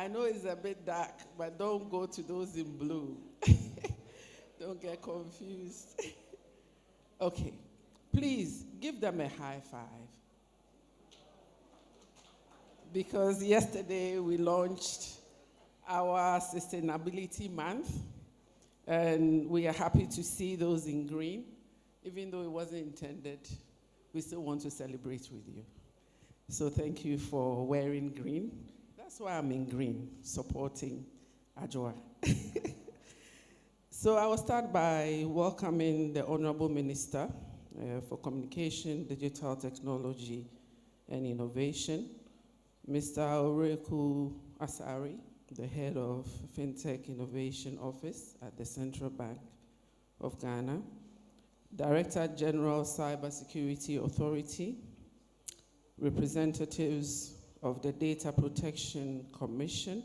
I know it's a bit dark, but don't go to those in blue. Don't get confused. Okay. Please give them a high five. Because yesterday we launched our Sustainability Month, and we are happy to see those in green. Even though it wasn't intended, we still want to celebrate with you. So thank you for wearing green. That's why I'm in green, supporting Adwoa. So I will start by welcoming the Honorable Minister for Communication, Digital Technology, and Innovation, Mr. Oreku Asari, the head of FinTech Innovation Office at the Central Bank of Ghana, Director General Cybersecurity Authority, representatives of the Data Protection Commission,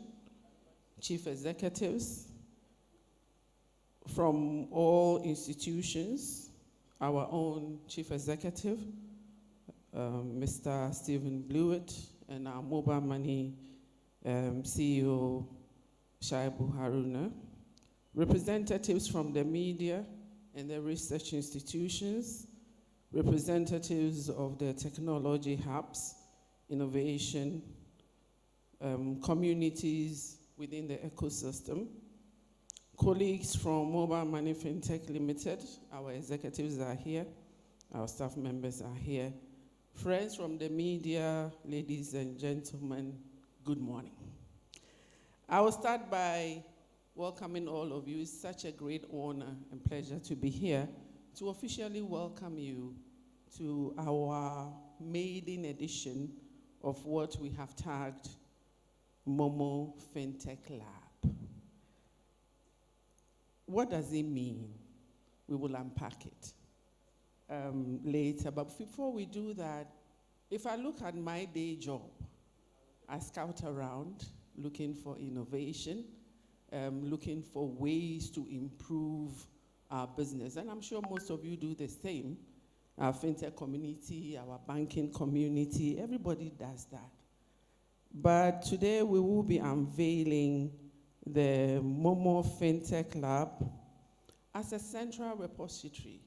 chief executives from all institutions, our own chief executive, Mr. Stephen Blewett, and our mobile money CEO, Shaibu Haruna, representatives from the media and the research institutions, representatives of the technology hubs, innovation, communities within the ecosystem, colleagues from Mobile Money FinTech Limited, our executives are here, our staff members are here, friends from the media, ladies and gentlemen, good morning. I will start by welcoming all of you. It's such a great honor and pleasure to be here to officially welcome you to our maiden edition of what we have tagged MoMo FinTech Lab. What does it mean? We will unpack it later. But before we do that, if I look at my day job, I scout around looking for innovation, looking for ways to improve our business. And I'm sure most of you do the same. Our FinTech community, our banking community, everybody does that. But today we will be unveiling the MoMo FinTech Lab as a central repository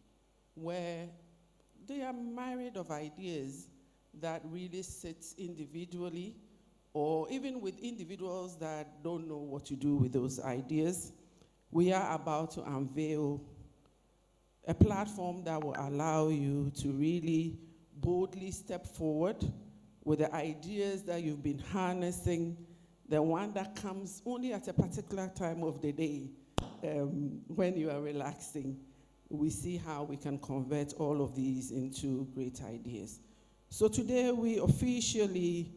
where they are myriad of ideas that really sits individually or even with individuals that don't know what to do with those ideas. We are about to unveil a platform that will allow you to really boldly step forward with the ideas that you've been harnessing, the one that comes only at a particular time of the day when you are relaxing. We see how we can convert all of these into great ideas. So today we officially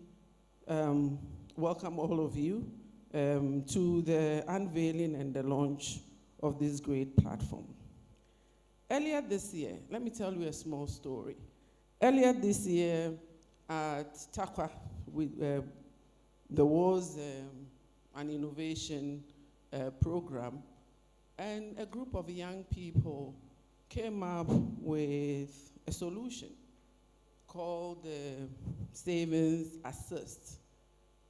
welcome all of you to the unveiling and the launch of this great platform. Earlier this year, let me tell you a small story. Earlier this year at Takwa, there was an innovation program, and a group of young people came up with a solution called Savings Assist.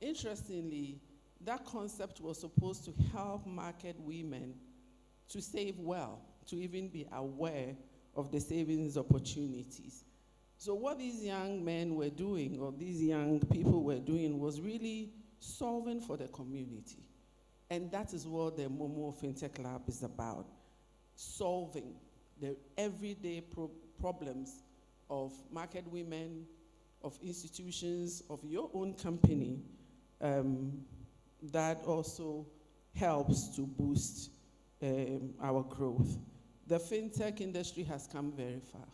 Interestingly, that concept was supposed to help market women to save well, to even be aware of the savings opportunities. So what these young men were doing, or these young people were doing, was really solving for the community. And that is what the MoMo FinTech Lab is about, solving the everyday problems of market women, of institutions, of your own company, that also helps to boost our growth. The FinTech industry has come very far.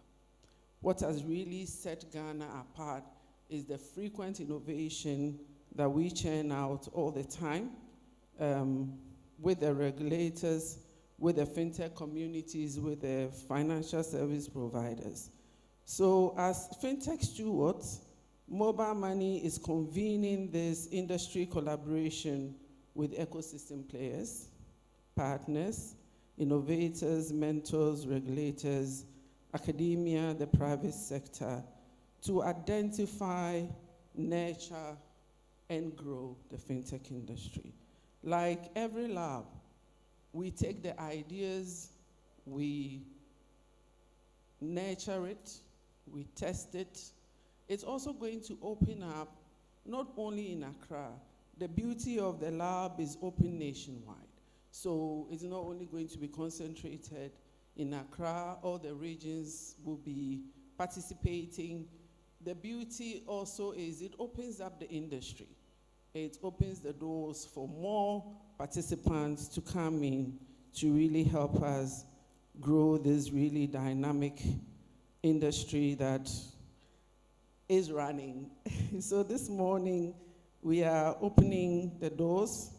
What has really set Ghana apart is the frequent innovation that we churn out all the time with the regulators, with the FinTech communities, with the financial service providers. So as FinTech stewards, Mobile Money is convening this industry collaboration with ecosystem players, partners, innovators, mentors, regulators, academia, the private sector, to identify, nurture, and grow the FinTech industry. Like every lab, we take the ideas, we nurture it, we test it. It's also going to open up, not only in Accra. The beauty of the lab is open nationwide. So it's not only going to be concentrated in Accra, all the regions will be participating. The beauty also is it opens up the industry. It opens the doors for more participants to come in to really help us grow this really dynamic industry that is running. So this morning, we are opening the doors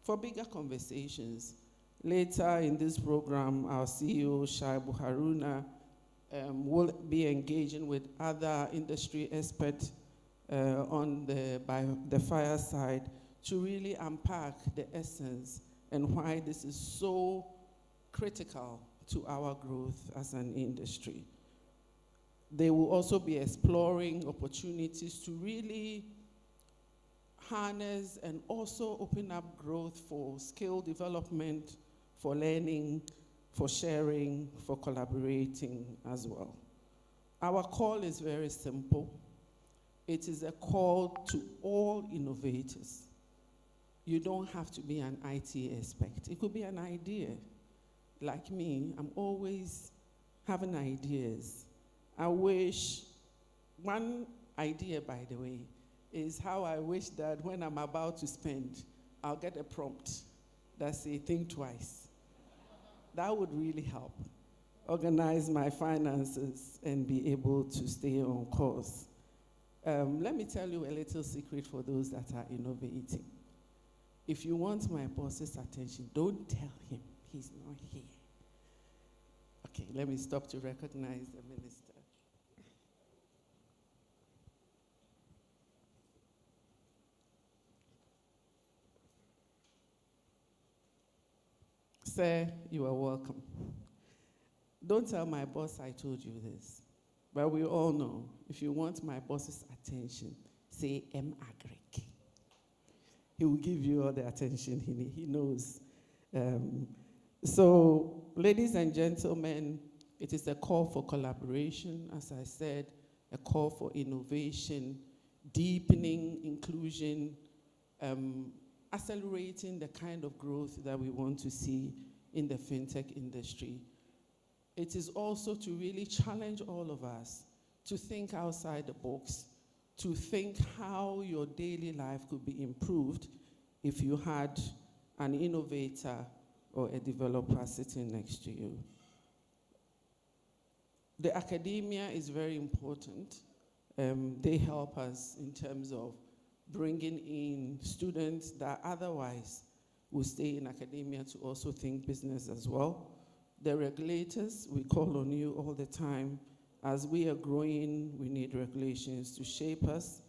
for bigger conversations. Later in this program, our CEO, Shaibu Haruna, will be engaging with other industry experts by the fireside to really unpack the essence and why this is so critical to our growth as an industry. They will also be exploring opportunities to really harness and also open up growth for skill development, for learning, for sharing, for collaborating as well. Our call is very simple. It is a call to all innovators. You don't have to be an IT expert. It could be an idea. Like me, I'm always having ideas. I wish, one idea, by the way, is how I wish that when I'm about to spend, I'll get a prompt that says, think twice. That would really help organize my finances and be able to stay on course. Let me tell you a little secret for those that are innovating. If you want my boss's attention, don't tell him he's not here. Okay, let me stop to recognize the minister. Sir, you are welcome. Don't tell my boss I told you this, but we all know if you want my boss's attention, say M. Agric. He will give you all the attention he knows. So, ladies and gentlemen, it is a call for collaboration, as I said, a call for innovation, deepening inclusion, accelerating the kind of growth that we want to see in the FinTech industry. It is also to really challenge all of us to think outside the box, to think how your daily life could be improved if you had an innovator or a developer sitting next to you. The academia is very important. They help us in terms of bringing in students that otherwise will stay in academia to also think business as well. The regulators, we call on you all the time. As we are growing, we need regulations to shape us.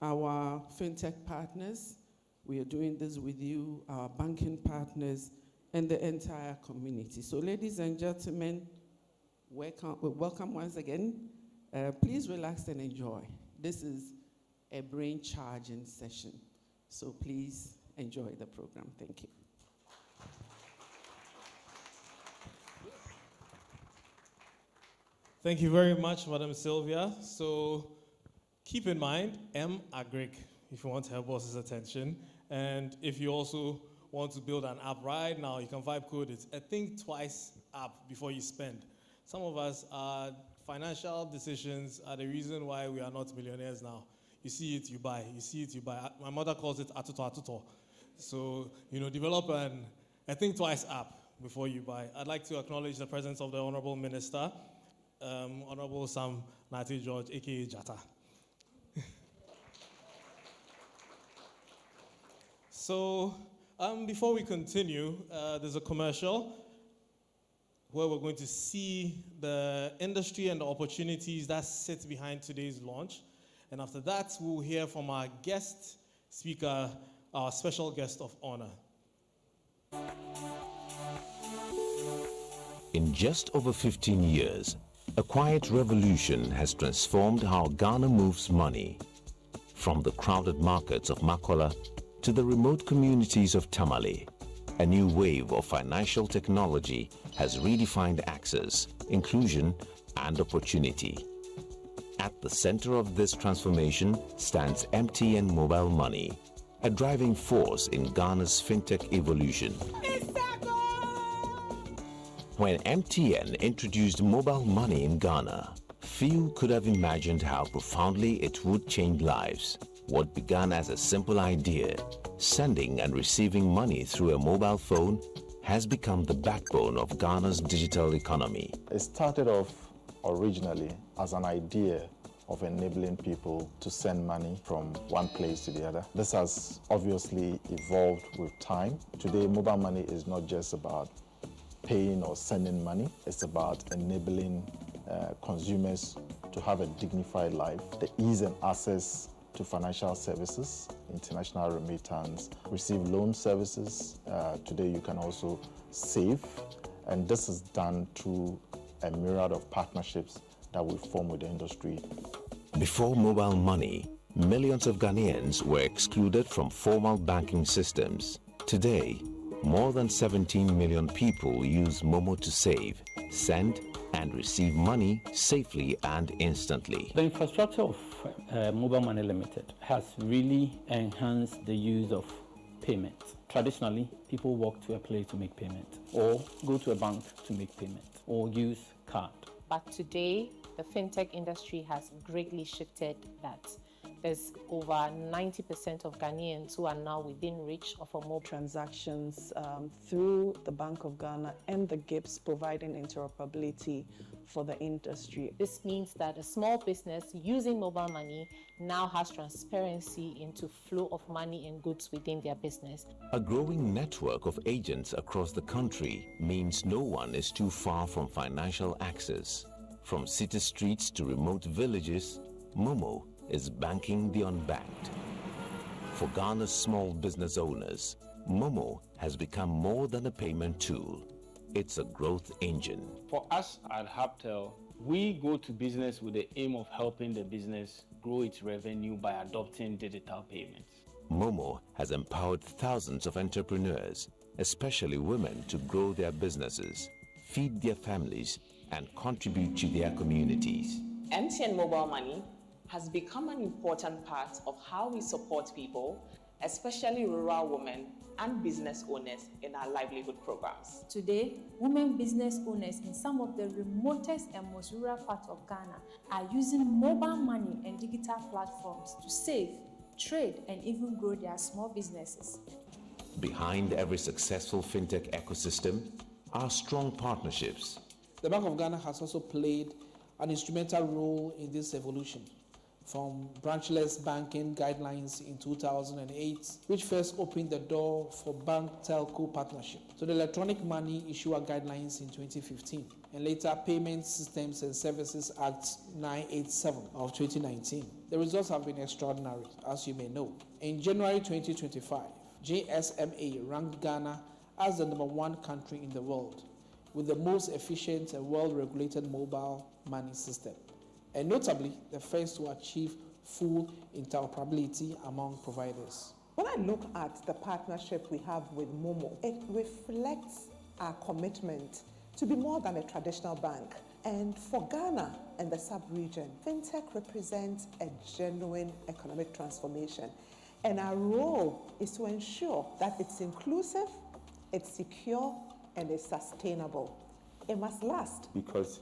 Our FinTech partners, we are doing this with you, our banking partners, and the entire community. So ladies and gentlemen, welcome once again. Please relax and enjoy. This is a brain charging session. So please enjoy the program. Thank you. Thank you very much, Madam Sylvia. So keep in mind, M. Agric, if you want to have boss's attention. And if you also want to build an app right now, you can vibe code it. A think twice app before you spend. Some of us, financial decisions are the reason why we are not millionaires now. You see it, you buy. You see it, you buy. My mother calls it atuto. So, develop a think twice app before you buy. I'd like to acknowledge the presence of the Honorable Minister, Honorable Sam Nati George, a.k.a. Jata. So, before we continue, there's a commercial where we're going to see the industry and the opportunities that sit behind today's launch. And after that, we'll hear from our guest speaker, our special guest of honor. In just over 15 years, a quiet revolution has transformed how Ghana moves money. From the crowded markets of Makola to the remote communities of Tamale, a new wave of financial technology has redefined access, inclusion, and opportunity. At the center of this transformation stands MTN Mobile Money, a driving force in Ghana's fintech evolution. When MTN introduced mobile money in Ghana, few could have imagined how profoundly it would change lives. What began as a simple idea, sending and receiving money through a mobile phone, has become the backbone of Ghana's digital economy. It started off originally as an idea of enabling people to send money from one place to the other. This has obviously evolved with time. Today, mobile money is not just about paying or sending money. It's about enabling consumers to have a dignified life, the ease and access to financial services, international remittance, receive loan services. Today you can also save, and this is done through a myriad of partnerships that we form with the industry. Before mobile money, millions of Ghanaians were excluded from formal banking systems. Today, more than 17 million people use MoMo to save, send, and receive money safely and instantly. The infrastructure of Mobile Money Limited has really enhanced the use of payment. Traditionally, people walk to a place to make payment, or go to a bank to make payment, or use card. But today, the fintech industry has greatly shifted that. There's over 90% of Ghanaians who are now within reach of a mobile transactions through the Bank of Ghana and the GIPS, providing interoperability for the industry. This means that a small business using mobile money now has transparency into flow of money and goods within their business. A growing network of agents across the country means no one is too far from financial access. From city streets to remote villages, MoMo is banking the unbanked. For Ghana's small business owners, MoMo has become more than a payment tool. It's a growth engine. For us at Haptel, we go to business with the aim of helping the business grow its revenue by adopting digital payments. MoMo has empowered thousands of entrepreneurs, especially women, to grow their businesses, feed their families, and contribute to their communities. MTN Mobile Money has become an important part of how we support people, especially rural women and business owners in our livelihood programs. Today, women business owners in some of the remotest and most rural parts of Ghana are using mobile money and digital platforms to save, trade, and even grow their small businesses. Behind every successful fintech ecosystem are strong partnerships. The Bank of Ghana has also played an instrumental role in this evolution, from branchless banking guidelines in 2008, which first opened the door for bank-telco partnership, to the Electronic Money Issuer Guidelines in 2015, and later Payment Systems and Services Act 987 of 2019. The results have been extraordinary, as you may know. In January 2025, JSMA ranked Ghana as the #1 country in the world with the most efficient and well-regulated mobile money system, and notably the first to achieve full interoperability among providers. When I look at the partnership we have with MoMo, it reflects our commitment to be more than a traditional bank. And for Ghana and the sub-region, FinTech represents a genuine economic transformation. And our role is to ensure that it's inclusive, it's secure, and it's sustainable. It must last. Because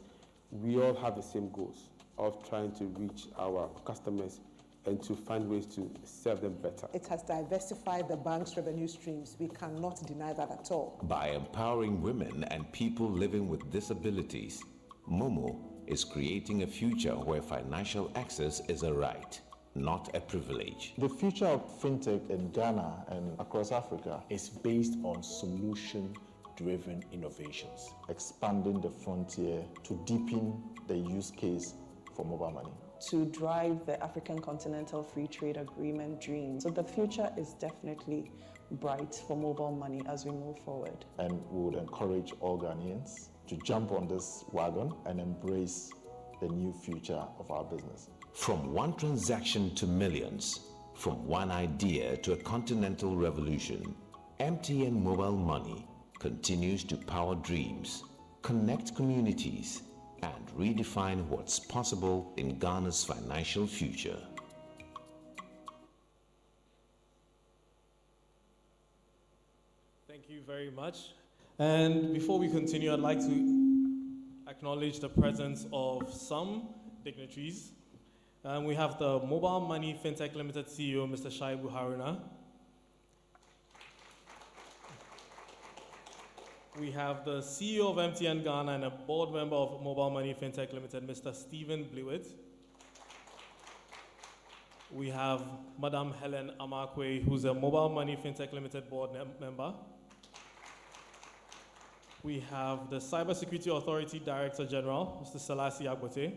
we all have the same goals of trying to reach our customers and to find ways to serve them better. It has diversified the bank's revenue streams. We cannot deny that at all. By empowering women and people living with disabilities, MoMo is creating a future where financial access is a right, not a privilege. The future of fintech in Ghana and across Africa is based on solution-driven innovations, expanding the frontier to deepen the use case for mobile money, to drive the African Continental Free Trade Agreement dream. So the future is definitely bright for mobile money as we move forward. And we would encourage all Ghanaians to jump on this wagon and embrace the new future of our business. From one transaction to millions, from one idea to a continental revolution, MTN Mobile Money continues to power dreams, connect communities, and redefine what's possible in Ghana's financial future. Thank you very much. And before we continue, I'd like to acknowledge the presence of some dignitaries. We have the Mobile Money FinTech Limited CEO, Mr. Shaibu Haruna. We have the CEO of MTN Ghana and a board member of Mobile Money FinTech Limited, Mr. Stephen Blewett. We have Madam Helen Amakwe, who's a Mobile Money FinTech Limited board member. We have the Cybersecurity Authority Director General, Mr. Selassie Agbote.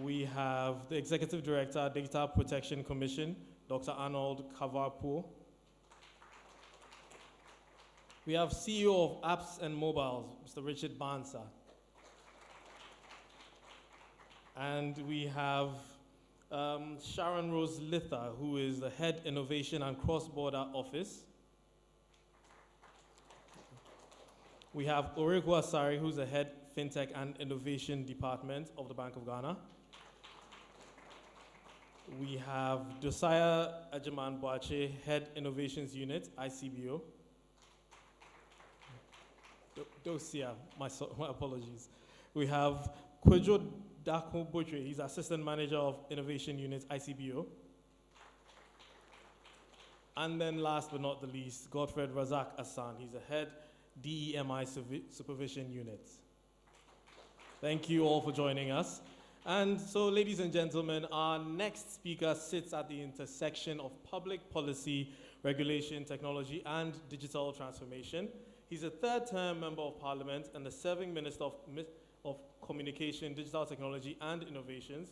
We have the Executive Director, Data Protection Commission, Dr. Arnold Kavarpo. We have CEO of Apps and Mobiles, Mr. Richard Bansa. And we have Sharon Rose Litha, who is the Head Innovation and Cross-Border Office. We have Oreku Asari, who's the Head FinTech and Innovation Department of the Bank of Ghana. We have Josiah Ajaman Boache, Head Innovations Unit, ICBO. Dosia, my apologies. We have Kwejo Dako Botre, he's Assistant Manager of Innovation Unit, ICBO. And then last but not the least, Godfred Razak Assan, he's the Head DEMI Supervision Unit. Thank you all for joining us. And so, ladies and gentlemen, our next speaker sits at the intersection of public policy, regulation, technology, and digital transformation. He's a third-term member of Parliament and the serving Minister of Communication, Digital Technology, and Innovations.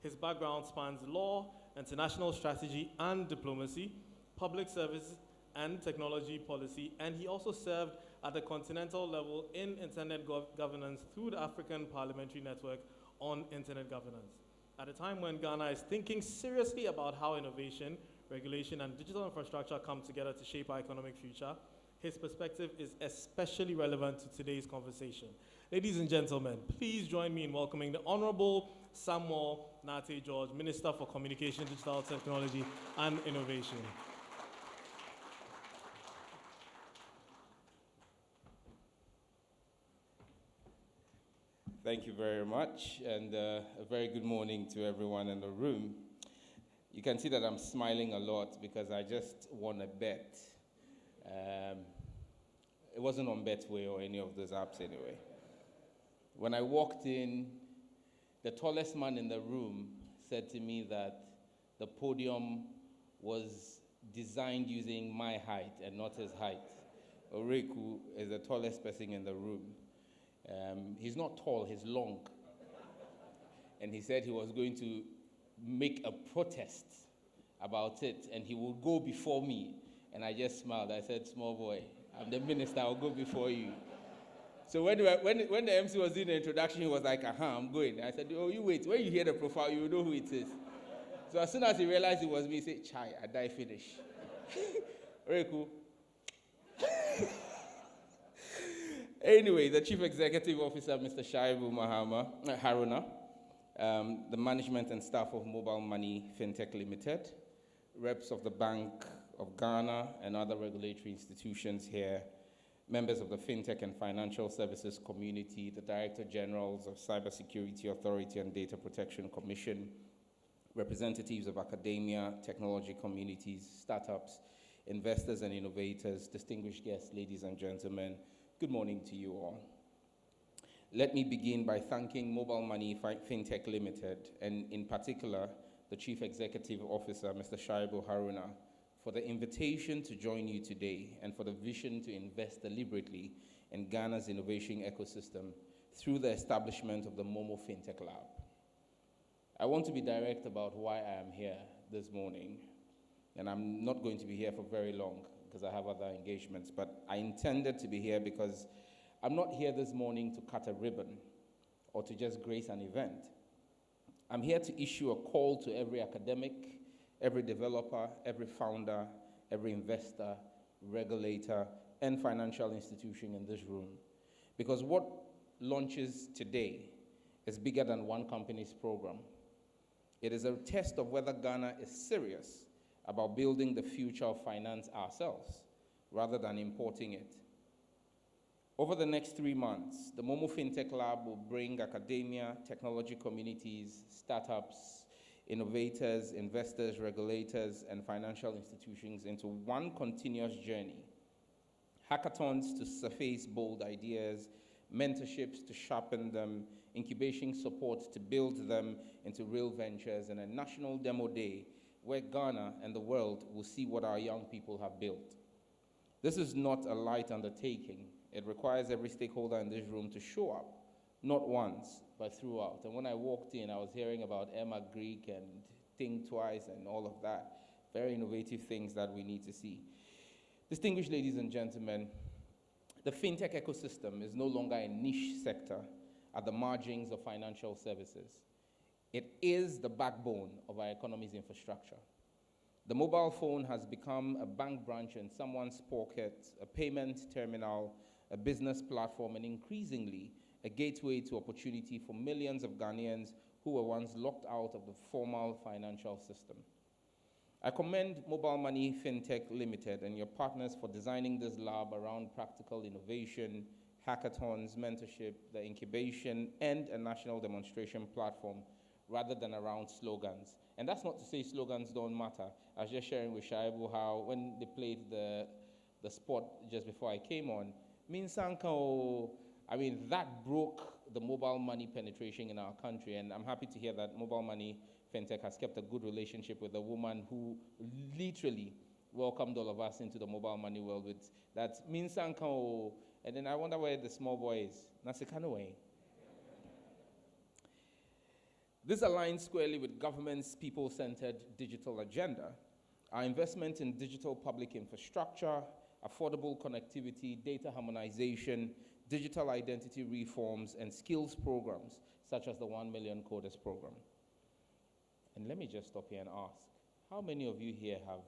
His background spans law, international strategy and diplomacy, public service and technology policy, and he also served at the continental level in internet governance through the African Parliamentary Network on Internet Governance. At a time when Ghana is thinking seriously about how innovation, regulation, and digital infrastructure come together to shape our economic future, his perspective is especially relevant to today's conversation. Ladies and gentlemen, please join me in welcoming the Honorable Samuel Nate George, Minister for Communication, Digital Technology, and Innovation. Thank you very much, and a very good morning to everyone in the room. You can see that I'm smiling a lot because I just won a bet. It wasn't on Betway or any of those apps anyway. When I walked in, the tallest man in the room said to me that the podium was designed using my height and not his height. Oreku is the tallest person in the room. He's not tall, he's long. And he said he was going to make a protest about it and he will go before me. And I just smiled. I said, small boy, I'm the minister, I'll go before you. So when the MC was doing the introduction, he was like, I'm going. I said, oh, you wait. When you hear the profile, you know who it is. So as soon as he realized it was me, he said, Chai, I die finish. Very cool. Anyway, the Chief Executive Officer, Mr. Shaibu Haruna, the management and staff of Mobile Money FinTech Limited, reps of the Bank of Ghana and other regulatory institutions here, members of the FinTech and Financial Services community, the Director Generals of Cybersecurity Authority and Data Protection Commission, representatives of academia, technology communities, startups, investors and innovators, distinguished guests, ladies and gentlemen, good morning to you all. Let me begin by thanking Mobile Money FinTech Limited, and in particular, the Chief Executive Officer, Mr. Shaibu Haruna, for the invitation to join you today and for the vision to invest deliberately in Ghana's innovation ecosystem through the establishment of the MoMo FinTech Lab. I want to be direct about why I am here this morning, and I'm not going to be here for very long because I have other engagements, but I intended to be here because I'm not here this morning to cut a ribbon or to just grace an event. I'm here to issue a call to every academic, every developer, every founder, every investor, regulator, and financial institution in this room. Because what launches today is bigger than one company's program. It is a test of whether Ghana is serious about building the future of finance ourselves, rather than importing it. Over the next 3 months, the MoMo FinTech Lab will bring academia, technology communities, startups, innovators, investors, regulators, and financial institutions into one continuous journey. Hackathons to surface bold ideas, mentorships to sharpen them, incubation support to build them into real ventures, and a national demo day where Ghana and the world will see what our young people have built. This is not a light undertaking. It requires every stakeholder in this room to show up, not once, but throughout. And when I walked in, I was hearing about Emma Greek and Think Twice and all of that. Very innovative things that we need to see. Distinguished ladies and gentlemen, the fintech ecosystem is no longer a niche sector at the margins of financial services. It is the backbone of our economy's infrastructure. The mobile phone has become a bank branch in someone's pocket, a payment terminal, a business platform, and increasingly a gateway to opportunity for millions of Ghanaians who were once locked out of the formal financial system. I commend Mobile Money FinTech Limited and your partners for designing this lab around practical innovation, hackathons, mentorship, the incubation, and a national demonstration platform rather than around slogans. And that's not to say slogans don't matter. I was just sharing with Shaibu how when they played the spot just before I came on, Minsanko, I mean, that broke the mobile money penetration in our country, and I'm happy to hear that Mobile Money FinTech has kept a good relationship with a woman who literally welcomed all of us into the mobile money world with that Minsanko, and then I wonder where the small boy is. Nasikanoe. This aligns squarely with government's people-centered digital agenda. Our investment in digital public infrastructure, affordable connectivity, data harmonization, digital identity reforms, and skills programs, such as the 1 Million Coders program. And let me just stop here and ask, how many of you here have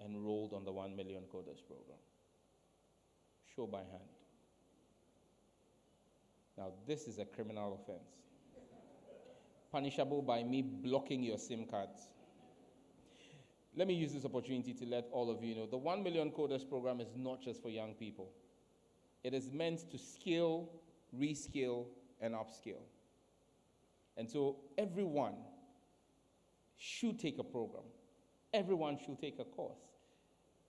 enrolled on the 1 Million Coders program? Show by hand. Now, this is a criminal offense, punishable by me blocking your SIM cards. Let me use this opportunity to let all of you know, the 1 Million Coders program is not just for young people. It is meant to skill, reskill, and upskill. And so everyone should take a program. Everyone should take a course.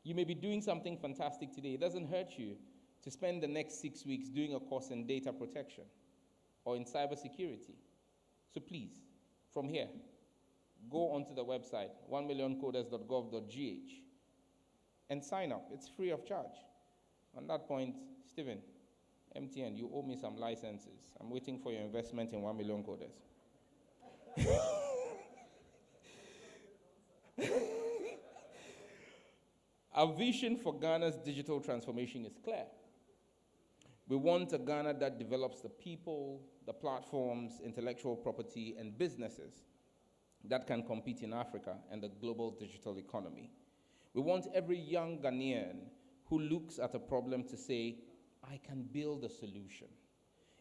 You may be doing something fantastic today. It doesn't hurt you to spend the next 6 weeks doing a course in data protection or in cybersecurity. So please, from here, go onto the website, 1millioncoders.gov.gh, and sign up. It's free of charge. On that point, Stephen, MTN, you owe me some licenses. I'm waiting for your investment in 1 Million Coders. Our vision for Ghana's digital transformation is clear. We want a Ghana that develops the people, the platforms, intellectual property, and businesses that can compete in Africa and the global digital economy. We want every young Ghanaian who looks at a problem to say, I can build a solution,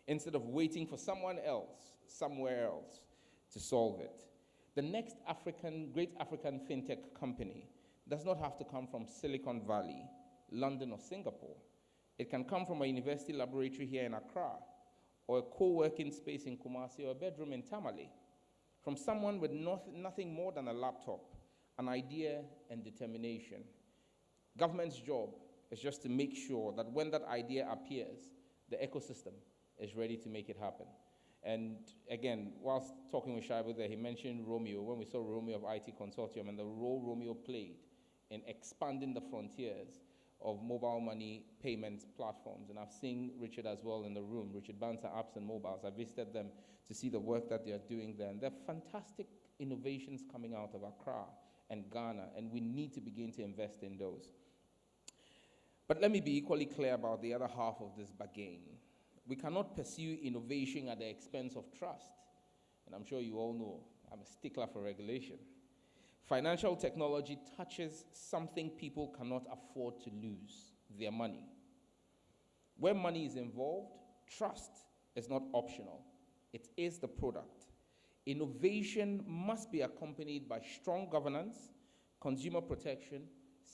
instead of waiting for someone else, somewhere else, to solve it. The next great African fintech company does not have to come from Silicon Valley, London, or Singapore. It can come from a university laboratory here in Accra, or a co-working space in Kumasi, or a bedroom in Tamale, from someone with nothing more than a laptop, an idea, and determination. Government's job is just to make sure that when that idea appears, the ecosystem is ready to make it happen. And again, whilst talking with Shaibu there, he mentioned Romeo, when we saw Romeo of IT Consortium and the role Romeo played in expanding the frontiers of mobile money payments platforms. And I've seen Richard as well in the room, Richard Banter Apps and Mobiles. I visited them to see the work that they're doing there. And there are fantastic innovations coming out of Accra and Ghana, and we need to begin to invest in those. But let me be equally clear about the other half of this bargain. We cannot pursue innovation at the expense of trust. And I'm sure you all know, I'm a stickler for regulation. Financial technology touches something people cannot afford to lose, their money. Where money is involved, trust is not optional. It is the product. Innovation must be accompanied by strong governance, consumer protection,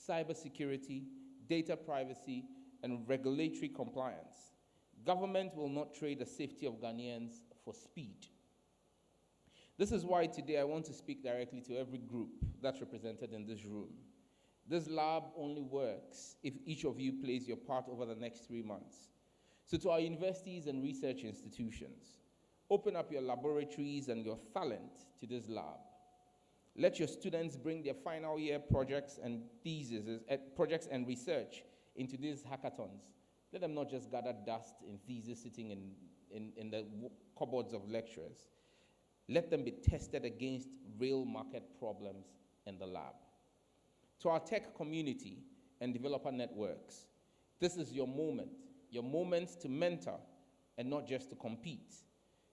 cybersecurity, data privacy, and regulatory compliance. Government will not trade the safety of Ghanaians for speed. This is why today I want to speak directly to every group that's represented in this room. This lab only works if each of you plays your part over the next 3 months. So to our universities and research institutions, open up your laboratories and your talent to this lab. Let your students bring their final year projects and theses, projects and research into these hackathons. Let them not just gather dust in theses sitting in the cupboards of lecturers. Let them be tested against real market problems in the lab. To our tech community and developer networks, this is your moment to mentor and not just to compete.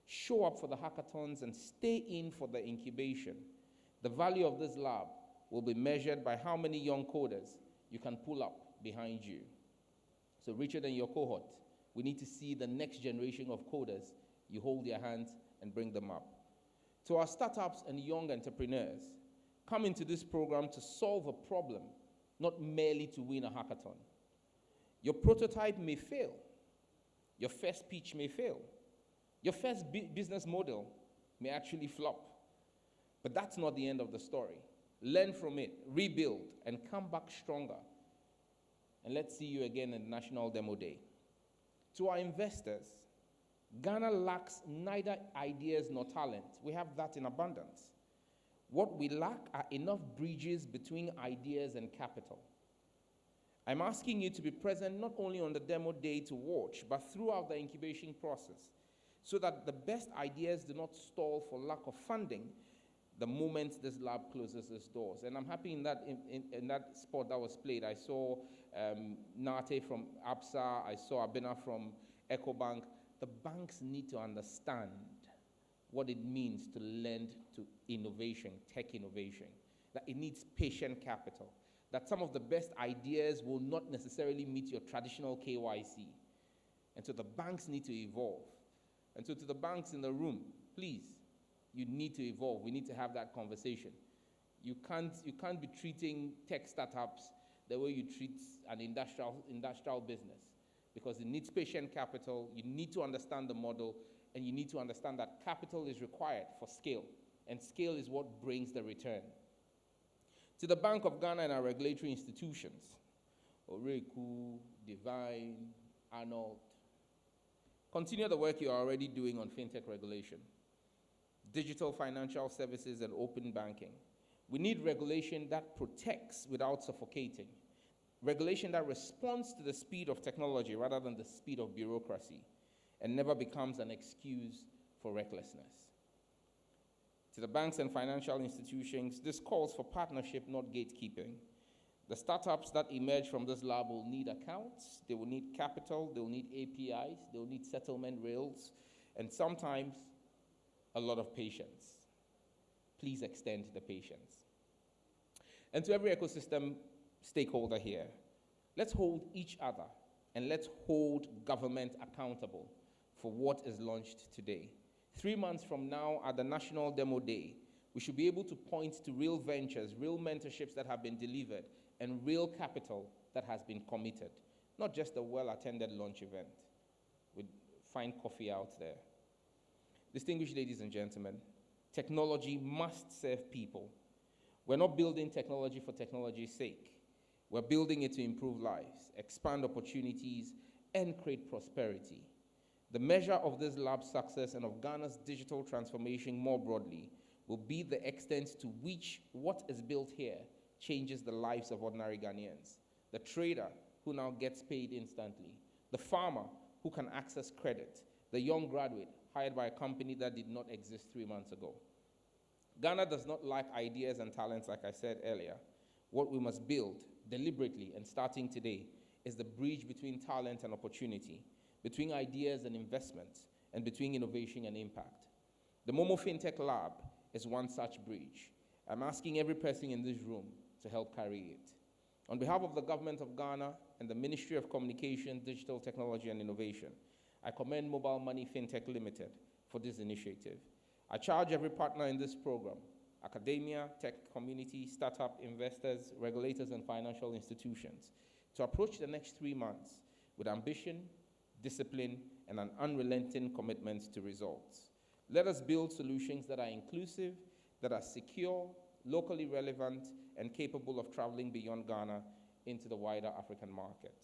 Show up for the hackathons and stay in for the incubation. The value of this lab will be measured by how many young coders you can pull up behind you. So Richard and your cohort, we need to see the next generation of coders. You hold their hands and bring them up. To our startups and young entrepreneurs, come into this program to solve a problem, not merely to win a hackathon. Your prototype may fail. Your first pitch may fail. Your first business model may actually flop. But that's not the end of the story. Learn from it, rebuild, and come back stronger. And let's see you again in National Demo Day. To our investors, Ghana lacks neither ideas nor talent. We have that in abundance. What we lack are enough bridges between ideas and capital. I'm asking you to be present not only on the demo day to watch, but throughout the incubation process, so that the best ideas do not stall for lack of funding the moment this lab closes its doors. And I'm happy in that spot that was played. I saw Nate from ABSA, I saw Abena from EcoBank. The banks need to understand what it means to lend to innovation, tech innovation, that it needs patient capital, that some of the best ideas will not necessarily meet your traditional KYC. And so the banks need to evolve. And so to the banks in the room, please, you need to evolve. We need to have that conversation. You can't be treating tech startups the way you treat an industrial business, because it needs patient capital. You need to understand the model, and you need to understand that capital is required for scale, and scale is what brings the return. To the Bank of Ghana and our regulatory institutions, Oreku, Divine, Arnold, continue the work you are already doing on fintech regulation, digital financial services, and open banking. We need regulation that protects without suffocating, regulation that responds to the speed of technology rather than the speed of bureaucracy, and never becomes an excuse for recklessness. To the banks and financial institutions, this calls for partnership, not gatekeeping. The startups that emerge from this lab will need accounts, they will need capital, they will need APIs, they will need settlement rails, and sometimes a lot of patience. Please extend the patience. And to every ecosystem stakeholder here, let's hold each other and let's hold government accountable for what is launched today. 3 months from now at the National Demo Day, we should be able to point to real ventures, real mentorships that have been delivered, and real capital that has been committed, not just a well-attended launch event with fine coffee out there. Distinguished ladies and gentlemen, technology must serve people. We're not building technology for technology's sake. We're building it to improve lives, expand opportunities, and create prosperity. The measure of this lab's success and of Ghana's digital transformation more broadly will be the extent to which what is built here changes the lives of ordinary Ghanaians. The trader who now gets paid instantly, the farmer who can access credit, the young graduate hired by a company that did not exist 3 months ago. Ghana does not lack ideas and talents, like I said earlier. What we must build deliberately and starting today is the bridge between talent and opportunity, between ideas and investments, and between innovation and impact. The MoMo FinTech Lab is one such bridge. I'm asking every person in this room to help carry it. On behalf of the Government of Ghana and the Ministry of Communication, Digital Technology and Innovation, I commend Mobile Money FinTech Limited for this initiative. I charge every partner in this program, academia, tech community, startup investors, regulators, and financial institutions, to approach the next 3 months with ambition, discipline, and an unrelenting commitment to results. Let us build solutions that are inclusive, that are secure, locally relevant, and capable of traveling beyond Ghana into the wider African market.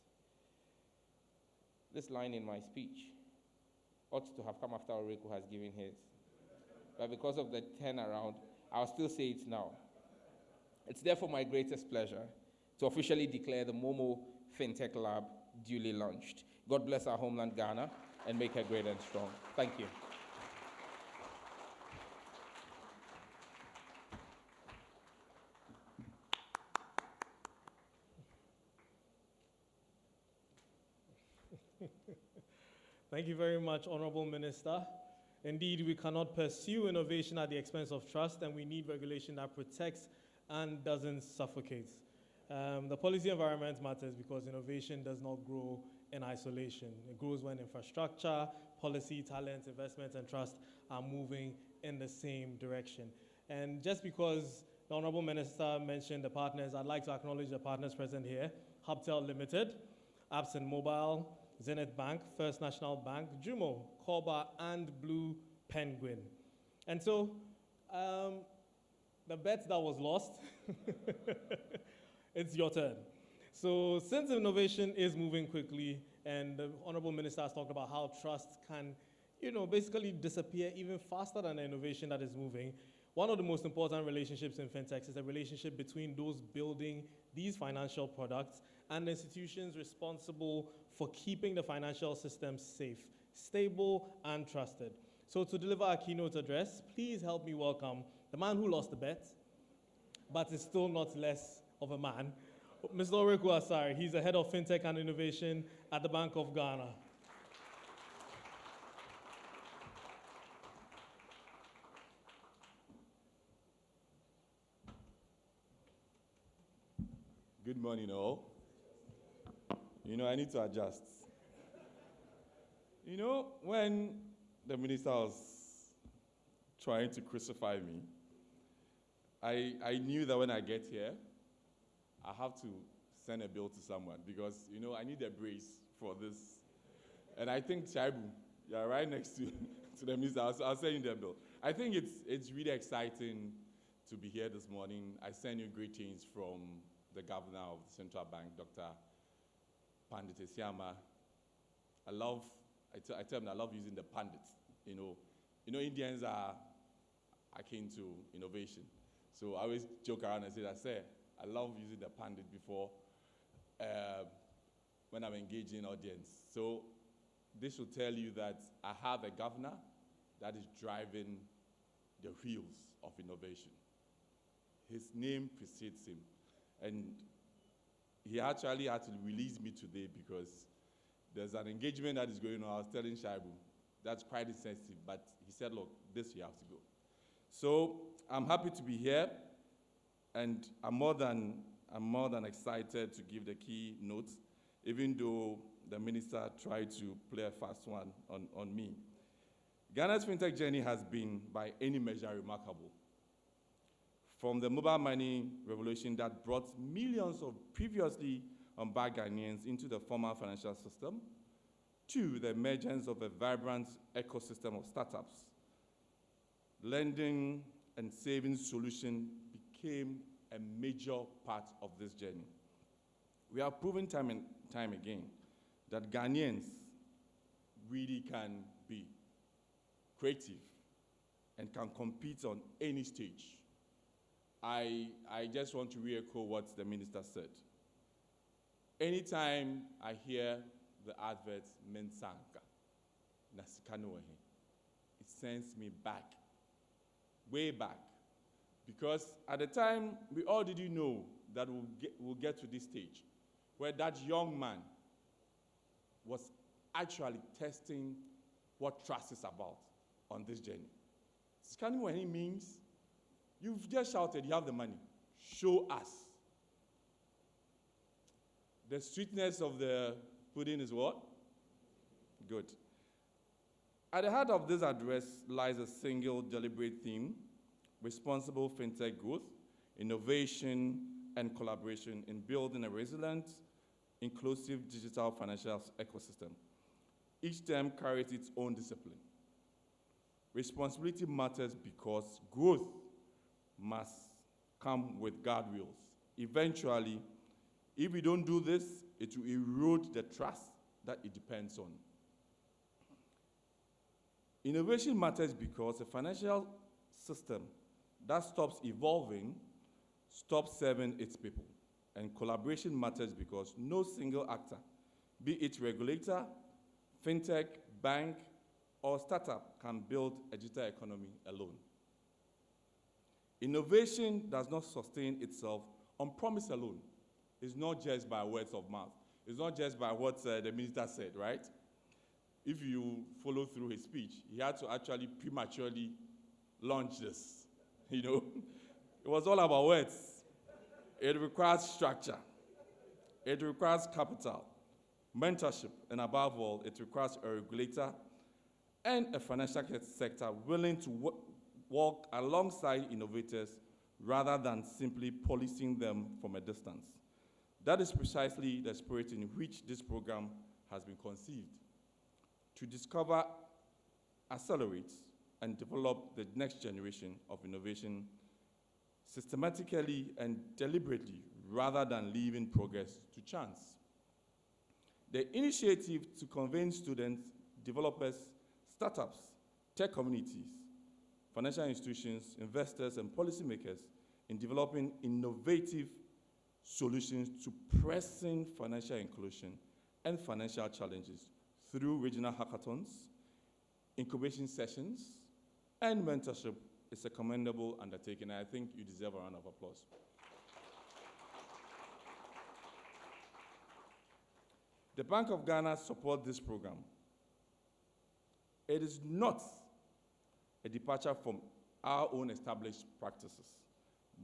This line in my speech ought to have come after Oreku has given his. But because of the turnaround, I'll still say it now. It's therefore my greatest pleasure to officially declare the MoMo FinTech Lab duly launched. God bless our homeland Ghana and make her great and strong. Thank you. Thank you very much, Honorable Minister. Indeed, we cannot pursue innovation at the expense of trust, and we need regulation that protects and doesn't suffocate. The policy environment matters because innovation does not grow in isolation. It grows when infrastructure, policy, talent, investment, and trust are moving in the same direction. And just because the Honorable Minister mentioned the partners, I'd like to acknowledge the partners present here: Hubtel Limited, Apps and Mobile, Zenith Bank, First National Bank, Jumo, Corba, and Blue Penguin. And so, the bet that was lost, it's your turn. So since innovation is moving quickly, and the Honorable Minister has talked about how trust can, basically disappear even faster than the innovation that is moving, one of the most important relationships in fintech is the relationship between those building these financial products and the institutions responsible for keeping the financial system safe, stable, and trusted. So to deliver our keynote address, please help me welcome the man who lost the bet, but is still not less of a man, Mr. Oreku Asari. He's the head of FinTech and Innovation at the Bank of Ghana. Good morning, all. I need to adjust. When the minister was trying to crucify me, I knew that when I get here, I have to send a bill to someone because, I need a brace for this. And I think, Shaibu, you're right next to the minister. I'll send you the bill. I think it's really exciting to be here this morning. I send you greetings from the governor of the central bank, Dr. Pandit Esiama. I tell them I love using the pandits. Indians are akin to innovation. So I always joke around and say, I love using the pandit before when I'm engaging audience. So this should tell you that I have a governor that is driving the wheels of innovation. His name precedes him. And he actually had to release me today because there's an engagement that is going on. I was telling Shaibu, that's quite insensitive, but he said, look, this you have to go. So I'm happy to be here, and I'm more than excited to give the key notes, even though the minister tried to play a fast one on me. Ghana's fintech journey has been, by any measure, remarkable. From the mobile money revolution that brought millions of previously unbanked Ghanaians into the formal financial system, to the emergence of a vibrant ecosystem of startups, lending and savings solution became a major part of this journey. We have proven time and time again that Ghanaians really can be creative and can compete on any stage. I just want to re-echo what the minister said. Anytime I hear the advert, Mensanka, Nasikanohe, it sends me back, way back. Because at the time, we all didn't know that we'll get to this stage where that young man was actually testing what trust is about on this journey. Nasikanohe means You've just shouted, you have the money. Show us. The sweetness of the pudding is what? Good. At the heart of this address lies a single deliberate theme: responsible fintech growth, innovation, and collaboration in building a resilient, inclusive digital financial ecosystem. Each term carries its own discipline. Responsibility matters because growth must come with guardrails. Eventually, if we don't do this, it will erode the trust that it depends on. Innovation matters because a financial system that stops evolving stops serving its people. And collaboration matters because no single actor, be it regulator, fintech, bank, or startup, can build a digital economy alone. Innovation does not sustain itself on promise alone. It's not just by words of mouth. It's not just by what the minister said, right? If you follow through his speech, he had to actually prematurely launch this. You know, it was all about words. It requires structure. It requires capital, mentorship, and above all, it requires a regulator and a financial sector willing to walk alongside innovators rather than simply policing them from a distance. That is precisely the spirit in which this program has been conceived: to discover, accelerate, and develop the next generation of innovation systematically and deliberately, rather than leaving progress to chance. The initiative to convince students, developers, startups, tech communities, financial institutions, investors, and policymakers in developing innovative solutions to pressing financial inclusion and financial challenges through regional hackathons, incubation sessions, and mentorship is a commendable undertaking. I think you deserve a round of applause. The Bank of Ghana supports this program. It is not a departure from our own established practices,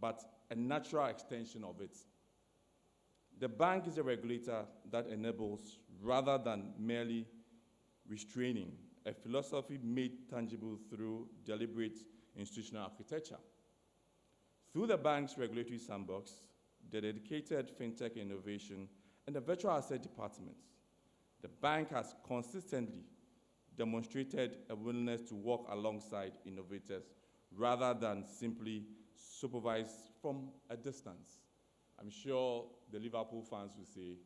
but a natural extension of it. The bank is a regulator that enables, rather than merely restraining, a philosophy made tangible through deliberate institutional architecture. Through the bank's regulatory sandbox, the dedicated fintech innovation, and the virtual asset departments, the bank has consistently demonstrated a willingness to work alongside innovators rather than simply supervise from a distance. I'm sure the Liverpool fans will say,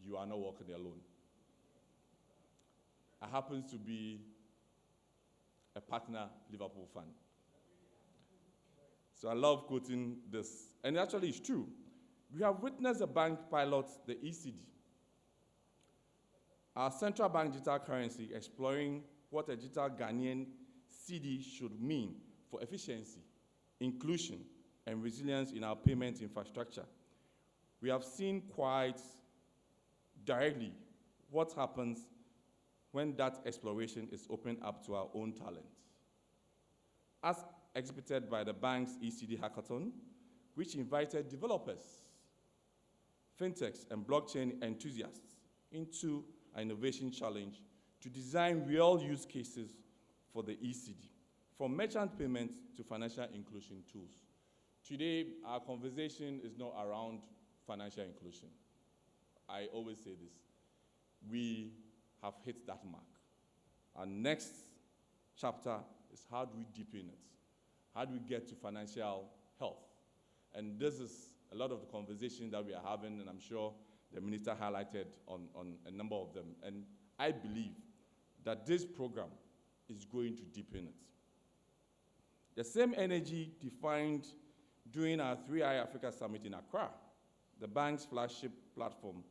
you are not working alone. I happen to be a partner Liverpool fan. So I love quoting this. And actually it's true. We have witnessed a bank pilot, the ECD, our central bank digital currency, exploring what a digital Ghanaian CD should mean for efficiency, inclusion, and resilience in our payment infrastructure. We have seen quite directly what happens when that exploration is opened up to our own talent. As exhibited by the bank's ECD hackathon, which invited developers, fintechs, and blockchain enthusiasts into an innovation challenge to design real use cases for the ECD, from merchant payments to financial inclusion tools. Today, our conversation is not around financial inclusion. I always say this. We have hit that mark. Our next chapter is how do we deepen it? How do we get to financial health? And this is a lot of the conversation that we are having, and I'm sure the minister highlighted on a number of them. And I believe that this program is going to deepen it. The same energy defined during our 3i Africa Summit in Accra, the bank's flagship platform,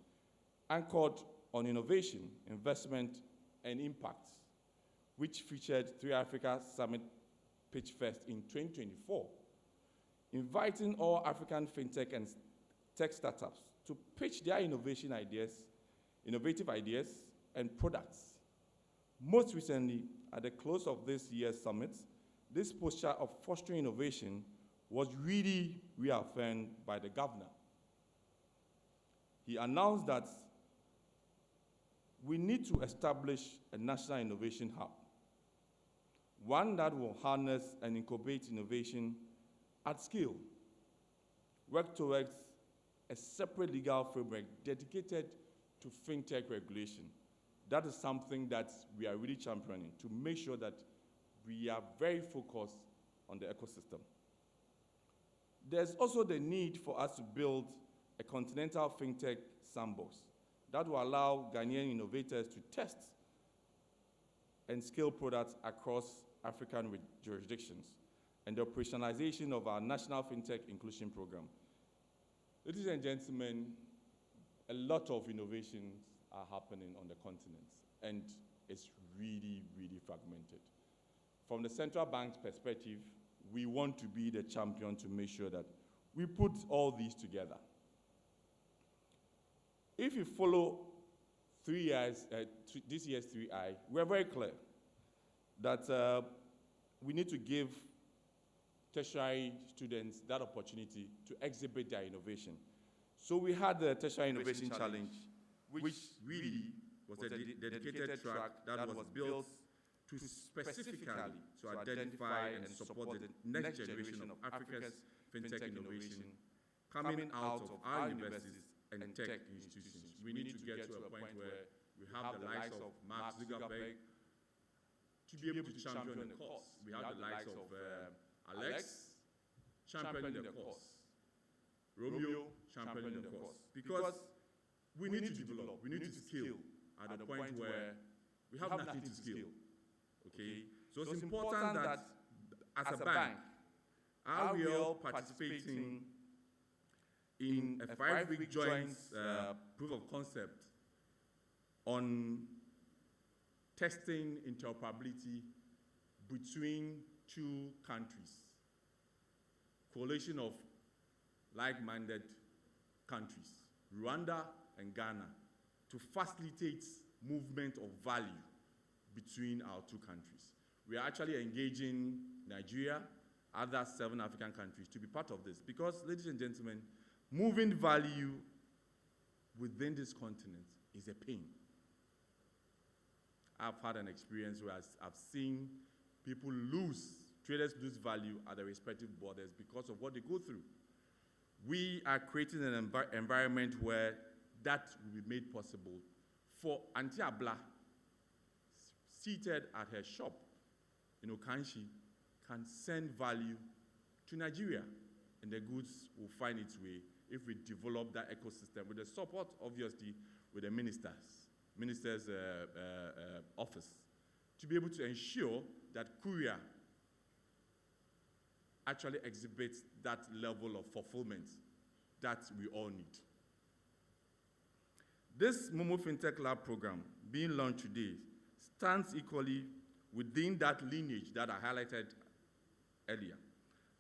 anchored on innovation, investment, and impact, which featured 3i Africa Summit Pitch Fest in 2024, inviting all African fintech and tech startups to pitch their innovative ideas, and products. Most recently, at the close of this year's summit, this posture of fostering innovation was really reaffirmed by the governor. He announced that we need to establish a national innovation hub, one that will harness and incubate innovation at scale, work towards a separate legal framework dedicated to FinTech regulation. That is something that we are really championing, to make sure that we are very focused on the ecosystem. There's also the need for us to build a continental FinTech sandbox that will allow Ghanaian innovators to test and scale products across African jurisdictions, and the operationalization of our national FinTech inclusion program. Ladies and gentlemen, a lot of innovations are happening on the continent, and it's really, really fragmented. From the central bank's perspective, we want to be the champion to make sure that we put all these together. If you follow this year's 3I, we're very clear that we need to give tertiary students that opportunity to exhibit their innovation. So we had the Tertiary Innovation Challenge, which really was a dedicated track that was built to specifically to identify and support the next generation of Africa's FinTech innovation coming out of our universities and tech institutions. We need to get to a point where we have the likes of Mark Zuckerberg to be able to champion the cause. We have the likes of Alex championing the cause, Romeo championing the cause, because we need to develop, we need to scale at a point where we have nothing to scale. Okay, so it's important that as a bank, are we all participating in a 5-week joint proof of concept on testing interoperability between 2 countries, coalition of like-minded countries, Rwanda and Ghana, to facilitate movement of value between our 2 countries. We are actually engaging Nigeria, other 7 African countries to be part of this, because, ladies and gentlemen, moving value within this continent is a pain. I've had an experience where I've seen people traders lose value at their respective borders because of what they go through. We are creating an environment where that will be made possible for Auntie Abla, seated at her shop in Okanshi, can send value to Nigeria, and the goods will find its way if we develop that ecosystem with the support, obviously, with the minister's office, to be able to ensure that courier actually exhibits that level of fulfillment that we all need. This MoMo FinTech Lab program being launched today stands equally within that lineage that I highlighted earlier.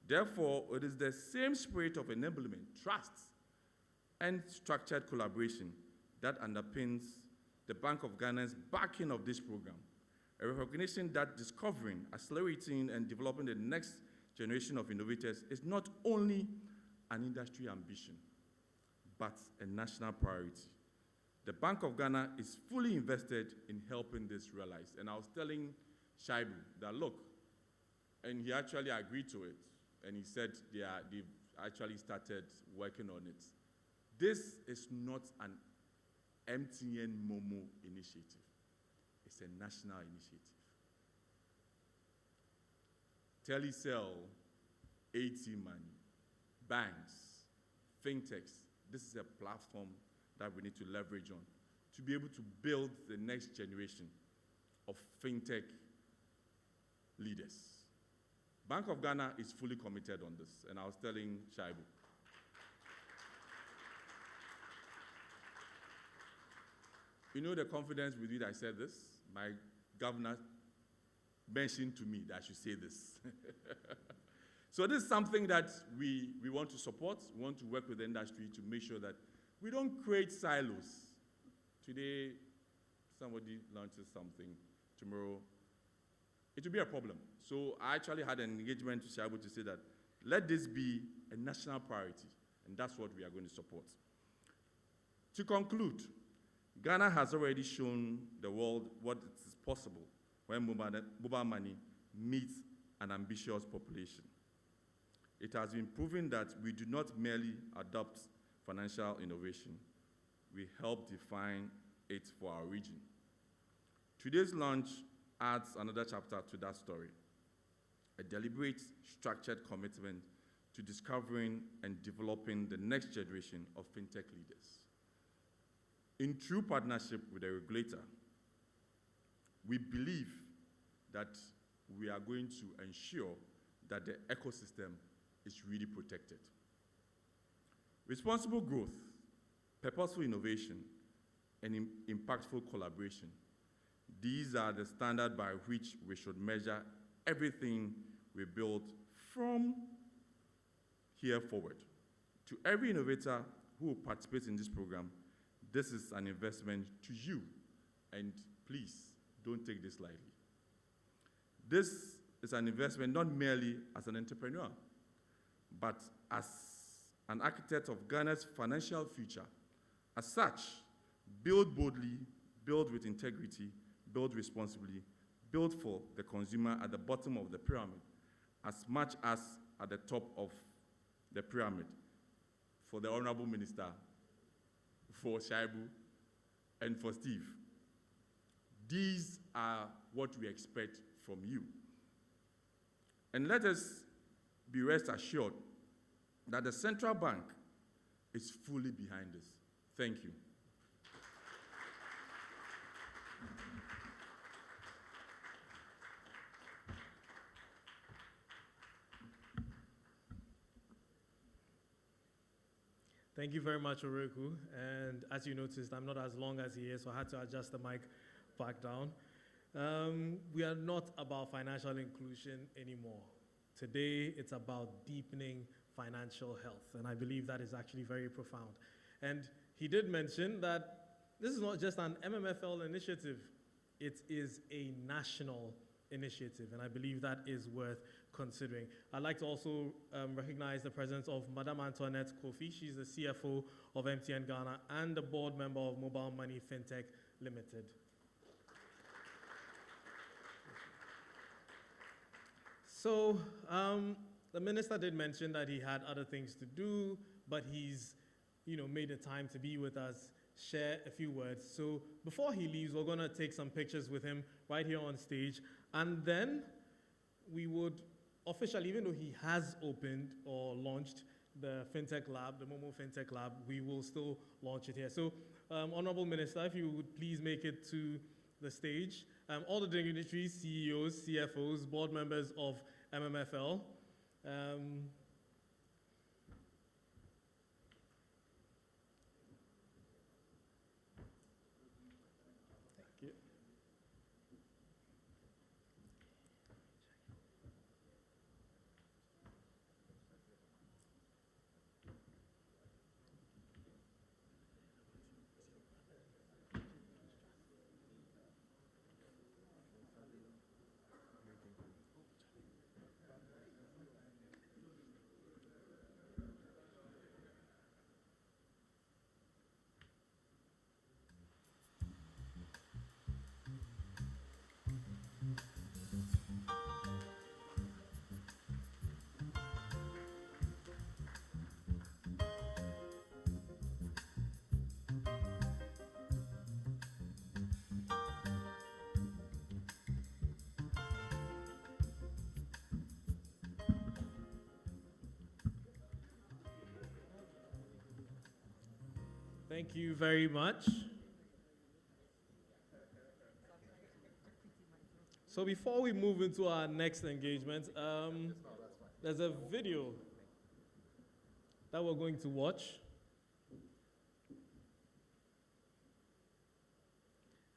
Therefore, it is the same spirit of enablement, trust, and structured collaboration that underpins the Bank of Ghana's backing of this program, a recognition that discovering, accelerating, and developing the next generation of innovators is not only an industry ambition, but a national priority. The Bank of Ghana is fully invested in helping this realize. And I was telling Shaibu that, look, and he actually agreed to it, and he said they've actually started working on it. This is not an MTN MoMo initiative. It's a national initiative. Telecell, AT Money, banks, FinTechs, this is a platform that we need to leverage on to be able to build the next generation of FinTech leaders. Bank of Ghana is fully committed on this, and I was telling Shaibu. You know the confidence with which I said this? My governor mentioned to me that I should say this. So this is something that we want to support. We want to work with the industry to make sure that we don't create silos. Today, somebody launches something. Tomorrow, it will be a problem. So I actually had an engagement to Shaibu to say that Let this be a national priority, and that's what we are going to support. To conclude, Ghana has already shown the world what is possible when mobile money meets an ambitious population. It has been proven that we do not merely adopt financial innovation, we help define it for our region. Today's launch adds another chapter to that story, a deliberate, structured commitment to discovering and developing the next generation of FinTech leaders. In true partnership with the regulator, we believe that we are going to ensure that the ecosystem is really protected. Responsible growth, purposeful innovation, and impactful collaboration. These are the standards by which we should measure everything we build from here forward. To every innovator who participates in this program, this is an investment to you, and please don't take this lightly. This is an investment not merely as an entrepreneur, but as an architect of Ghana's financial future. As such, build boldly, build with integrity, build responsibly, build for the consumer at the bottom of the pyramid, as much as at the top of the pyramid, for the Honorable Minister, for Shaibu, and for Steve. These are what we expect from you. And let us be rest assured that the central bank is fully behind this. Thank you. Thank you very much, Oreku. And as you noticed, I'm not as long as he is, so I had to adjust the mic back down. We are not about financial inclusion anymore. Today, it's about deepening financial health, and I believe that is actually very profound. And he did mention that this is not just an MMFL initiative, it is a national initiative, and I believe that is worth considering. I'd like to also recognize the presence of Madame Antoinette Kofi. She's the CFO of MTN Ghana and the board member of Mobile Money FinTech Limited. So the minister did mention that he had other things to do, but he's made the time to be with us, share a few words. So before he leaves, we're going to take some pictures with him right here on stage, and then we would officially, even though he has opened or launched the FinTech Lab, the MoMo FinTech Lab, we will still launch it here. So, Honorable Minister, if you would please make it to the stage. All the dignitaries, CEOs, CFOs, board members of MMFL. Thank you. Thank you very much. So before we move into our next engagement, there's a video that we're going to watch.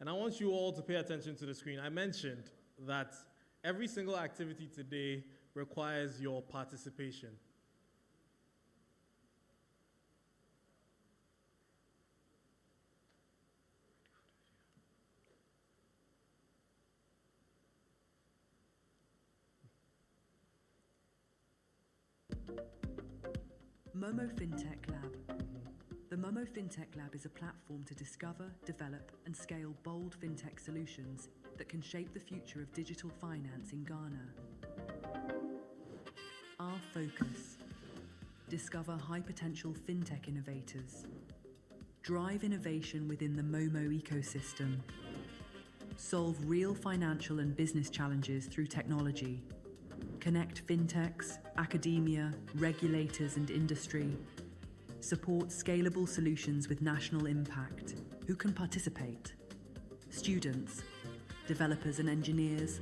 And I want you all to pay attention to the screen. I mentioned that every single activity today requires your participation. MoMo FinTech Lab. The MoMo FinTech Lab is a platform to discover, develop, and scale bold fintech solutions that can shape the future of digital finance in Ghana. Our focus: discover high-potential fintech innovators, drive innovation within the MoMo ecosystem, solve real financial and business challenges through technology, connect fintechs, academia, regulators, and industry, support scalable solutions with national impact. Who can participate? Students, developers and engineers,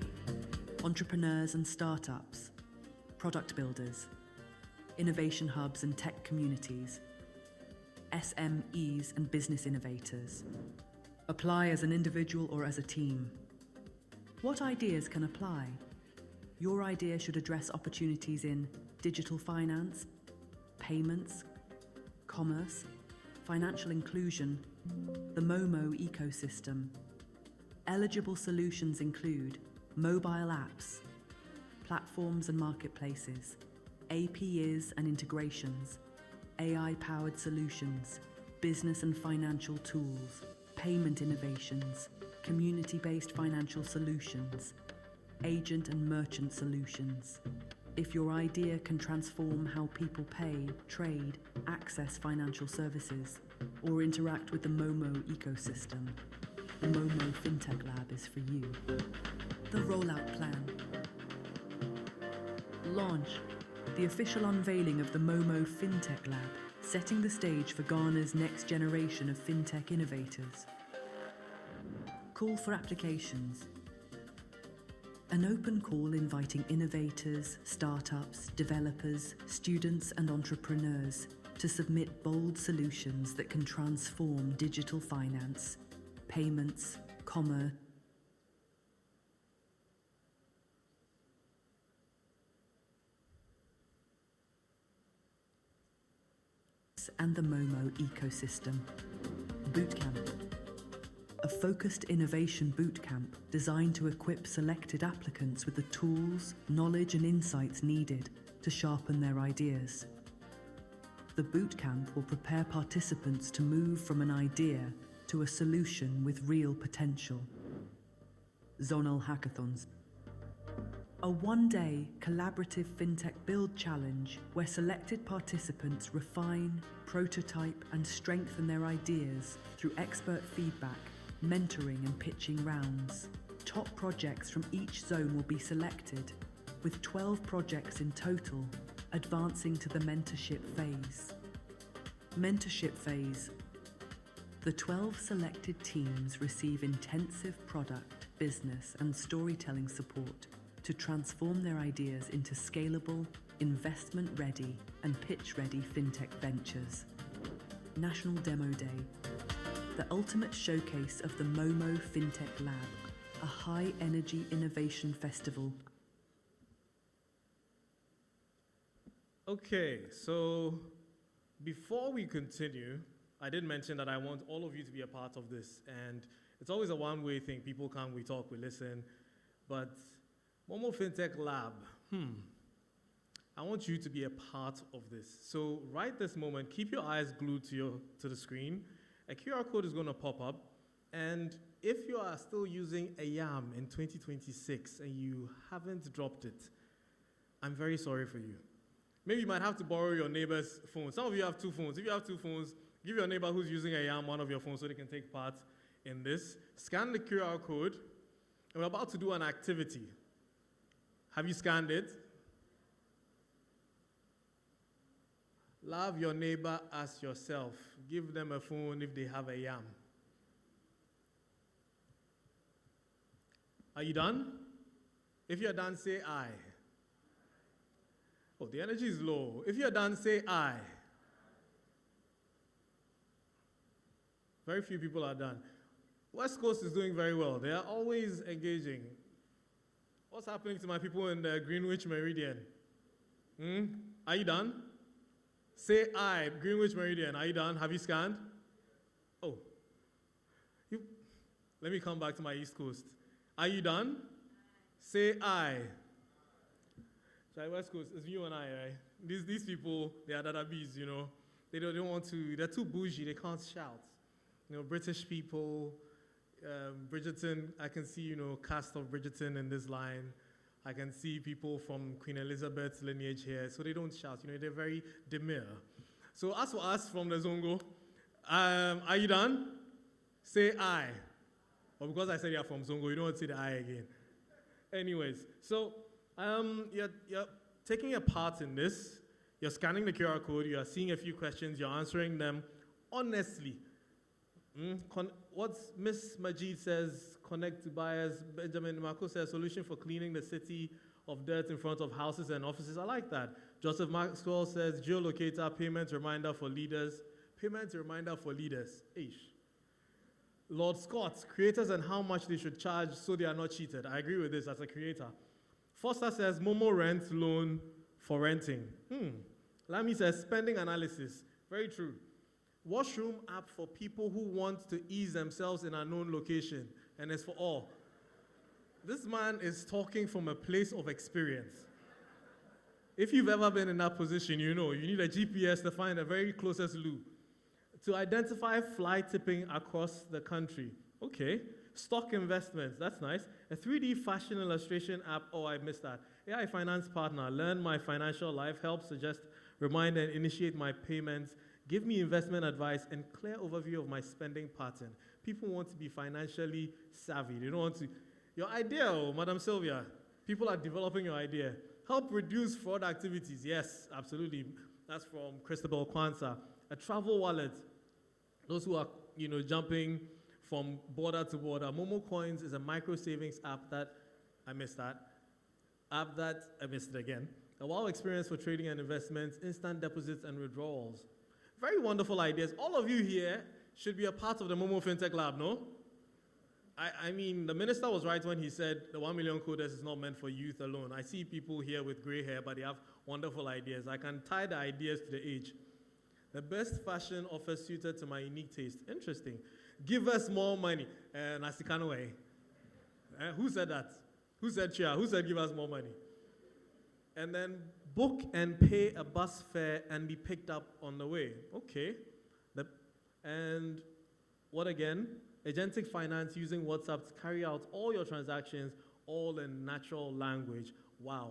entrepreneurs and startups, product builders, innovation hubs and tech communities, SMEs and business innovators. Apply as an individual or as a team. What ideas can apply? Your idea should address opportunities in digital finance, payments, commerce, financial inclusion, the MoMo ecosystem. Eligible solutions include mobile apps, platforms and marketplaces, APIs and integrations, AI-powered solutions, business and financial tools, payment innovations, community-based financial solutions, agent and merchant solutions. If your idea can transform how people pay, trade, access financial services, or interact with the MoMo ecosystem, the MoMo FinTech Lab is for you. The rollout plan. Launch. The official unveiling of the MoMo FinTech Lab, setting the stage for Ghana's next generation of fintech innovators. Call for applications. An open call inviting innovators, startups, developers, students and entrepreneurs to submit bold solutions that can transform digital finance, payments, commerce, and the MoMo ecosystem. Bootcamp. A focused innovation bootcamp designed to equip selected applicants with the tools, knowledge and insights needed to sharpen their ideas. The bootcamp will prepare participants to move from an idea to a solution with real potential. Zonal hackathons. A one-day collaborative FinTech Build Challenge where selected participants refine, prototype and strengthen their ideas through expert feedback, mentoring and pitching rounds. Top projects from each zone will be selected, with 12 projects in total, advancing to the mentorship phase. Mentorship phase. The 12 selected teams receive intensive product, business and storytelling support to transform their ideas into scalable, investment-ready and pitch-ready fintech ventures. National Demo Day. The ultimate showcase of the MoMo FinTech Lab, a high-energy innovation festival. Okay, so before we continue, I did mention that I want all of you to be a part of this, and it's always a one-way thing. People come, we talk, we listen, but MoMo FinTech Lab, I want you to be a part of this. So right this moment, keep your eyes glued to the screen. A QR code is going to pop up, and if you are still using a YAM in 2026 and you haven't dropped it, I'm very sorry for you. Maybe you might have to borrow your neighbor's phone. Some of you have two phones. If you have two phones, give your neighbor who's using a YAM one of your phones so they can take part in this. Scan the QR code, and we're about to do an activity. Have you scanned it? Love your neighbor as yourself. Give them a phone if they have a YAM. Are you done? If you're done, say aye. Oh, the energy is low. If you're done, say aye. Very few people are done. West Coast is doing very well. They are always engaging. What's happening to my people in the Greenwich Meridian? Are you done? Say aye, Greenwich Meridian. Are you done? Have you scanned? Oh. Let me come back to my East Coast. Are you done? Say aye. West Coast, it's you and I, right? These people, they are dada bees, you know. They don't want to, they're too bougie, they can't shout. You know, British people, Bridgerton, I can see, you know, cast of Bridgerton in this line. I can see people from Queen Elizabeth's lineage here, so they don't shout, you know, they're very demure. So as for us from the Zongo, are you done? Say I. Or because I said you're from Zongo, you don't want to say the I again. Anyways, so you're taking a part in this. You're scanning the QR code, you're seeing a few questions, you're answering them honestly. What Miss Majid says, connect to buyers. Benjamin Marco says, solution for cleaning the city of dirt in front of houses and offices. I like that. Joseph Maxwell says, geolocator, payment reminder for leaders. Payment reminder for leaders. Ish. Lord Scott, creators and how much they should charge so they are not cheated. I agree with this as a creator. Foster says, MoMo rent loan for renting. Lamy says, spending analysis. Very true. Washroom app for people who want to ease themselves in a known location, and it's for all. This man is talking from a place of experience. If you've ever been in that position, you know, you need a GPS to find the very closest loo. To identify fly tipping across the country. Okay. Stock investments, that's nice. A 3D fashion illustration app, oh, I missed that. AI finance partner, learn my financial life, help suggest, remind and initiate my payments, give me investment advice, and clear overview of my spending pattern. People want to be financially savvy. They don't want to. Your idea, oh, Madam Sylvia, people are developing your idea. Help reduce fraud activities. Yes, absolutely. That's from Christabel Kwanzaa. A travel wallet. Those who are, you know, jumping from border to border. MoMo Coins is a micro savings app that, I missed that. I missed it again. A wow experience for trading and investments, instant deposits and withdrawals. Very wonderful ideas. All of you here should be a part of the MoMo FinTech Lab, no? I mean, the minister was right when he said the 1 million coders is not meant for youth alone. I see people here with gray hair, but they have wonderful ideas. I can tie the ideas to the age. The best fashion offer suited to my unique taste. Interesting. Give us more money. Nasikanoe. Who said that? Who said Chia? Who said give us more money? And then book and pay a bus fare and be picked up on the way. Okay. And what again? Agentic finance using WhatsApp to carry out all your transactions, all in natural language. Wow.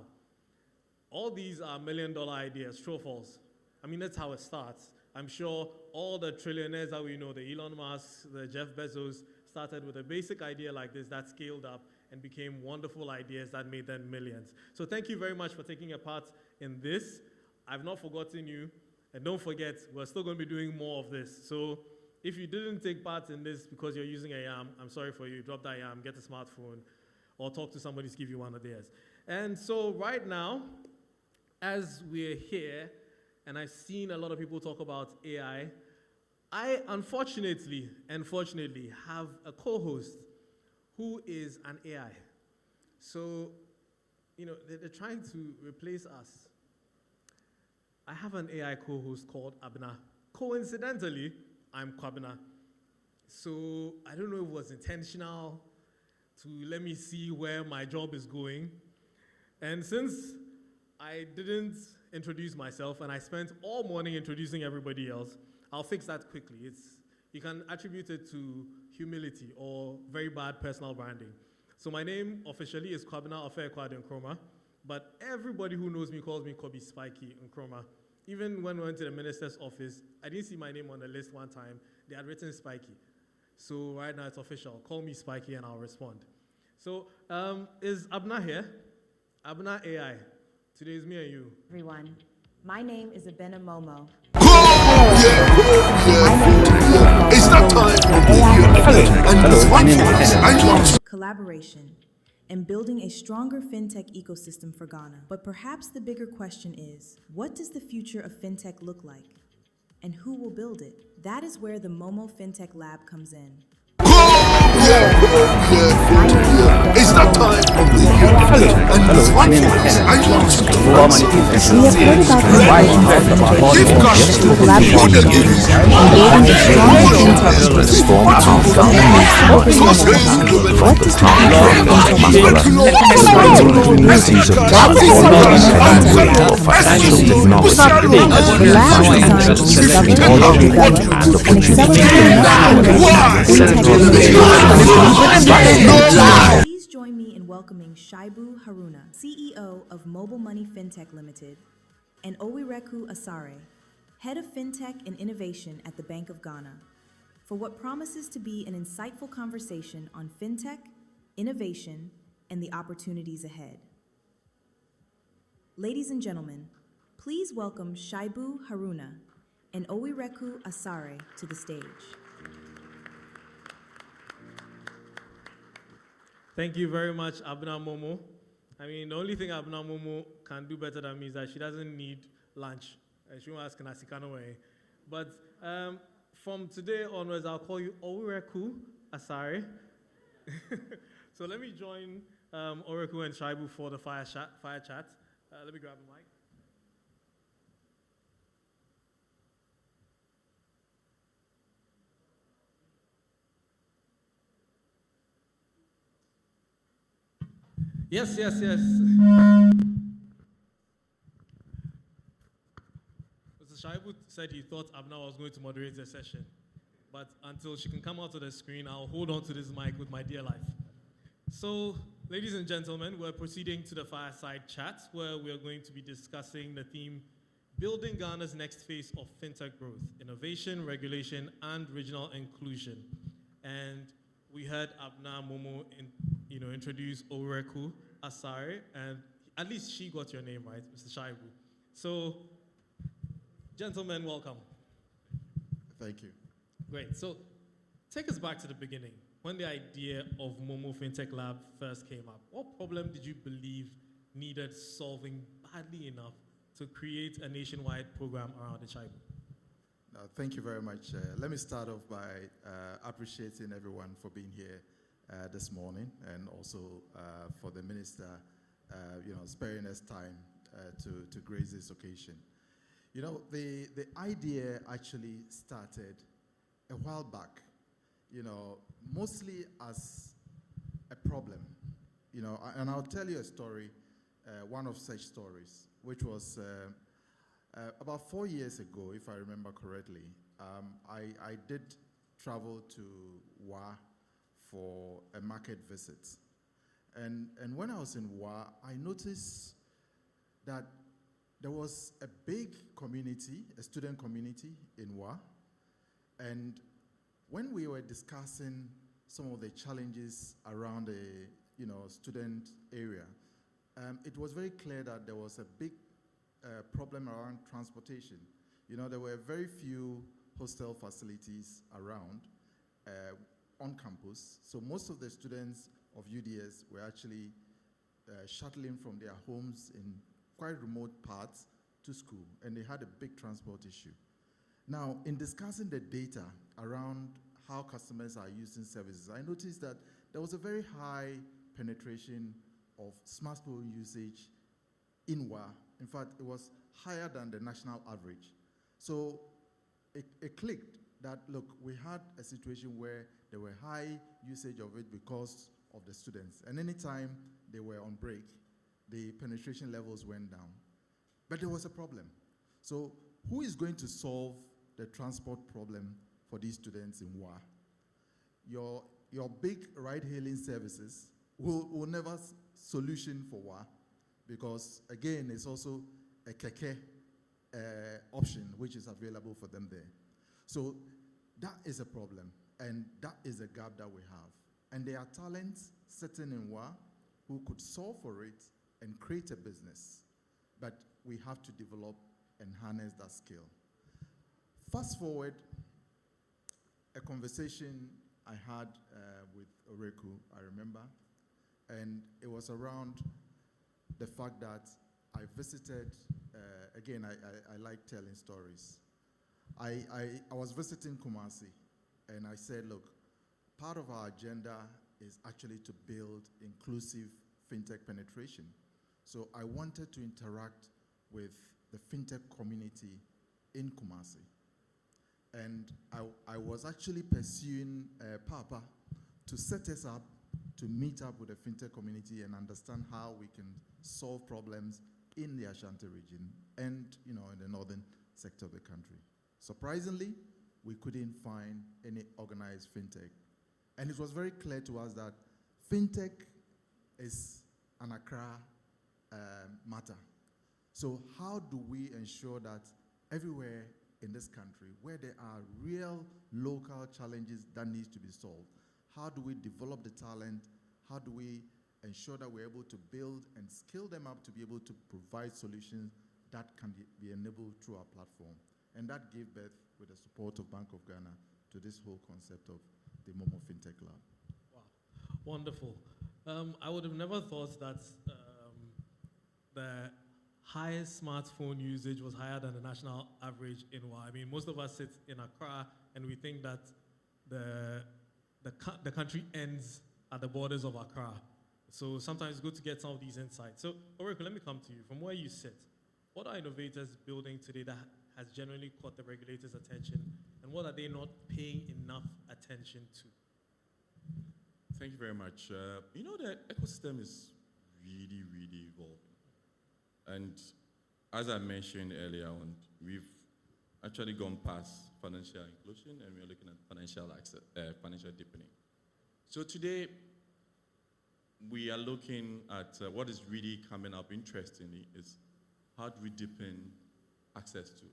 All these are $1 million ideas, true or false? I mean, that's how it starts. I'm sure all the trillionaires that we know, the Elon Musk, the Jeff Bezos, started with a basic idea like this that scaled up and became wonderful ideas that made them millions. So thank you very much for taking a part in this. I've not forgotten you. And don't forget, we're still going to be doing more of this. So if you didn't take part in this because you're using a YAM, I'm sorry for you. Drop that YAM, get a smartphone, or talk to somebody to give you one of theirs. And so right now, as we're here, and I've seen a lot of people talk about AI, I unfortunately have a co-host who is an AI. So, you know, they're trying to replace us. I have an AI co-host called Abna. Coincidentally, I'm Kwabna. So I don't know if it was intentional to let me see where my job is going. And since I didn't introduce myself and I spent all morning introducing everybody else, I'll fix that quickly. You can attribute it to humility or very bad personal branding. So my name officially is Kwabna Ofe-Ekwado Nkrumah, but everybody who knows me calls me Kobe Spiky Nkrumah. Even when we went to the minister's office, I didn't see my name on the list one time. They had written Spiky. So right now it's official. Call me Spiky and I'll respond. So is Abna here? Abna AI. Today is me and you. Everyone, my name is Abena MoMo. It's that time. Collaboration and building a stronger fintech ecosystem for Ghana. But perhaps the bigger question is, what does the future of fintech look like? And who will build it? That is where the MoMo FinTech Lab comes in. It's that time. Hello, my name is Kenneth. We have heard about the Give cash to the people that give you. Transform how Ghana needs money. From the town of Makara to the communities of Ghana and the wave of financial technology has reimagined and opportunity. Please join me in welcoming Shaibu Haruna, CEO of Mobile Money FinTech Limited, and Owireku Asare, Head of FinTech and Innovation at the Bank of Ghana, for what promises to be an insightful conversation on FinTech, innovation, and the opportunities ahead. Ladies and gentlemen, please welcome Shaibu Haruna and Owireku Asare to the stage. Thank you very much, Abna Momo. I mean, the only thing Abna Momo can do better than me is that she doesn't need lunch. She won't ask Nasikano way. But from today onwards, I'll call you Owireku Asare. So let me join Owireku and Shaibu for the fire chat. Let me grab the mic. Yes. Mr. Shaibu said he thought Abna was going to moderate the session. But until she can come out of the screen, I'll hold on to this mic with my dear life. So, ladies and gentlemen, we're proceeding to the fireside chat where we're going to be discussing the theme, Building Ghana's Next Phase of FinTech Growth, Innovation, Regulation, and Regional Inclusion. And we heard Abna Momo introduce Owireku Asare, and at least she got your name right, Mr. Shaibu. So, gentlemen, welcome. Thank you. Great. So, take us back to the beginning. When the idea of MoMo FinTech Lab first came up, what problem did you believe needed solving badly enough to create a nationwide program around the Shaibu? Thank you very much. Let me start off by appreciating everyone for being here this morning, and also for the minister, sparing us time to grace this occasion. You know, the idea actually started a while back, mostly as a problem, and I'll tell you a story, one of such stories, which was about 4 years ago, if I remember correctly. I did travel to WA for a market visit. And when I was in WA, I noticed that there was a big community, a student community in WA. And when we were discussing some of the challenges around the student area, it was very clear that there was a big problem around transportation. There were very few hostel facilities around on campus. So most of the students of UDS were actually shuttling from their homes in quite remote parts to school, and they had a big transport issue. Now, in discussing the data around how customers are using services, I noticed that there was a very high penetration of smartphone usage in WA. In fact, it was higher than the national average. So it clicked that, look, we had a situation where there were high usage of it because of the students. And anytime they were on break, the penetration levels went down. But there was a problem. So who is going to solve the transport problem for these students in WA? Your big ride-hailing services will never solution for WA, because again, it's also a keke option which is available for them there. So that is a problem, and that is a gap that we have. And there are talents sitting in WA who could solve for it and create a business, but we have to develop and harness that skill. Fast forward, a conversation I had with Owireku, I remember, and it was around the fact that I visited, again, I like telling stories. I was visiting Kumasi, and I said, look, part of our agenda is actually to build inclusive fintech penetration. So I wanted to interact with the fintech community in Kumasi. And I was actually pursuing Papa to set us up to meet up with the fintech community and understand how we can solve problems in the Ashanti region and in the northern sector of the country. Surprisingly, we couldn't find any organized fintech. And it was very clear to us that fintech is an Accra matter. So how do we ensure that everywhere in this country where there are real local challenges that needs to be solved, how do we develop the talent? How do we ensure that we're able to build and skill them up to be able to provide solutions that can be enabled through our platform? And that gave birth, with the support of Bank of Ghana, to this whole concept of the MoMo FinTech Lab. Wow, wonderful. I would have never thought that the highest smartphone usage was higher than the national average in WA. I mean, most of us sit in Accra and we think that the country ends at the borders of Accra. So sometimes it's good to get some of these insights. So, Oriko, let me come to you. From where you sit, what are innovators building today that has generally caught the regulators' attention, and what are they not paying enough attention to? Thank you very much. The ecosystem is really, really evolving. And as I mentioned earlier on, we've actually gone past financial inclusion and we're looking at financial deepening. So today, we are looking at what is really coming up interestingly is how do we deepen access to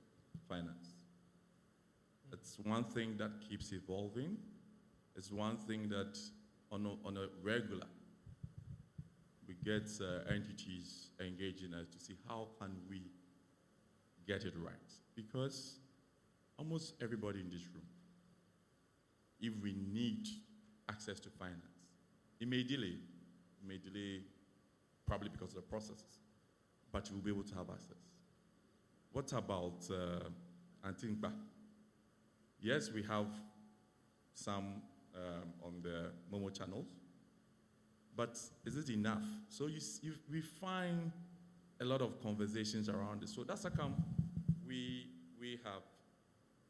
finance? It's one thing that keeps evolving. It's one thing that on a regular, we get entities engaging us to see how can we get it right. Because almost everybody in this room, if we need access to finance, it may delay probably because of the processes, but you'll be able to have access. What about Antingba? Yes, we have some on the MoMo channels, but is it enough? So we find a lot of conversations around this. So that's how come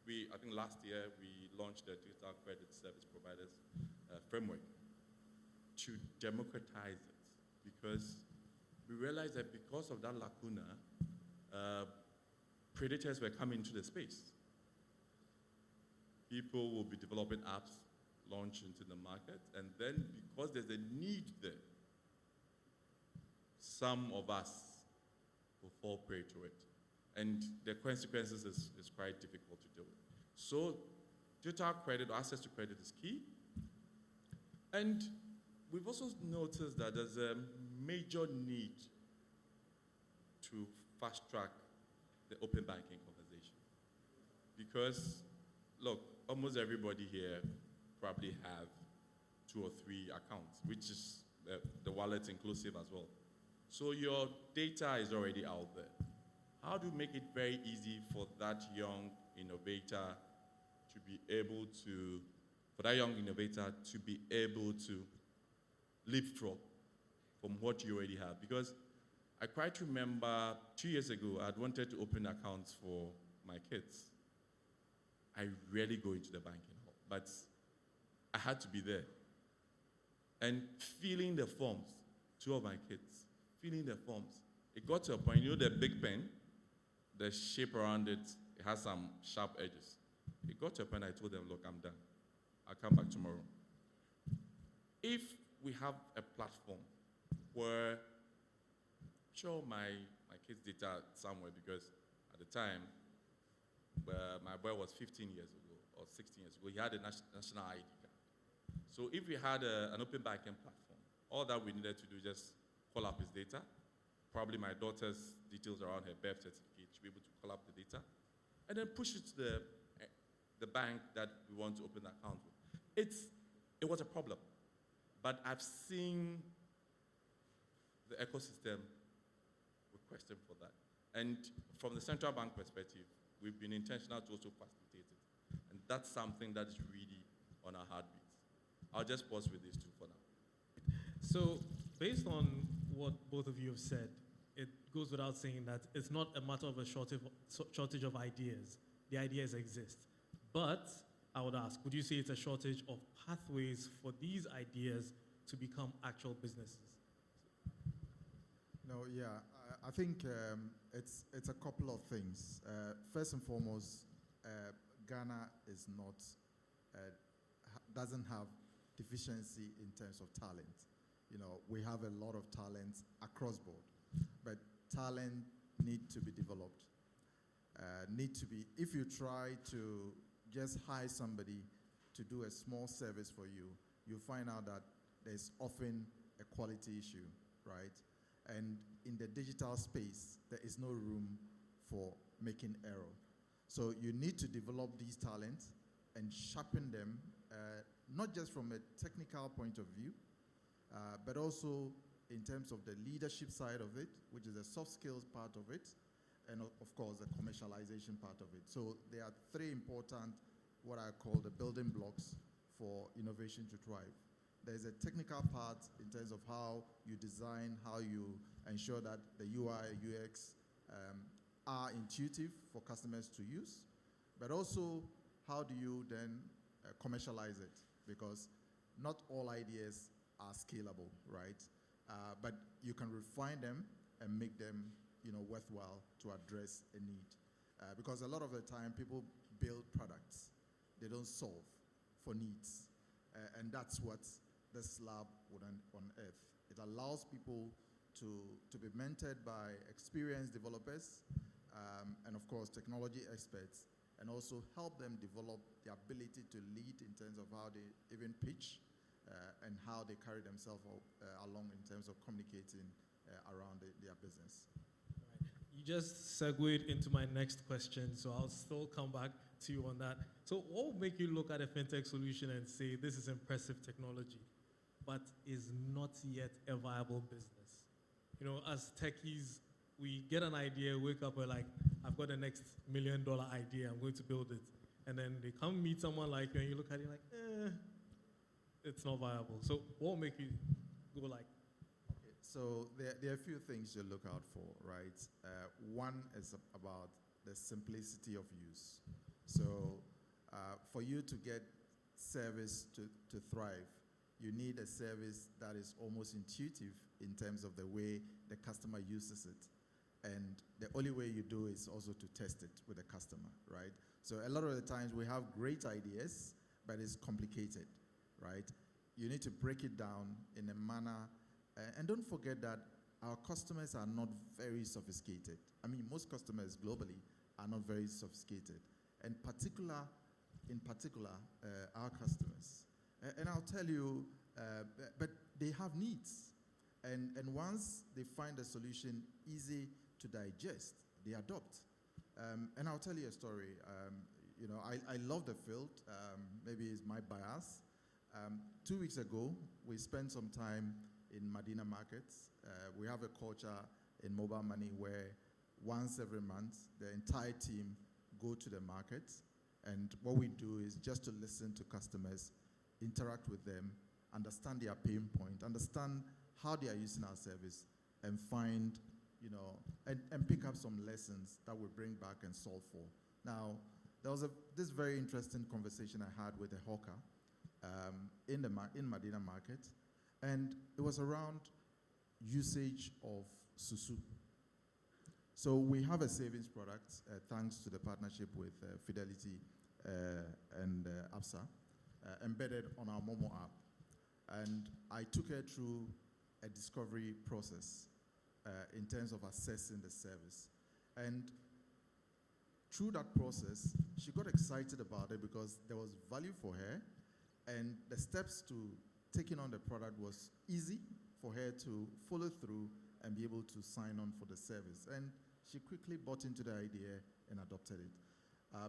I think last year we launched the Digital Credit Service Providers framework to democratize it, because we realized that because of that lacuna, predators were coming into the space. People will be developing apps, launch into the market, and then because there's a need there, some of us will fall prey to it. And the consequences is quite difficult to deal with. So digital credit, or access to credit, is key. And we've also noticed that there's a major need to fast-track the open banking conversation. Because, look, almost everybody here probably have 2 or 3 accounts, which is the wallet inclusive as well. So your data is already out there. How do you make it very easy for that young innovator to be able to leapfrog from what you already have? Because I quite remember 2 years ago, I'd wanted to open accounts for my kids. I rarely go into the banking hall, but I had to be there. And filling the forms, 2 of my kids, filling the forms. It got to a point, the big pen, the shape around it, it has some sharp edges. It got to a point I told them, look, I'm done. I'll come back tomorrow. If we have a platform where, sure, my kids' data somewhere, because at the time, my boy was 15 years ago or 16 years ago, he had a national ID card. So if we had an open banking platform, all that we needed to do is just call up his data, probably my daughter's details around her birth certificate, to be able to call up the data, and then push it to the bank that we want to open the account with. It was a problem, but I've seen the ecosystem requesting for that. And from the central bank perspective, we've been intentional to also facilitate it. And that's something that is really on our heartbeats. I'll just pause with these 2 for now. So based on what both of you have said, it goes without saying that it's not a matter of a shortage of ideas. The ideas exist. But I would ask, would you say it's a shortage of pathways for these ideas to become actual businesses? No, yeah, I think it's a couple of things. First and foremost, Ghana is not, doesn't have deficiency in terms of talent. You know, we have a lot of talent across board, but talent need to be developed. If you try to just hire somebody to do a small service for you, you find out that there's often a quality issue, right? And in the digital space, there is no room for making error. So you need to develop these talents and sharpen them, not just from a technical point of view, but also in terms of the leadership side of it, which is the soft skills part of it, and of course the commercialization part of it. So there are three important, what I call the building blocks for innovation to thrive. There's a technical part in terms of how you design, how you ensure that the UI, UX are intuitive for customers to use, but also how do you then commercialize it? Because not all ideas are scalable, right? But you can refine them and make them, worthwhile to address a need. Because a lot of the time people build products, they don't solve for needs. And that's what this lab would unearth. It allows people to be mentored by experienced developers and of course technology experts, and also help them develop the ability to lead in terms of how they even pitch and how they carry themselves along in terms of communicating around their business. Right. You just segued into my next question, so I'll still come back to you on that. So what would make you look at a fintech solution and say this is impressive technology, but is not yet a viable business? You know, as techies, we get an idea, wake up, we're like, I've got the next $1 million idea, I'm going to build it. And then they come meet someone like you and you look at it like, it's not viable. So what will make you go like? Okay, so there are a few things to look out for, right? One is about the simplicity of use. So for you to get service to thrive, you need a service that is almost intuitive in terms of the way the customer uses it. And the only way you do is also to test it with the customer, right? So a lot of the times we have great ideas, but it's complicated, right? You need to break it down in a manner, and don't forget that our customers are not very sophisticated. I mean, most customers globally are not very sophisticated, and in particular, our customers. And I'll tell you, but they have needs. And once they find a solution easy to digest, they adopt. And I'll tell you a story. I love the field. Maybe it's my bias. 2 weeks ago, we spent some time in Medina markets. We have a culture in mobile money where once every month, the entire team go to the market. And what we do is just to listen to customers, interact with them, understand their pain point, understand how they are using our service, and find, and pick up some lessons that we bring back and solve for. Now, there was this very interesting conversation I had with a hawker in Medina market, and it was around usage of Susu. So we have a savings product, thanks to the partnership with Fidelity and ABSA, embedded on our MoMo app. And I took her through a discovery process in terms of assessing the service. And through that process, she got excited about it because there was value for her, and the steps to taking on the product was easy for her to follow through and be able to sign on for the service. And she quickly bought into the idea and adopted it.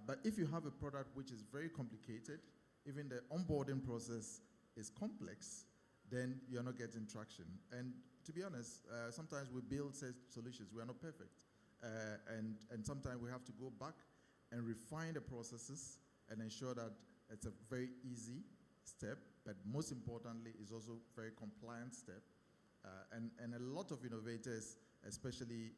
But if you have a product which is very complicated, even the onboarding process is complex, then you're not getting traction. And to be honest, sometimes we build solutions, we are not perfect. And sometimes we have to go back and refine the processes and ensure that it's a very easy step, but most importantly, is also a very compliant step And a lot of innovators, especially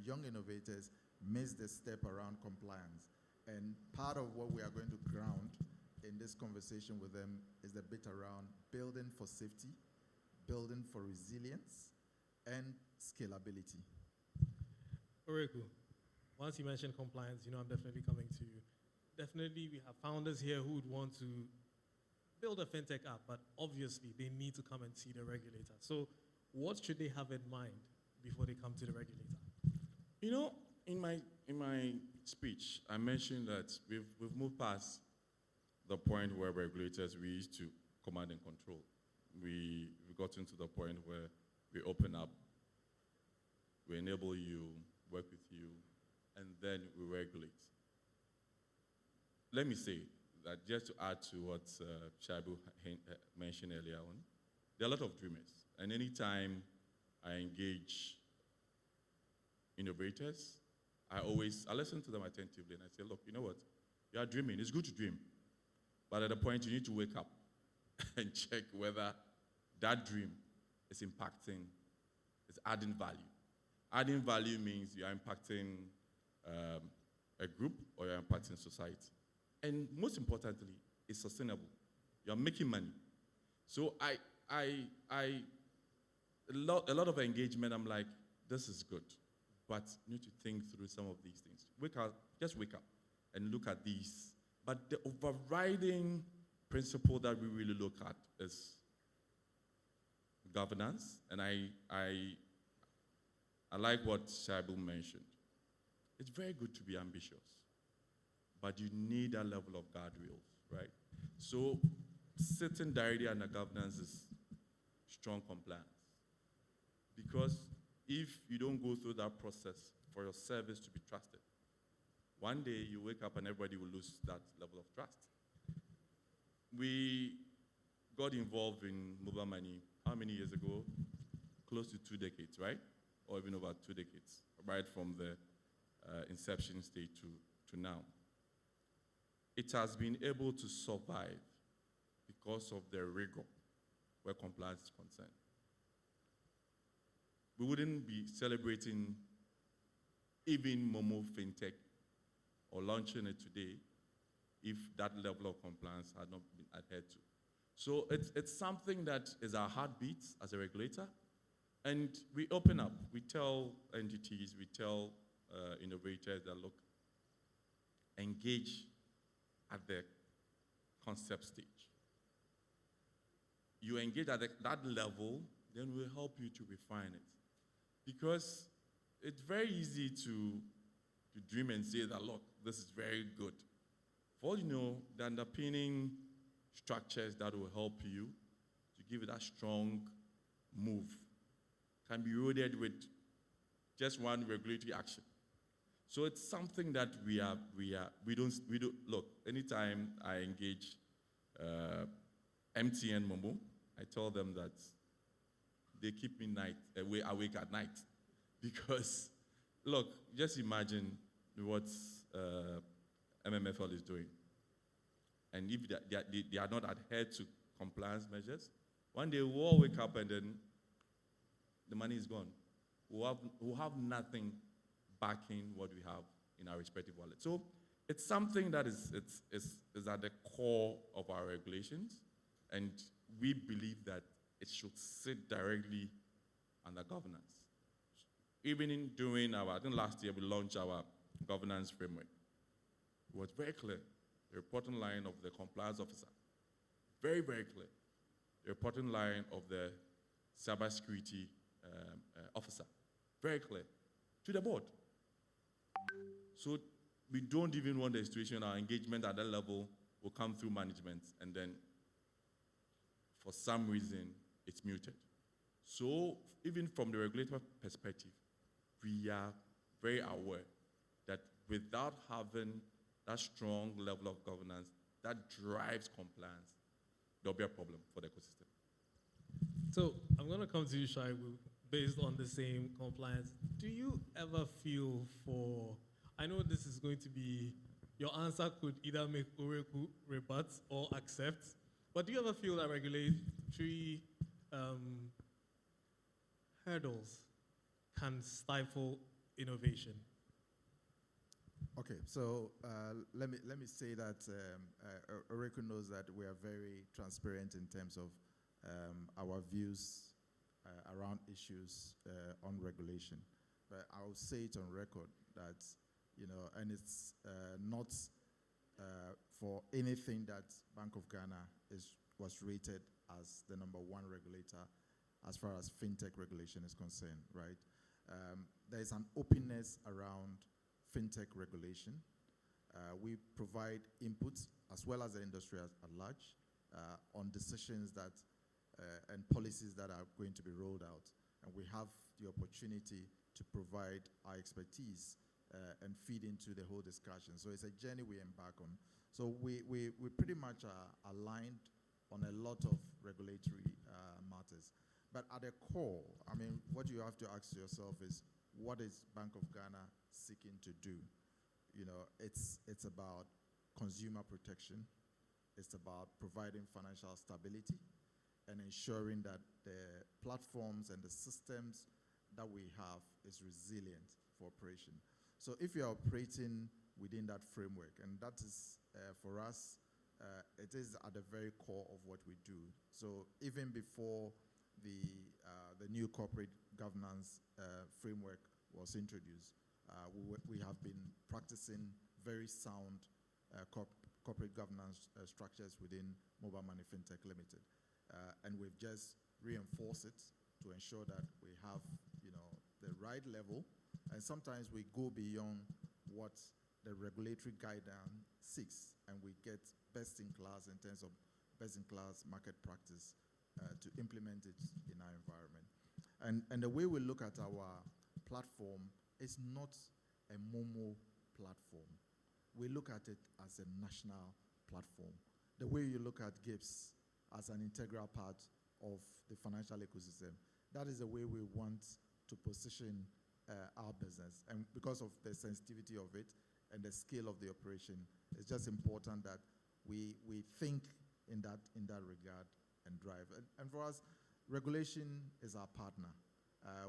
young innovators, miss the step around compliance. And part of what we are going to ground in this conversation with them is the bit around building for safety, building for resilience, and scalability. Very cool. Once you mentioned compliance, I'm definitely coming to you. Definitely, we have founders here who would want to build a fintech app, but obviously they need to come and see the regulator. So what should they have in mind before they come to the regulator? In my speech, I mentioned that we've moved past the point where regulators we used to command and control. We've gotten to the point where we open up, we enable you, work with you, and then we regulate. Let me say that just to add to what Shaibu mentioned earlier on, there are a lot of dreamers. And anytime I engage innovators, I listen to them attentively and I say, look, you know what? You are dreaming. It's good to dream. But at a point, you need to wake up and check whether that dream is impacting, is adding value. Adding value means you are impacting a group or you're impacting society. And most importantly, it's sustainable. You're making money. So a lot of engagement, I'm like, this is good, but you need to think through some of these things. Just wake up and look at these. But the overriding principle that we really look at is governance, and I like what Shaibu mentioned. It's very good to be ambitious, but you need a level of guardrails, right? So sitting directly under governance is strong compliance. Because if you don't go through that process for your service to be trusted, one day you wake up and everybody will lose that level of trust. We got involved in mobile money, how many years ago? Close to 2 decades, right? Or even over 2 decades, right from the inception stage to now. It has been able to survive because of the rigor where compliance is concerned. We wouldn't be celebrating even MoMo FinTech or launching it today if that level of compliance had not been adhered to. So it's something that is our heartbeat as a regulator, and we open up. We tell entities, we tell innovators that, look, engage at the concept stage. You engage at that level, then we'll help you to refine it. Because it's very easy to dream and say that, look, this is very good. For all you know, the underpinning structures that will help you to give it a strong move can be eroded with just one regulatory action. So it's something that we don't look, anytime I engage MTN MoMo, I tell them that they keep me awake at night. Because, look, just imagine what MMFL is doing. And if they are not adhered to compliance measures, one day we'll all wake up and then the money is gone. We'll have nothing backing what we have in our respective wallets. So it's something that is at the core of our regulations, and we believe that it should sit directly under governance. Even in doing I think last year we launched our governance framework. It was very clear. The reporting line of the compliance officer, very, very clear. The reporting line of the cybersecurity officer, very clear, to the board. So we don't even want the situation, our engagement at that level will come through management, and then for some reason, it's muted. So even from the regulator perspective, we are very aware that without having that strong level of governance that drives compliance, there'll be a problem for the ecosystem. So I'm going to come to you, Shaibu, based on the same compliance. Do you ever feel I know this is going to be, your answer could either make Ureku rebut or accept, but do you ever feel that regulatory hurdles can stifle innovation? Okay, so let me say that Oreku knows that we are very transparent in terms of our views around issues on regulation. But I'll say it on record that, you know, and it's not for anything that Bank of Ghana was rated as the #1 regulator as far as FinTech regulation is concerned, right? There is an openness around FinTech regulation. We provide inputs as well as the industry at large on decisions that and policies that are going to be rolled out. And we have the opportunity to provide our expertise and feed into the whole discussion. So it's a journey we embark on. So we pretty much are aligned on a lot of regulatory matters. But at the core, I mean, what you have to ask yourself is, what is Bank of Ghana seeking to do? You know, it's about consumer protection. It's about providing financial stability and ensuring that the platforms and the systems that we have is resilient for operation. So if you're operating within that framework, and that is, for us, it is at the very core of what we do. So even before the new corporate governance framework was introduced, we have been practicing very sound corporate governance structures within Mobile Money FinTech Limited. And we've just reinforced it to ensure that we have, you know, the right level. And sometimes we go beyond what the regulatory guidance seeks, and we get best in class in terms of best in class market practice to implement it in our environment. And the way we look at our platform is not a MoMo platform. We look at it as a national platform. The way you look at GIPS as an integral part of the financial ecosystem, that is the way we want to position our business. And because of the sensitivity of it and the scale of the operation, it's just important that we think in that regard and drive. And for us, regulation is our partner.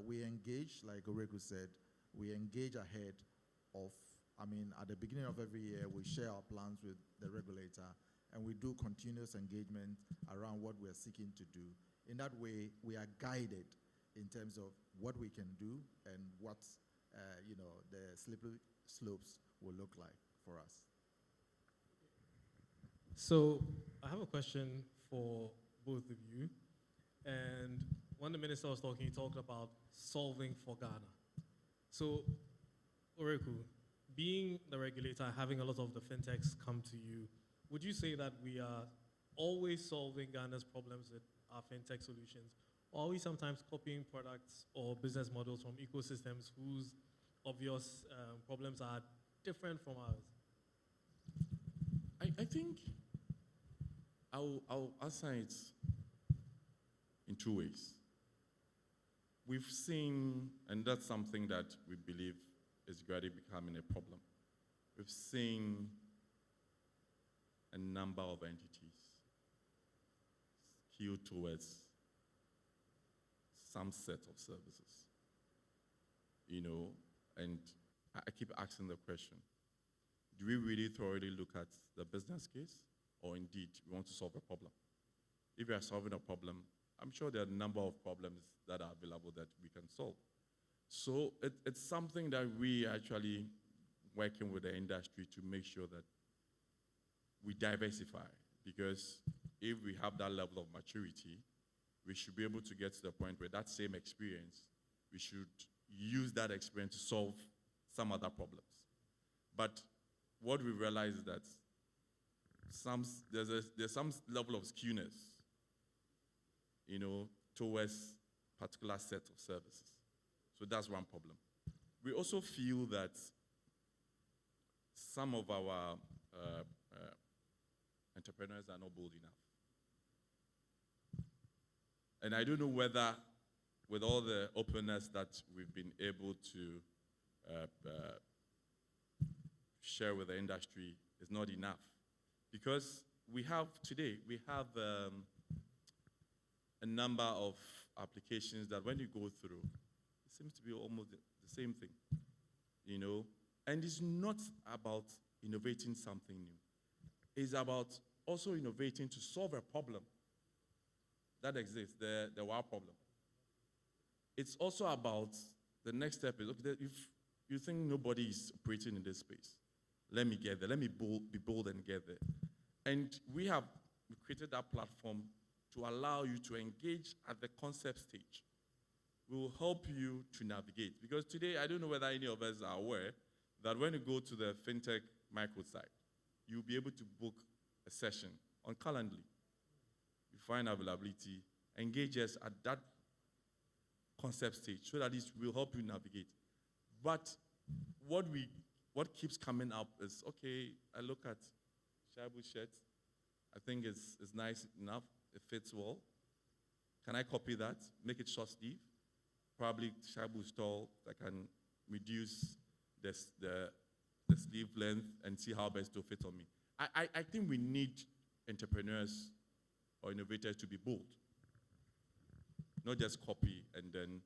We engage, like Oreku said, we engage ahead of, I mean, at the beginning of every year, we share our plans with the regulator, and we do continuous engagement around what we are seeking to do. In that way, we are guided in terms of what we can do and what, you know, the slippery slopes will look like for us. So I have a question for both of you. And when the minister was talking, he talked about solving for Ghana. So, Oreku, being the regulator, having a lot of the fintechs come to you, would you say that we are always solving Ghana's problems with our fintech solutions? Or are we sometimes copying products or business models from ecosystems whose obvious problems are different from ours? I think I'll answer it in two ways. We've seen, and that's something that we believe is gradually becoming a problem. We've seen a number of entities skew towards some set of services, you know, and I keep asking the question, do we really thoroughly look at the business case, or indeed we want to solve a problem? If we are solving a problem, I'm sure there are a number of problems that are available that we can solve. So it's something that we actually working with the industry to make sure that we diversify, because if we have that level of maturity, we should be able to get to the point where that same experience, we should use that experience to solve some other problems. But what we realize is that there's some level of skewness, you know, towards particular set of services. So that's one problem. We also feel that some of our entrepreneurs are not bold enough. And I don't know whether, with all the openness that we've been able to share with the industry, is not enough. Because we have today, a number of applications that when you go through, it seems to be almost the same thing, you know? And it's not about innovating something new. It's about also innovating to solve a problem that exists, the wow problem. It's also about the next step is, okay, if you think nobody is operating in this space, let me get there, let me be bold and get there. And we created that platform to allow you to engage at the concept stage. We will help you to navigate. Because today, I don't know whether any of us are aware that when you go to the FinTech microsite, you'll be able to book a session on Calendly. You find availability, engage us at that concept stage so that it will help you navigate. But what keeps coming up is, okay, I look at Shaibu's shirt. I think it's nice enough. It fits well. Can I copy that? Make it short sleeve? Probably Shaibu's tall. I can reduce the sleeve length and see how best to fit on me. I think we need entrepreneurs or innovators to be bold, not just copy. And then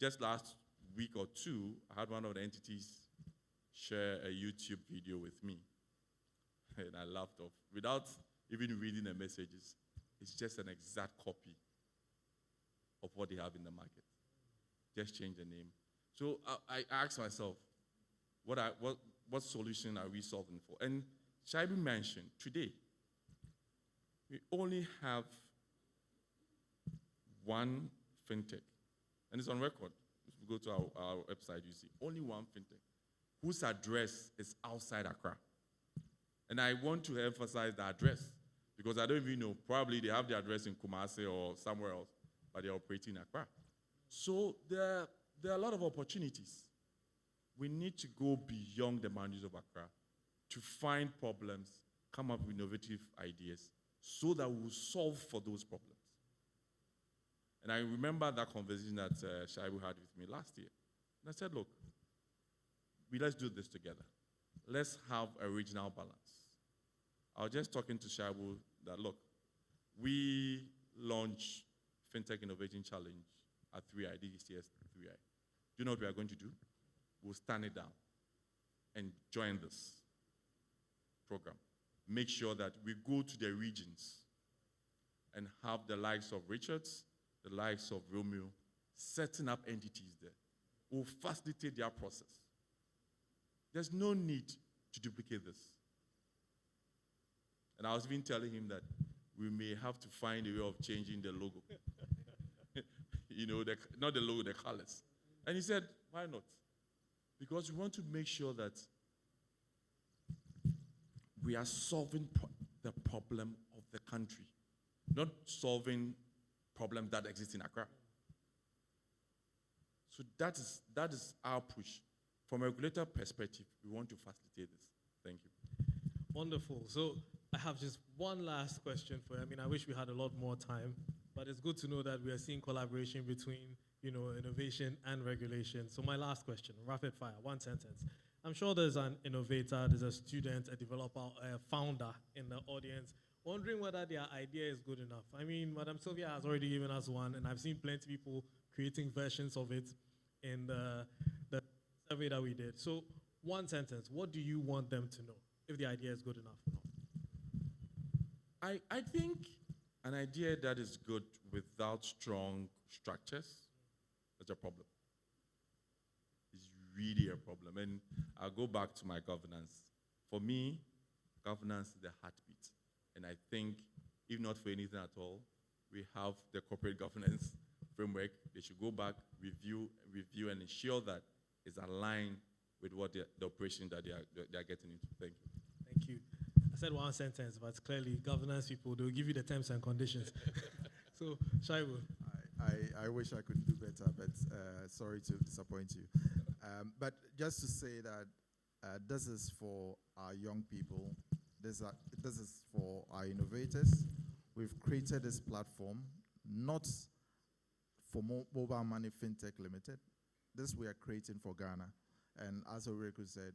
just last week or two, I had one of the entities share a YouTube video with me, and I laughed off without even reading the messages. It's just an exact copy of what they have in the market. Just change the name. So I asked myself, what solution are we solving for? And Shaibu mentioned today, we only have one FinTech, and it's on record. If you go to our website, you see only one FinTech whose address is outside Accra. And I want to emphasize the address because I don't even know, probably they have the address in Kumasi or somewhere else, but they're operating in Accra. So there are a lot of opportunities. We need to go beyond the boundaries of Accra to find problems, come up with innovative ideas so that we'll solve for those problems. And I remember that conversation that Shaibu had with me last year. And I said, look, let's do this together. Let's have a regional balance. I was just talking to Shaibu that, look, we launched FinTech Innovation Challenge at 3i, this year's 3i. Do you know what we are going to do? We'll stand it down and join this program. Make sure that we go to the regions and have the likes of Richards, the likes of Romeo, setting up entities there. We'll facilitate their process. There's no need to duplicate this. And I was even telling him that we may have to find a way of changing the logo. You know, not the logo, the colors. And he said, why not? Because we want to make sure that we are solving the problem of the country, not solving problems that exist in Accra. So that is our push. From a regulator perspective, we want to facilitate this. Thank you. Wonderful. So I have just one last question for you. I mean, I wish we had a lot more time, but it's good to know that we are seeing collaboration between, innovation and regulation. So my last question, rapid fire, one sentence. I'm sure there's an innovator, there's a student, a developer, a founder in the audience wondering whether their idea is good enough. I mean, Madam Sylvia has already given us one, and I've seen plenty of people creating versions of it in the survey that we did. So one sentence, what do you want them to know if the idea is good enough or not? I think an idea that is good without strong structures is a problem. It's really a problem. And I'll go back to my governance. For me, governance is the heartbeat. And I think, if not for anything at all, we have the corporate governance framework. They should go back, review, and ensure that it's aligned with what the operation that they are getting into. Thank you. Thank you. I said one sentence, but clearly governance people, they'll give you the terms and conditions. So, Shaibu. I wish I could do better, but sorry to disappoint you. But just to say that this is for our young people. This is for our innovators. We've created this platform, not for Mobile Money FinTech Limited. This we are creating for Ghana. And as Oreku said,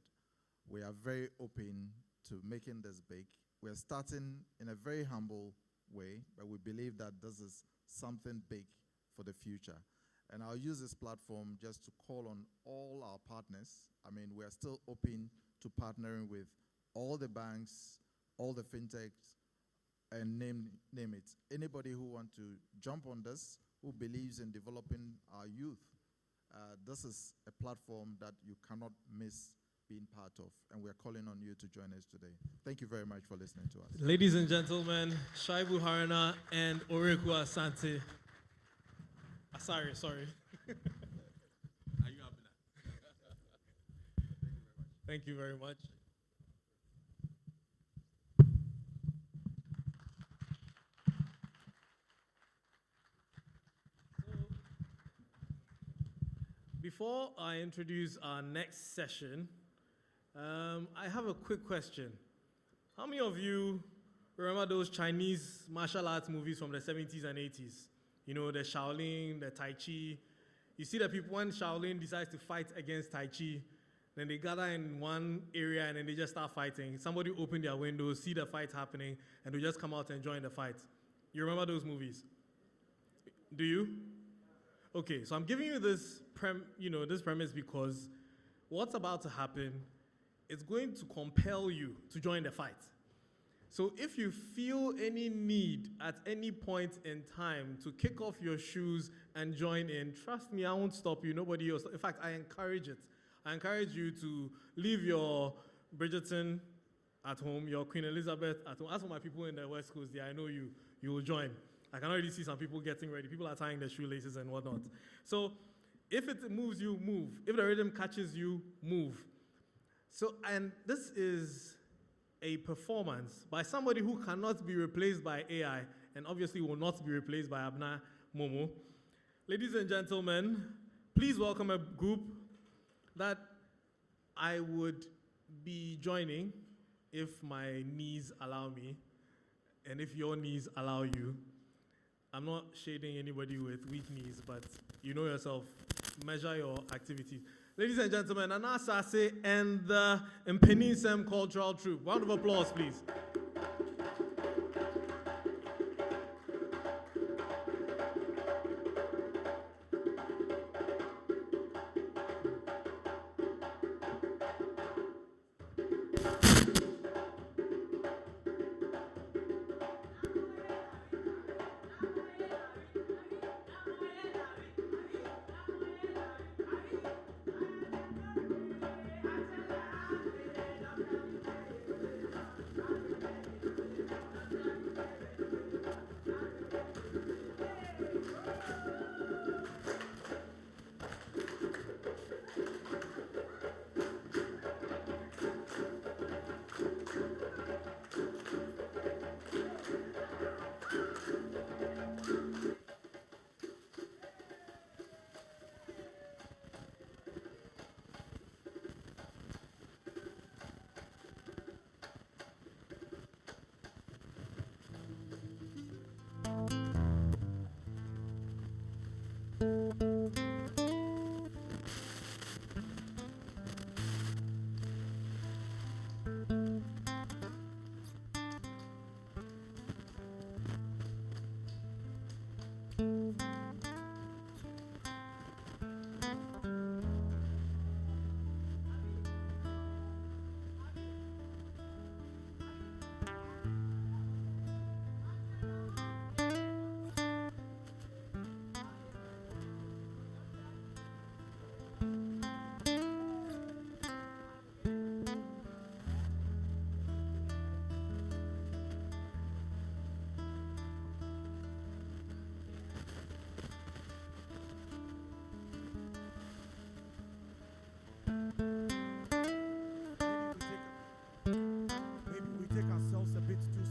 we are very open to making this big. We're starting in a very humble way, but we believe that this is something big for the future. And I'll use this platform just to call on all our partners. I mean, we're still open to partnering with all the banks, all the fintechs, and name it. Anybody who wants to jump on this, who believes in developing our youth, this is a platform that you cannot miss being part of, and we're calling on you to join us today. Thank you very much for listening to us. Ladies and gentlemen, Shaibu Haruna and Oreku Asante. Sorry. Are you happy now? Thank you very much. Before I introduce our next session, I have a quick question. How many of you remember those Chinese martial arts movies from the 70s and 80s? You know, the Shaolin, the Tai Chi. You see the people, when Shaolin decides to fight against Tai Chi, then they gather in one area and then they just start fighting. Somebody open their windows, see the fight happening, and they just come out and join the fight. You remember those movies? Do you? Okay, so I'm giving you this premise because what's about to happen is going to compel you to join the fight. So if you feel any need at any point in time to kick off your shoes and join in, trust me, I won't stop you. Nobody else. In fact, I encourage it. I encourage you to leave your Bridgerton at home, your Queen Elizabeth at home. As for my people in the West Coast, I know you will join. I can already see some people getting ready. People are tying their shoelaces and whatnot. So if it moves you, move. If the rhythm catches you, move. So, and this is a performance by somebody who cannot be replaced by AI and obviously will not be replaced by Abna MoMo. Ladies and gentlemen, please welcome a group that I would be joining if my knees allow me and if your knees allow you. I'm not shading anybody with weak knees, but you know yourself, measure your activities. Ladies and gentlemen, Anna Sase and the Mpenisem Cultural Troupe. Round of applause, please.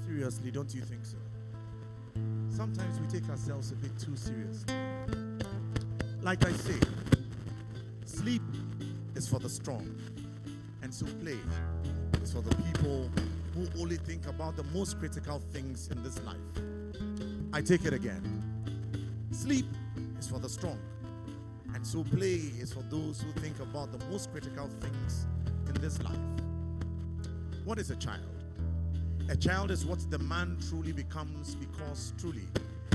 Seriously, don't you think so? Sometimes we take ourselves a bit too seriously. Like I say, sleep is for the strong, and so play is for the people who only think about the most critical things in this life. I take it again. Sleep is for the strong, and so play is for those who think about the most critical things in this life. What is a child? A child is what the man truly becomes, because truly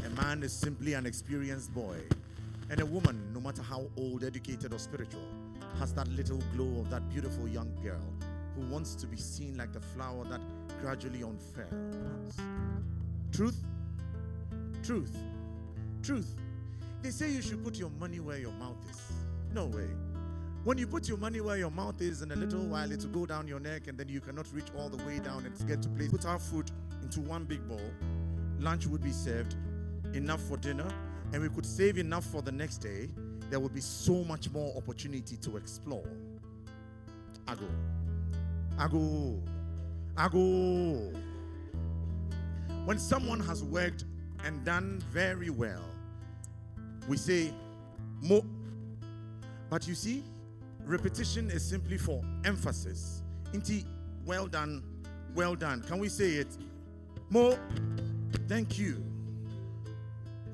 a man is simply an experienced boy. And a woman, no matter how old, educated, or spiritual, has that little glow of that beautiful young girl who wants to be seen like the flower that gradually unfurls. Truth? Truth. Truth. They say you should put your money where your mouth is. No way. When you put your money where your mouth is, in a little while it will go down your neck, and then you cannot reach all the way down and get to place. Put our food into one big bowl. Lunch would be served, enough for dinner, and we could save enough for the next day. There would be so much more opportunity to explore. Ago. Ago. Ago. When someone has worked and done very well, we say, Mo. But you see, repetition is simply for emphasis. Inti, well done, well done. Can we say it? Mo, thank you.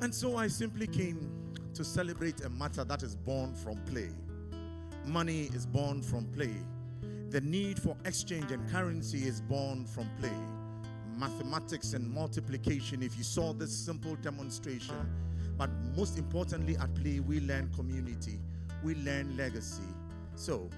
And so I simply came to celebrate a matter that is born from play. Money is born from play. The need for exchange and currency is born from play. Mathematics and multiplication, if you saw this simple demonstration. But most importantly, at play, we learn community. We learn legacy. So,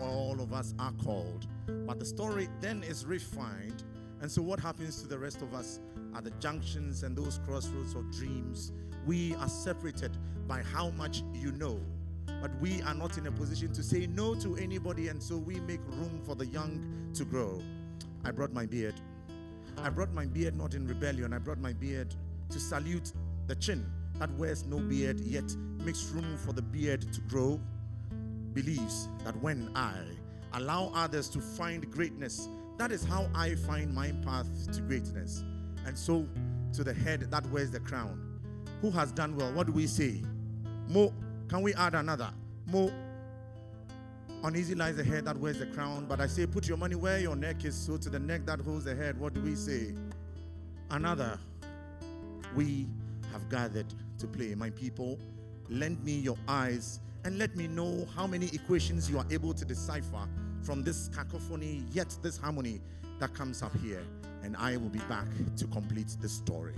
all of us are called. But the story then is refined. And so what happens to the rest of us at the junctions and those crossroads of dreams? We are separated by how much you know. But we are not in a position to say no to anybody, and so we make room for the young to grow. I brought my beard. I brought my beard not in rebellion. I brought my beard to salute the chin that wears no beard yet makes room for the beard to grow. Believes that when I allow others to find greatness, that is how I find my path to greatness. And so to the head that wears the crown, who has done well, what do we say? Mo. Can we add another? Mo. Uneasy lies the head that wears the crown, but I say put your money where your neck is. So to the neck that holds the head, what do we say? Another. We have gathered to play. My people, lend me your eyes and let me know how many equations you are able to decipher from this cacophony, yet this harmony that comes up here. And I will be back to complete the story.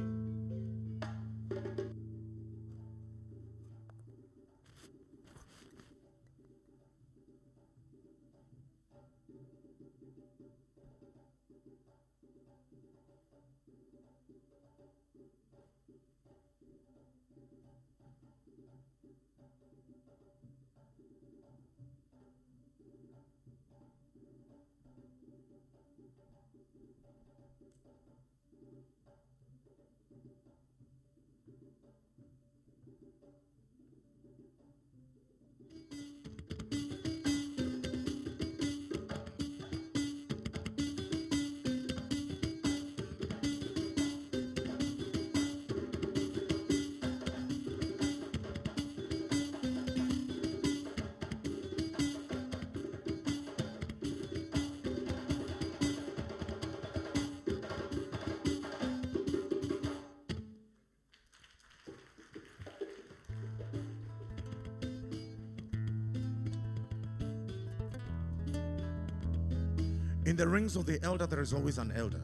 In the rings of the elder, there is always an elder.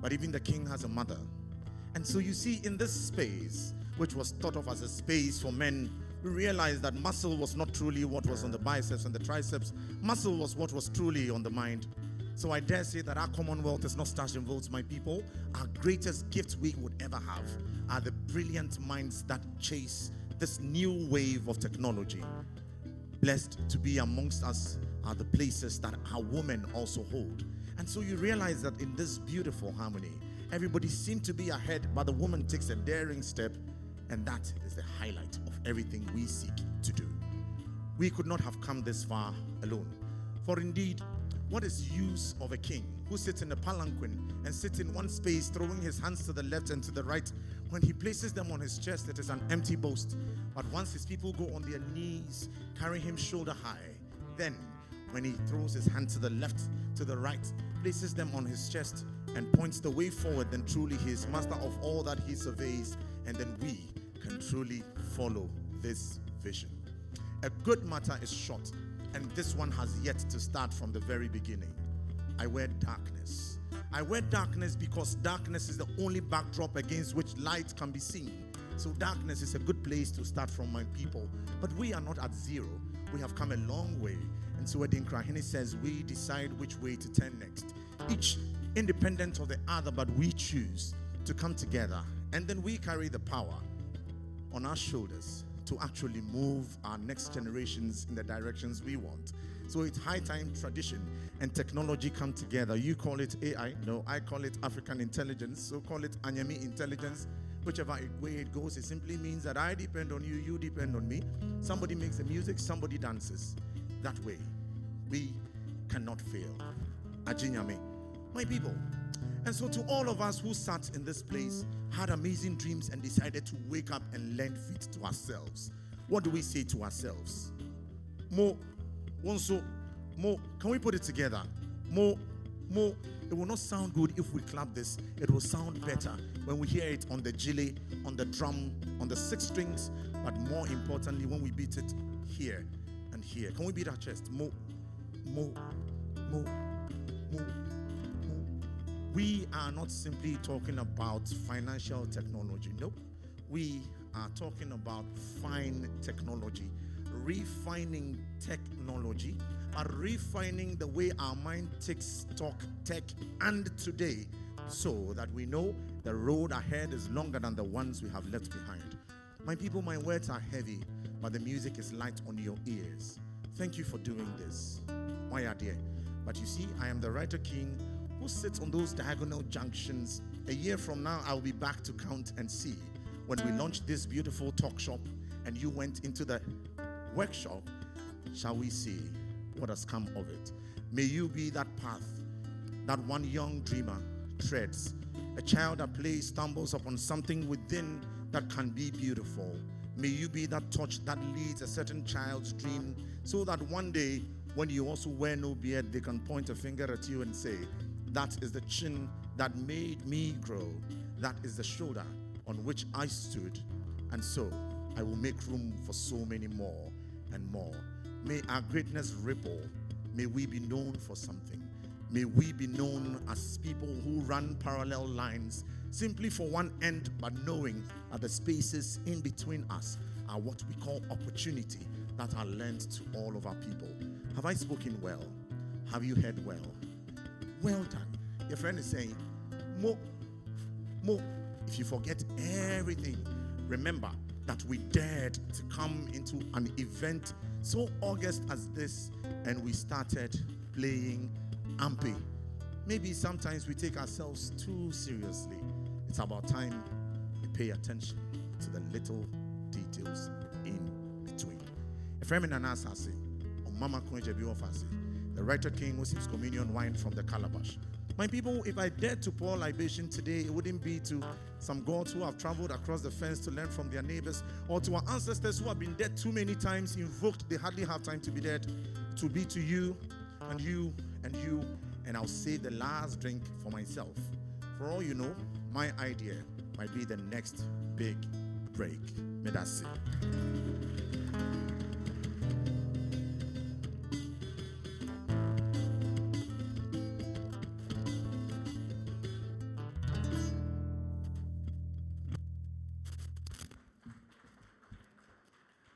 But even the king has a mother. And so you see, in this space, which was thought of as a space for men, we realized that muscle was not truly what was on the biceps and the triceps. Muscle was what was truly on the mind. So I dare say that our commonwealth is not stashed in votes, my people. Our greatest gift we would ever have are the brilliant minds that chase this new wave of technology. Blessed to be amongst us are the places that our women also hold. And so you realize that in this beautiful harmony, everybody seems to be ahead, but the woman takes a daring step, and that is the highlight of everything we seek to do. We could not have come this far alone. For indeed, what is use of a king who sits in a palanquin and sits in one space, throwing his hands to the left and to the right? When he places them on his chest, it is an empty boast. But once his people go on their knees, carry him shoulder high, then when he throws his hand to the left, to the right, places them on his chest and points the way forward, then truly he is master of all that he surveys, and then we can truly follow this vision. A good matter is short, and this one has yet to start from the very beginning. I wear darkness. I wear darkness because darkness is the only backdrop against which light can be seen. So darkness is a good place to start from, my people. But we are not at zero. We have come a long way. And so Edin Krahini says we decide which way to turn next. Each independent of the other, but we choose to come together. And then we carry the power on our shoulders to actually move our next generations in the directions we want. So it's high time tradition and technology come together. You call it AI, no, I call it African intelligence, so call it Anyami intelligence. Whichever way it goes, it simply means that I depend on you, you depend on me. Somebody makes the music, somebody dances. That way, we cannot fail. Ajinyame, my people. And so to all of us who sat in this place, had amazing dreams and decided to wake up and lend feet to ourselves, what do we say to ourselves? Mo, can we put it together? Mo, it will not sound good if we clap this. It will sound better when we hear it on the jile, on the drum, on the 6 strings, but more importantly, when we beat it here and here. Can we beat our chest? Mo. We are not simply talking about financial technology. No, we are talking about fine technology, refining technology, and refining the way our mind takes stock, tech, and today, so that we know the road ahead is longer than the ones we have left behind. My people, my words are heavy, but the music is light on your ears. Thank you for doing this. My dear. But you see, I am the writer king who sits on those diagonal junctions. A year from now, I'll be back to count and see. When we launched this beautiful talk shop and you went into the workshop, shall we see what has come of it? May you be that path that one young dreamer treads. A child that plays stumbles upon something within that can be beautiful. May you be that touch that leads a certain child's dream, so that one day, when you also wear no beard, they can point a finger at you and say, that is the chin that made me grow. That is the shoulder on which I stood. And so I will make room for so many more and more. May our greatness ripple. May we be known for something. May we be known as people who run parallel lines simply for one end, but knowing that the spaces in between us are what we call opportunity that are lent to all of our people. Have I spoken well? Have you heard well? Well done. Your friend is saying, Mo. If you forget everything, remember that we dared to come into an event so August as this, and we started playing Ampe. Maybe sometimes we take ourselves too seriously. It's about time we pay attention to the little details in between. Efremi Nanasase, Mama Kunjebi Ofasi, the writer king who sips communion wine from the calabash. My people, if I dared to pour libation today, it wouldn't be to some gods who have traveled across the fence to learn from their neighbors, or to our ancestors who have been dead too many times, invoked, they hardly have time to be dead. To be to you, and you, and you, and I'll save the last drink for myself. For all you know, my idea might be the next big break. May that say.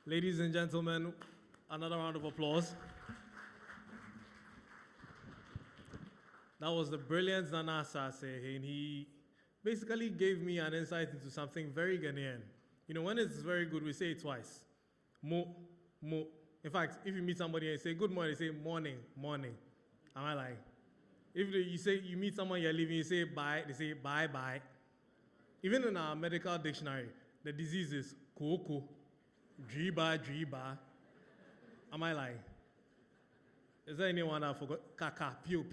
Ladies and gentlemen, another round of applause. That was the brilliant Nana Sase, and he basically gave me an insight into something very Ghanaian. You know, when it's very good, we say it twice. Mo. In fact, if you meet somebody and you say good morning, they say morning. Am I lying? If you meet someone you're leaving, you say bye, they say bye. Even in our medical dictionary, the disease is koko. Driba. Am I lying? Is there anyone that forgot? Kaka, pew.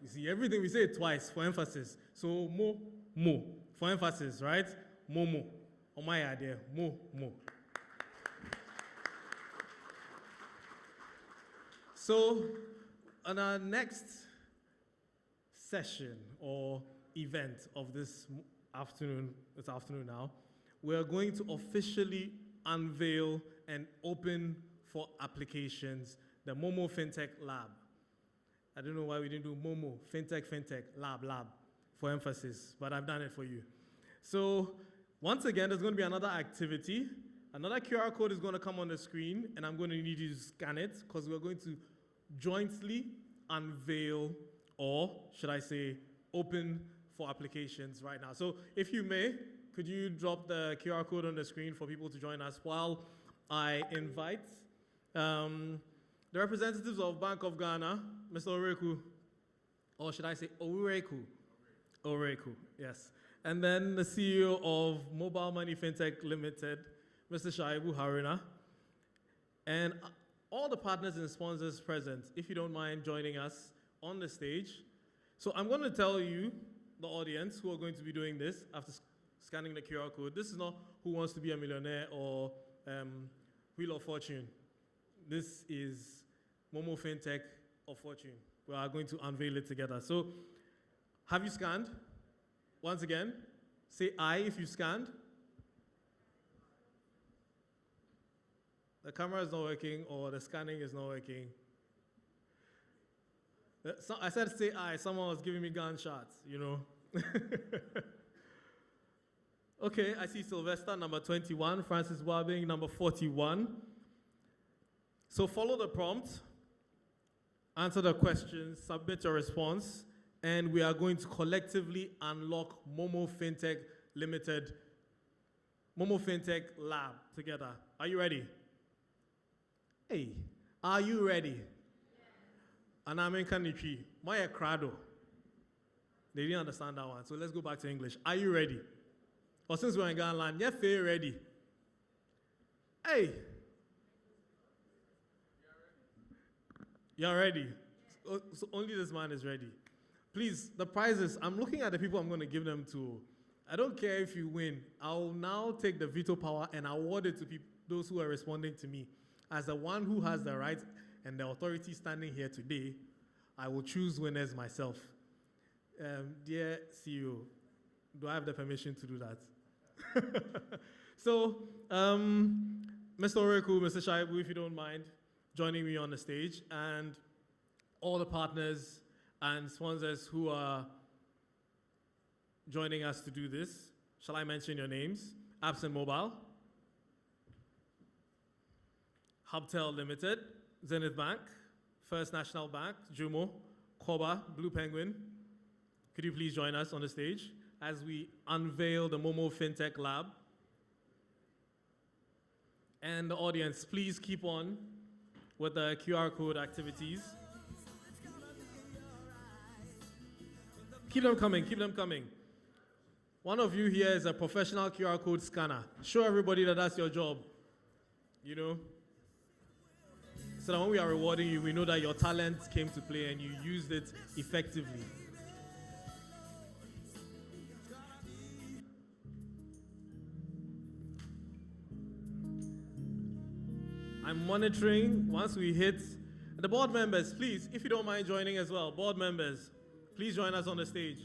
You see, everything we say it twice for emphasis. So, mo, for emphasis, right? MoMo. On my idea, mo. So, on our next session or event of this afternoon now, we're going to officially unveil and open for applications the MoMo FinTech Lab. I don't know why we didn't do MoMo, FinTech, lab, for emphasis, but I've done it for you. So once again, there's going to be another activity. Another QR code is going to come on the screen, and I'm going to need you to scan it because we're going to jointly unveil, or should I say, open for applications right now. So if you may, could you drop the QR code on the screen for people to join us while I invite the representatives of Bank of Ghana, Mr. Oreku, or should I say Oreku? Oreku, yes. And then the CEO of Mobile Money FinTech Limited, Mr. Shaibu Haruna, and all the partners and sponsors present, if you don't mind joining us on the stage. So I'm going to tell you, the audience, who are going to be doing this after scanning the QR code. This is not Who Wants to Be a Millionaire or Wheel of Fortune. This is MoMo FinTech of Fortune. We are going to unveil it together. So, have you scanned? Once again, say I if you scanned. The camera is not working or the scanning is not working. So I said say I, someone was giving me gunshots, you know. Okay, I see Sylvester, number 21, Francis Wabing, number 41. So follow the prompt, answer the questions, submit your response, and we are going to collectively unlock MoMo FinTech Limited, MoMo FinTech Lab together. Are you ready? Hey, are you ready? And I'm in Kanichi. Maya Crado. They didn't understand that one, so let's go back to English. Are you ready? Or since we're in Ghana land, yeah, fair ready. Hey. You're ready. So only this man is ready. Please, the prizes, I'm looking at the people I'm going to give them to. I don't care if you win. I'll now take the veto power and award it to those who are responding to me. As the one who has the right and the authority standing here today, I will choose winners myself. Dear CEO, do I have the permission to do that? So, Mr. Oreku, Mr. Shaibu, if you don't mind joining me on the stage, and all the partners and sponsors who are joining us to do this. Shall I mention your names? Absent Mobile, Hubtel Limited, Zenith Bank, First National Bank, Jumo, Koba, Blue Penguin. Could you please join us on the stage as we unveil the MoMo FinTech Lab? And the audience, please keep on with the QR code activities. Keep them coming, keep them coming. One of you here is a professional QR code scanner. Show everybody that that's your job, you know? So that when we are rewarding you, we know that your talent came to play and you used it effectively. I'm monitoring once we hit. The board members, please, if you don't mind joining as well, board members, please join us on the stage.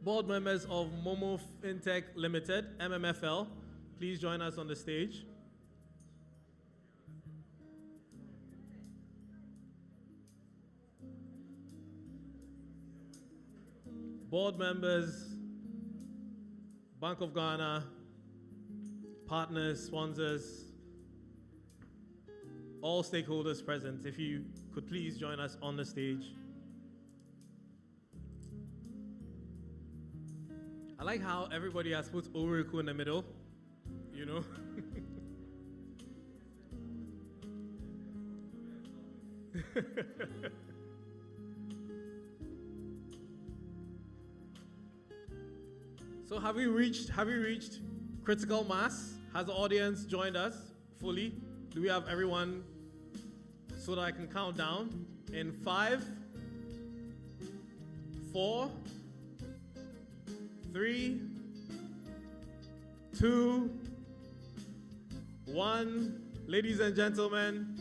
Board members of MoMo FinTech Limited, MMFL, please join us on the stage. Board members, Bank of Ghana, partners, sponsors, all stakeholders present, if you could please join us on the stage. I like how everybody has put Oreku in the middle, you know? So have we reached critical mass? Has the audience joined us fully? Do we have everyone so that I can count down? In 5, 4, 3, 2, 1. Ladies and gentlemen,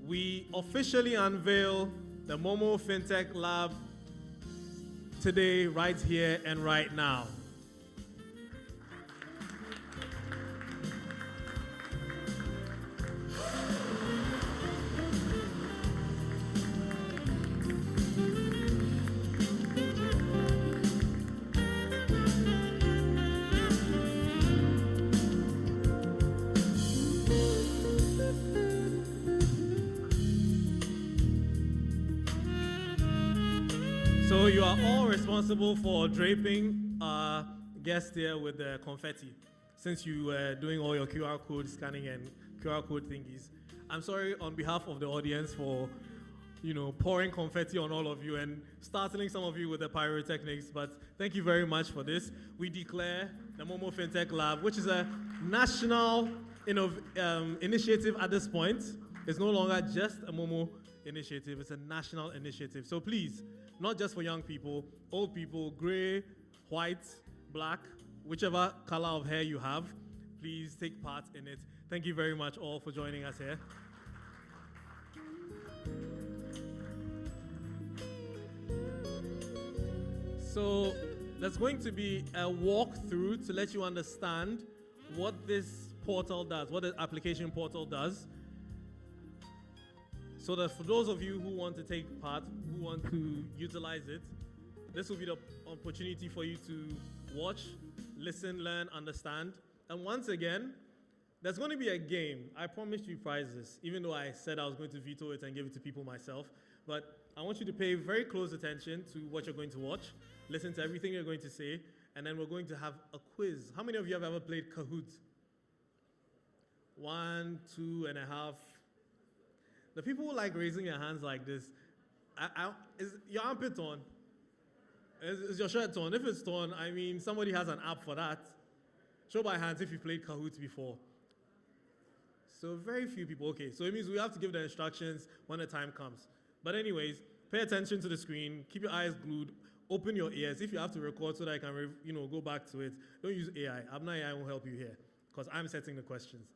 we officially unveil the MoMo FinTech Lab today, right here and right now. you are all responsible for draping our guest here with the confetti, since you were doing all your QR code scanning and QR code thingies. I'm sorry on behalf of the audience for, pouring confetti on all of you and startling some of you with the pyrotechnics, but thank you very much for this. We declare the MoMo FinTech Lab, which is a national initiative at this point. It's no longer just a MoMo initiative, it's a national initiative. So please, not just for young people, old people, gray, white, black, whichever color of hair you have, please take part in it. Thank you very much all for joining us here. So there's going to be a walkthrough to let you understand what this portal does, what the application portal does. So that for those of you who want to take part, who want to utilize it, this will be the opportunity for you to watch, listen, learn, understand. And once again, there's going to be a game. I promised you prizes, even though I said I was going to veto it and give it to people myself. But I want you to pay very close attention to what you're going to watch, listen to everything you're going to say, and then we're going to have a quiz. How many of you have ever played Kahoot? 1, 2.5. The people who like raising your hands like this, is your armpit torn? Is your shirt torn? If it's torn, I mean, somebody has an app for that. Show by hands if you played Kahoot before. So very few people. Okay, so it means we have to give the instructions when the time comes. But anyways, pay attention to the screen, keep your eyes glued, open your ears. If you have to record so that I can go back to it, don't use AI. Abna AI won't help you here because I'm setting the questions.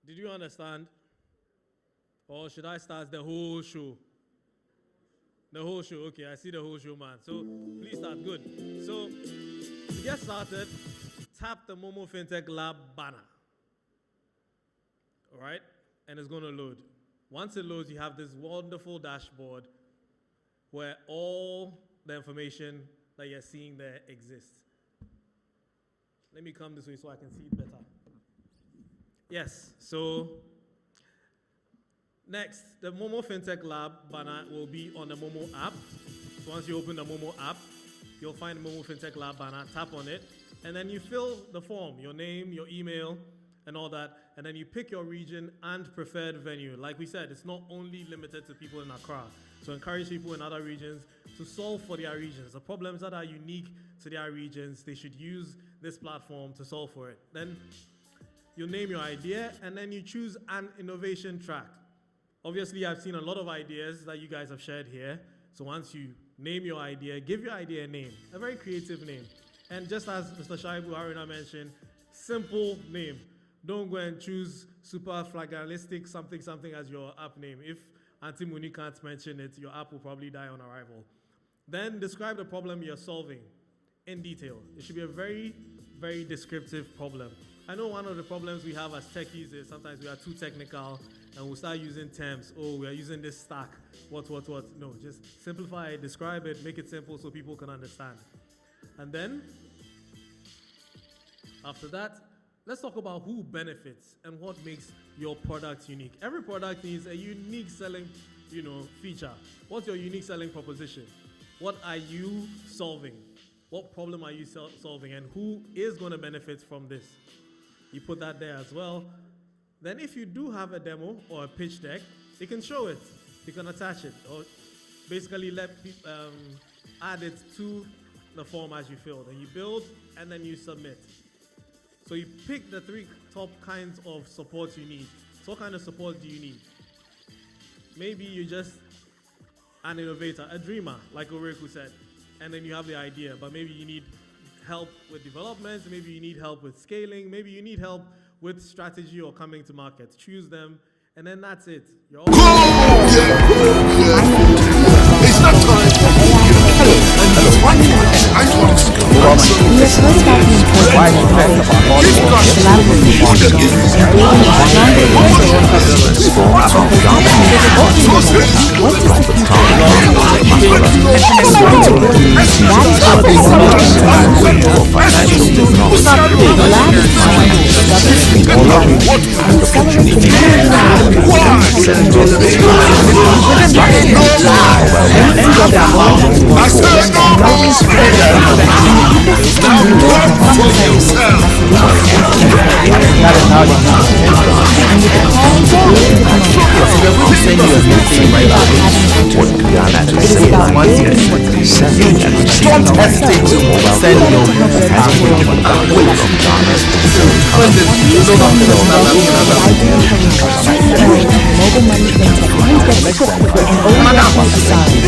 Did you understand? Or should I start the whole show? The whole show, okay, I see the whole show, man. So please start, good. So to get started, tap the MoMo FinTech Lab banner. All right, and it's gonna load. Once it loads, you have this wonderful dashboard where all the information that you're seeing there exists. Let me come this way so I can see it better. Yes, so next, the MoMo FinTech Lab banner will be on the MoMo app. So once you open the MoMo app, you'll find the MoMo FinTech Lab banner, tap on it, and then you fill the form, your name, your email, and all that, and then you pick your region and preferred venue. Like we said, it's not only limited to people in Accra. So encourage people in other regions to solve for their regions. The problems that are unique to their regions, they should use this platform to solve for it. Then you name your idea, and then you choose an innovation track. Obviously, I've seen a lot of ideas that you guys have shared here. So once you name your idea, give your idea a name, a very creative name. And just as Mr. Shaibu Haruna mentioned, simple name. Don't go and choose super flagalistic something as your app name. If Auntie Muni can't mention it, your app will probably die on arrival. Then describe the problem you're solving in detail. It should be a very, very descriptive problem. I know one of the problems we have as techies is sometimes we are too technical and we'll start using terms. Oh, we are using this stack. What? No, just simplify it, describe it, make it simple so people can understand. And then, after that, let's talk about who benefits and what makes your product unique. Every product needs a unique selling, feature. What's your unique selling proposition? What are you solving? What problem are you solving, and who is going to benefit from this? You put that there as well. Then if you do have a demo or a pitch deck, you can show it. You can attach it, or basically let people add it to the form as you filled. And you build, and then you submit. So you pick the 3 top kinds of support you need. So what kind of support do you need? Maybe you're just an innovator, a dreamer, like Oreku said, and then you have the idea, but maybe you need help with development, maybe you need help with scaling, maybe you need help with strategy or coming to market. Choose them, and then that's it. You're all It's not time.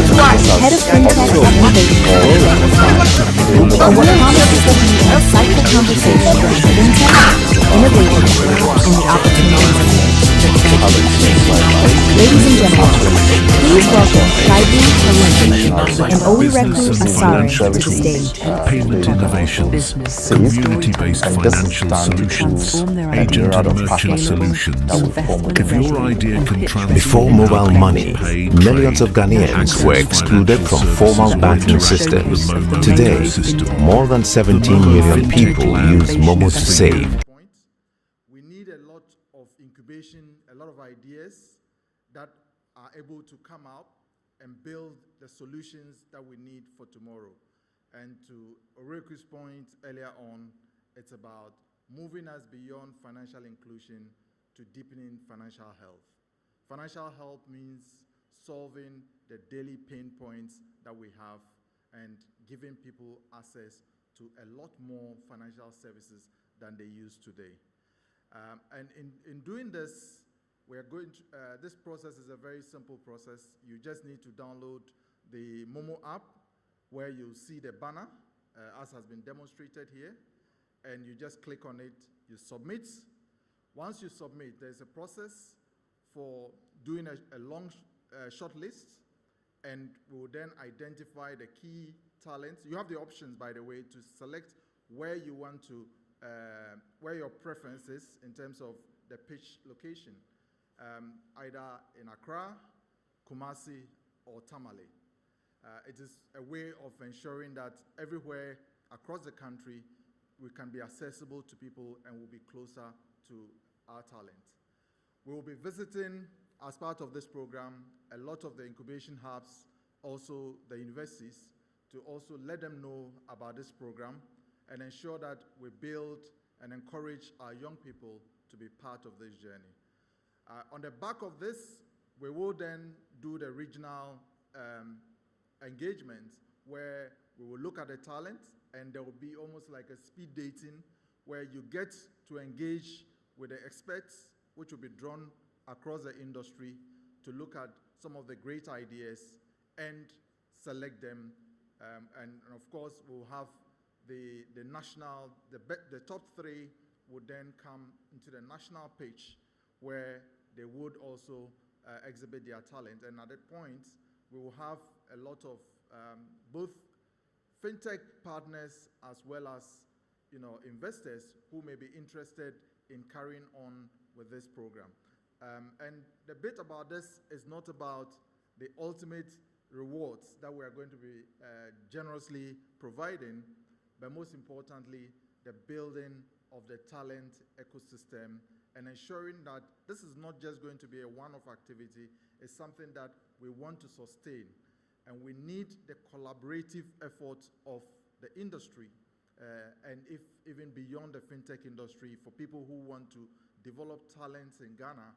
Don't hesitate to send your Head of FinTech Innovation. For what promises to be an insightful conversation about FinTech, innovation, and the opportunities. Ladies and gentlemen, please welcome Shaibu and Owireku Asare to the stage. Payment innovations, community-based financial solutions, agent and merchant solutions. If your idea can transform... Before mobile money, millions of Ghanaians were excluded from formal banking systems. Today, more than 17 million people use MoMo to save. We need a lot of incubation, a lot of ideas that are able to come out and build the solutions that we need for tomorrow. And to Oreku's point earlier on, it's about moving us beyond financial inclusion to deepening financial health. Financial health means solving the daily pain points that we have and giving people access to a lot more financial services than they use today. And in doing this, we are going to, this process is a very simple process. You just need to download the MoMo app, where you'll see the banner, as has been demonstrated here, and you just click on it, you submit. Once you submit, there's a process for doing a long short list, and we will then identify the key talents. You have the options, by the way, to select where you want to, where your preference is in terms of the pitch location, either in Accra, Kumasi, or Tamale. It is a way of ensuring that everywhere across the country we can be accessible to people and will be closer to our talent. We will be visiting, as part of this program, a lot of the incubation hubs, also the universities, to also let them know about this program and ensure that we build and encourage our young people to be part of this journey. On the back of this, we will then do the regional engagement, where we will look at the talent, and there will be almost like a speed dating where you get to engage with the experts, which will be drawn across the industry to look at some of the great ideas and select them. And of course, we'll have the national, the top 3 would then come into the national pitch, where they would also exhibit their talent. And at that point, we will have a lot of both FinTech partners as well as investors who may be interested in carrying on with this program. And the bit about this is not about the ultimate rewards that we are going to be generously providing, but most importantly, the building of the talent ecosystem and ensuring that this is not just going to be a one-off activity, it's something that we want to sustain. And we need the collaborative effort of the industry and if even beyond the fintech industry, for people who want to develop talents in Ghana.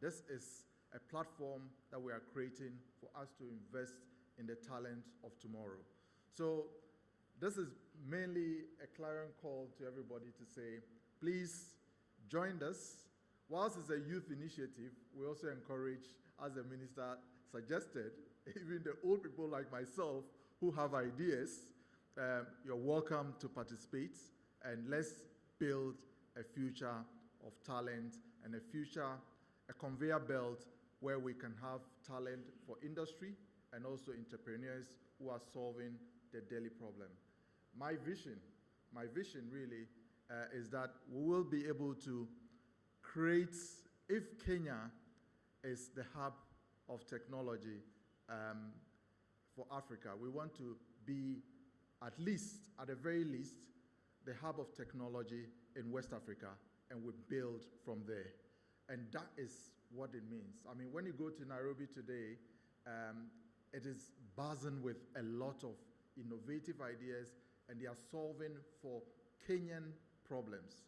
This is a platform that we are creating for us to invest in the talent of tomorrow. So this is mainly a clarion call to everybody to say, please join us. Whilst it's a youth initiative, we also encourage, as the minister suggested, even the old people like myself who have ideas, you're welcome to participate, and let's build a future of talent and a conveyor belt where we can have talent for industry and also entrepreneurs who are solving the daily problem. My vision really is that we will be able to create, if Kenya is the hub of technology for Africa, we want to be at the very least, the hub of technology in West Africa, and we build from there. And that is what it means. I mean, when you go to Nairobi today, it is buzzing with a lot of innovative ideas, and they are solving for Kenyan problems.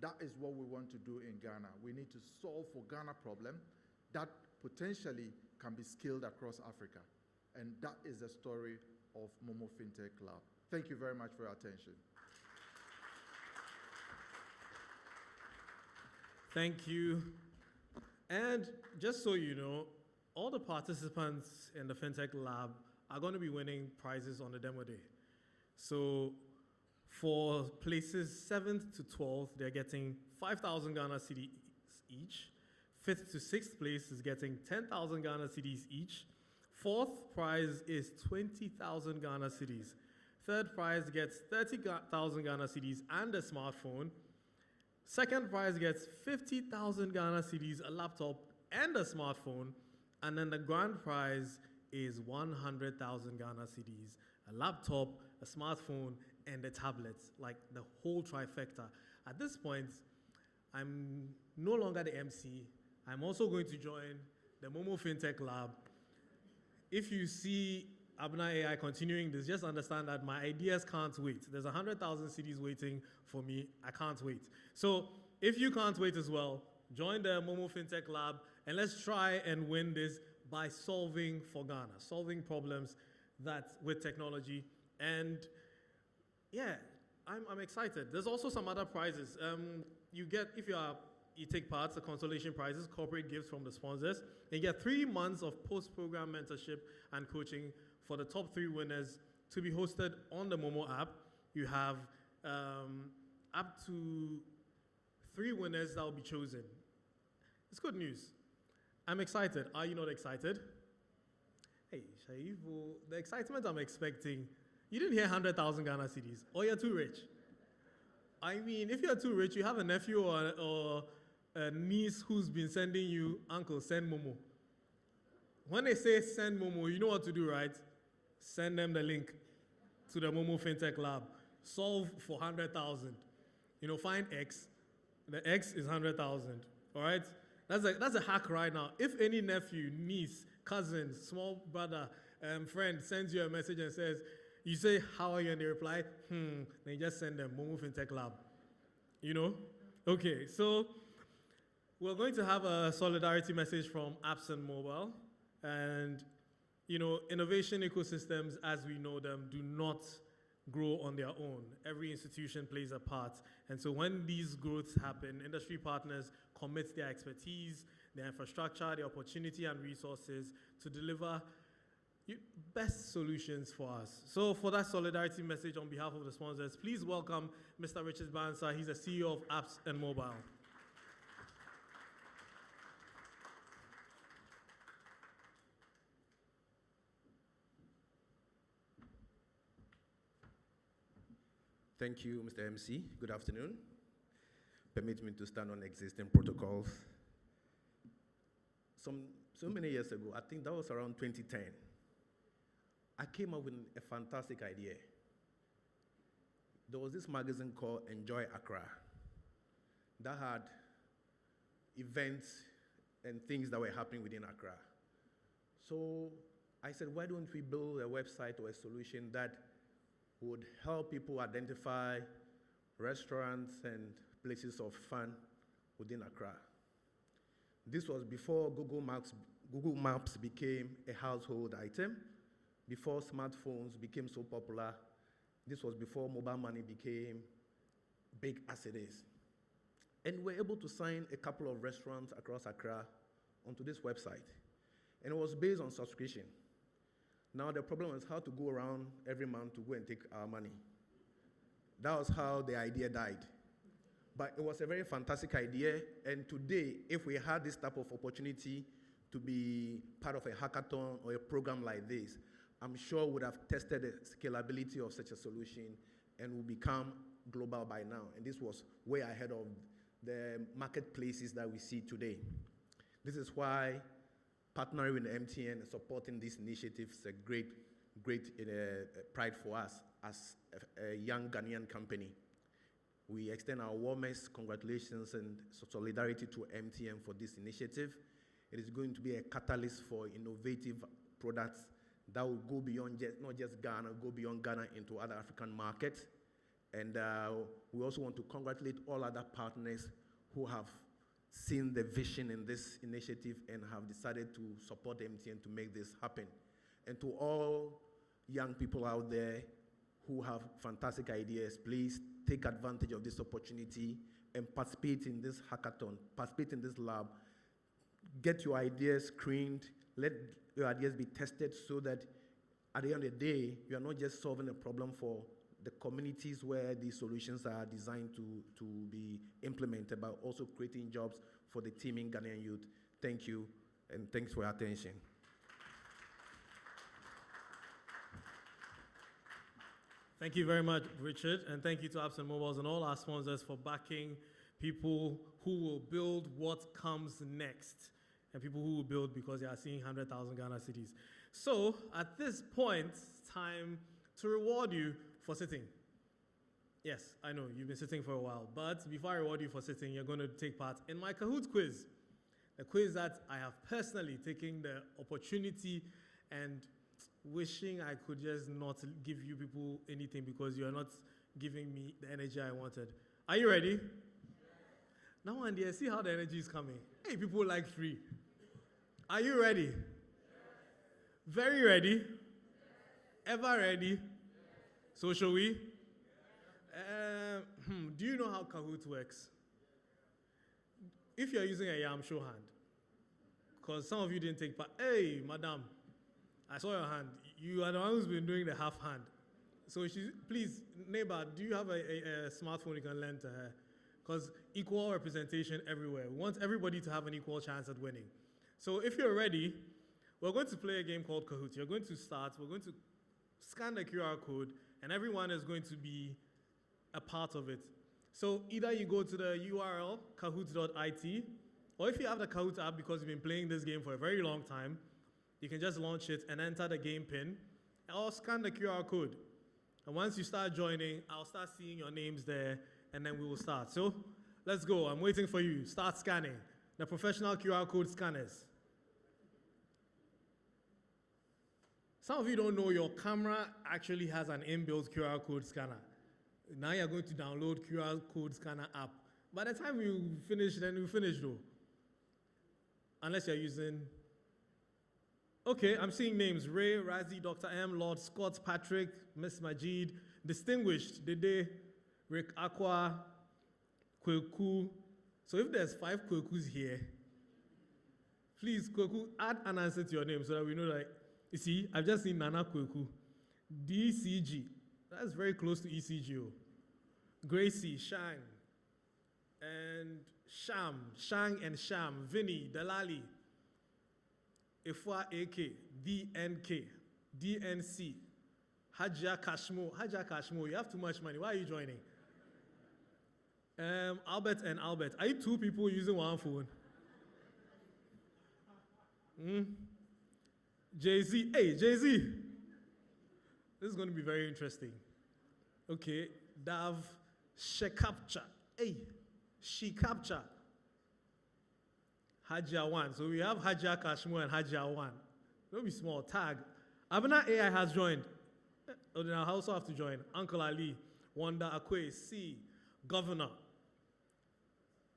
That is what we want to do in Ghana. We need to solve for Ghana problem that potentially can be scaled across Africa. And that is the story of MoMo FinTech Lab. Thank you very much for your attention. Thank you. And just so you know, all the participants in the FinTech Lab are going to be winning prizes on the demo day. So for places 7th to 12th, they're getting 5,000 Ghana cedis each. 5th to 6th place is getting 10,000 Ghana cedis each. 4th prize is 20,000 Ghana cedis. 3rd prize gets 30,000 Ghana cedis and a smartphone. 2nd prize gets 50,000 Ghana cedis, a laptop, and a smartphone. And then the grand prize is 100,000 Ghana cedis, a laptop, a smartphone, and a tablet, like the whole trifecta. At this point, I'm no longer the MC. I'm also going to join the MoMo FinTech Lab. If you see Abna AI continuing this, just understand that my ideas can't wait. There's 100,000 cedis waiting for me. I can't wait. So if you can't wait as well, join the MoMo FinTech Lab, and let's try and win this by solving for Ghana, solving problems that with technology. And yeah, I'm excited. There's also some other prizes. You get, if you take part, the consolation prizes, corporate gifts from the sponsors. You get 3 months of post-program mentorship and coaching for the top 3 winners to be hosted on the MoMo app. You have up to 3 winners that will be chosen. It's good news. I'm excited. Are you not excited? Hey, Shaibu, the excitement I'm expecting, you didn't hear 100,000 Ghana cedis, or you're too rich. I mean, if you're too rich, you have a nephew or a niece who's been sending you, uncle, send Momo. When they say send Momo, you know what to do, right? Send them the link to the MoMo FinTech Lab. Solve for 100,000. You know, find X. The X is 100,000, all right? That's a hack right now. If any nephew, niece, cousin, small brother, friend sends you a message and says, you say, how are you? And they reply, then you just send them MoMo FinTech Lab. You know? Okay, so we're going to have a solidarity message from Apps and Mobile. And, you know, innovation ecosystems, as we know them, do not grow on their own. Every institution plays a part. And so when these growths happen, industry partners commit their expertise, their infrastructure, their opportunity and resources to deliver best solutions for us. So for that solidarity message on behalf of the sponsors, please welcome Mr. Richard Bansa. He's the CEO of Apps and Mobile. Thank you, Mr. MC. Good afternoon. Permit me to stand on existing protocols. So many years ago, I think that was around 2010, I came up with a fantastic idea. There was this magazine called Enjoy Accra. that had events and things that were happening within Accra. So I said, why don't we build a website or a solution that would help people identify restaurants and places of fun within Accra. This was before Google Maps became a household item, before smartphones became so popular. This was before mobile money became big as it is. And we were able to sign a couple of restaurants across Accra onto this website. And it was based on subscription. Now the problem was how to go around every month to go and take our money. That was how the idea died. But it was a very fantastic idea, and today, if we had this type of opportunity to be part of a hackathon or a program like this, I'm sure we would have tested the scalability of such a solution and will become global by now. And this was way ahead of the marketplaces that we see today. This is why partnering with MTN and supporting this initiative is a great pride for us as a young Ghanaian company. We extend our warmest congratulations and solidarity to MTN for this initiative. It is going to be a catalyst for innovative products that will go beyond not just Ghana, go beyond Ghana into other African markets. And we also want to congratulate all other partners who have seen the vision in this initiative and have decided to support MTN to make this happen. And to all young people out there who have fantastic ideas, please take advantage of this opportunity and participate in this hackathon, participate in this lab, get your ideas screened, let your ideas be tested so that at the end of the day, you are not just solving a problem for the communities where these solutions are designed to be implemented, but also creating jobs for the teeming Ghanaian youth. Thank you, and thanks for your attention. Thank you very much, Richard, and thank you to Apps and Mobiles and all our sponsors for backing people who will build what comes next, and people who will build because they are seeing 100,000 Ghana cities. So, at this point, it's time to reward you for sitting. Yes, I know, you've been sitting for a while, but before I reward you for sitting, you're going to take part in my Kahoot quiz, a quiz that I have personally taken the opportunity and wishing I could just not give you people anything because you are not giving me the energy I wanted. Are you ready? Yes. Now and there, see how the energy is coming. Hey, people like free. Are you ready? Yes. Very ready? Yes. Ever ready? Yes. So shall we? Yes. Do you know how Kahoot works? If you're using a yam, show hand. Because some of you didn't take part. Hey, madam. I saw your hand. You are the one who's been doing the half hand. So please, neighbor, do you have a smartphone you can lend to her? Because equal representation everywhere. We want everybody to have an equal chance at winning. So if you're ready, we're going to play a game called Kahoot. You're going to start. We're going to scan the QR code, and everyone is going to be a part of it. So either you go to the URL, kahoot.it, or if you have the Kahoot app because you've been playing this game for a very long time, you can just launch it and enter the game pin, or scan the QR code. And once you start joining, I'll start seeing your names there, and then we will start. So let's go. I'm waiting for you. Start scanning. The professional QR code scanners. Some of you don't know your camera actually has an inbuilt QR code scanner. Now you're going to download QR code scanner app. By the time you finish, then you finish though. Unless you're using... Okay, I'm seeing names. Ray, Razi, Dr. M, Lord Scott, Patrick, Miss Majid, Distinguished, Dede, Rick Aqua, Kweku. So if there's 5 Kwekus here, please, Kweku, add an answer to your name so that we know that, you see, I've just seen Nana Kweku. DCG, that's very close to ECGO. Gracie, Shang, and Sham, Shang and Sham, Vinny, Dalali, Ifwa AK, DNK, DNC, Haja Kashmo, you have too much money. Why are you joining? Albert and Albert. Are you 2 people using one phone? Jay-Z. Hey, Jay-Z. This is going to be very interesting. Okay, Dav Shekapcha. Hey, She Capture. Hajia 1. So we have Hajia Kashmo and Hajia 1. Don't be small. Tag. Abena AI has joined. Oh, then I also have to join. Uncle Ali, Wanda Akwe, C, Governor.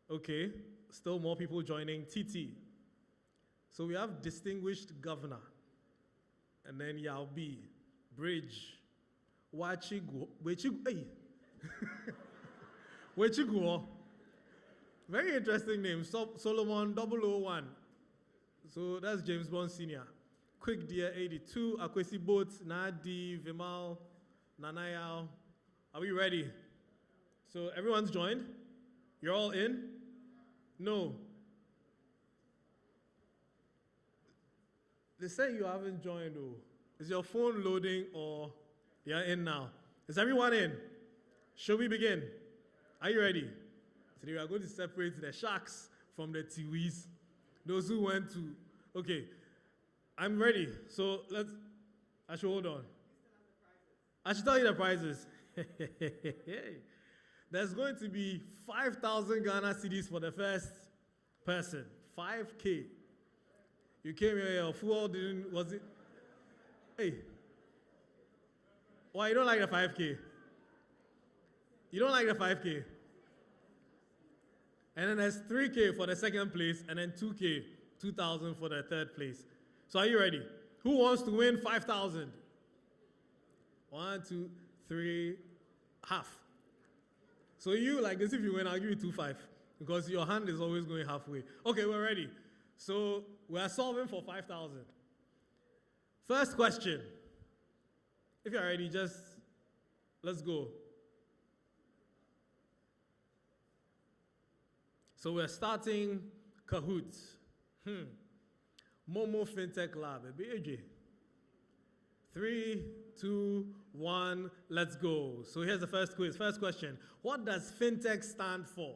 Okay, still more people joining. TT. So we have Distinguished Governor. And then Yao B, Bridge, Wachigu, hey. Wachigu. Very interesting name. Solomon 001. So that's James Bond Senior. Quick Deer 82, Akwesi Boats, Nadi, Vimal, Nanayao. Are we ready? So everyone's joined? You're all in? No. They say you haven't joined though. Is your phone loading or you're in now? Is everyone in? Shall we begin? Are you ready? Today we are going to separate the sharks from the tiwis. Those who went to, okay. I'm ready. So I should hold on. I should tell you the prizes. There's going to be 5,000 Ghana cedis for the first person. 5K. You came here, your fuel didn't, was it? Hey. Why, you don't like the 5K? You don't like the 5K? And then there's 3K for the second place, and then 2K, 2,000 for the third place. So are you ready? Who wants to win 5,000? 1, 2, 3, half. So you, like this, if you win, I'll give you 2.5 because your hand is always going halfway. Okay, we're ready. So we are solving for 5,000. First question. If you're ready, just let's go. So we're starting Kahoot. MoMo FinTech Lab. 3, 2, 1, let's go. So here's the first quiz. First question. What does FinTech stand for?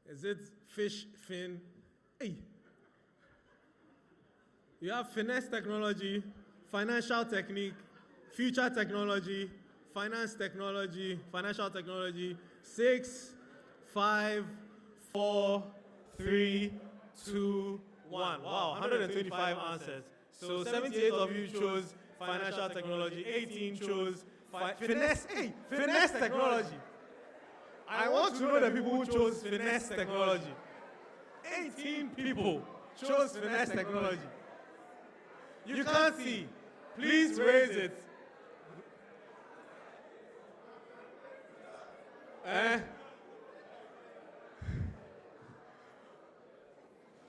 Is it fish, fin? Hey. You have finesse technology, financial technique, future technology, finance technology, financial technology. 6, 5, 4, 3, 2, 1. Wow, 125 answers. So 78 of you chose financial technology, 18 chose finesse. Hey, finesse technology. I want to know the people who chose finesse technology. 18 people chose finesse technology. You can't see. Please raise it.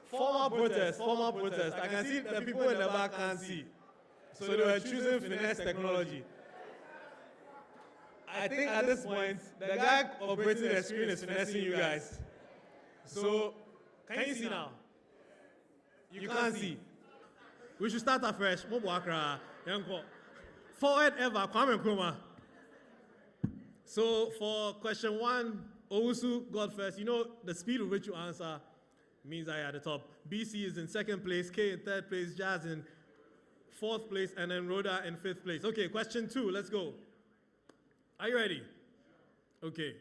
Former protest. I can see the people in the back can't see. So they were choosing finesse technology. I think at this point, the guy operating the screen is finessing you guys. So, can you see now? You can't see. We should start afresh. Forward ever, Kwame Nkrumah. So for question 1, Owusu got first. You know, the speed with which you answer means I at the top. BC is in second place, K in third place, Jazz in fourth place, and then Rhoda in fifth place. Okay, question 2, let's go. Are you ready? Okay.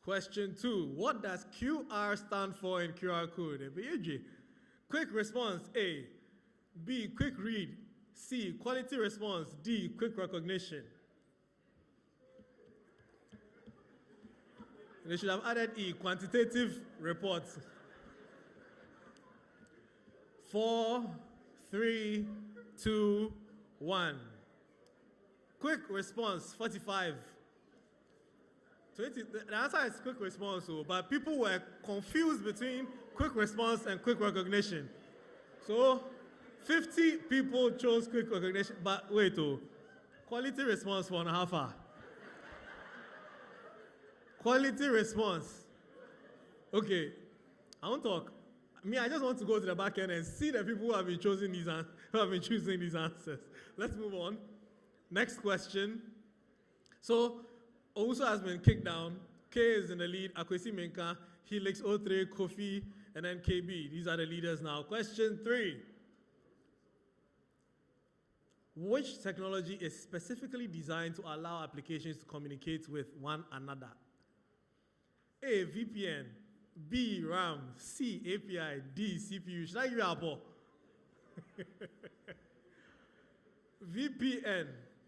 Question 2, what does QR stand for in QR code? Quick response, A. B, quick read. C, quality response. D, quick recognition. They should have added E, quantitative reports. 4, 3, 2, 1. Quick response, 45. 20, the answer is quick response, but people were confused between quick response and quick recognition. So 50 people chose quick recognition, but wait, quality response for 1.5 hours. Quality response. Okay, I won't talk. I just want to go to the back end and see the people who have been choosing these answers. Let's move on. Next question. So, Owusu has been kicked down. K is in the lead. Akwesi Menka, Helix, O3, Kofi, and then KB. These are the leaders now. Question 3. Which technology is specifically designed to allow applications to communicate with one another? A, VPN, B, RAM, C, API, D, CPU. Should I give you a ball? VPN,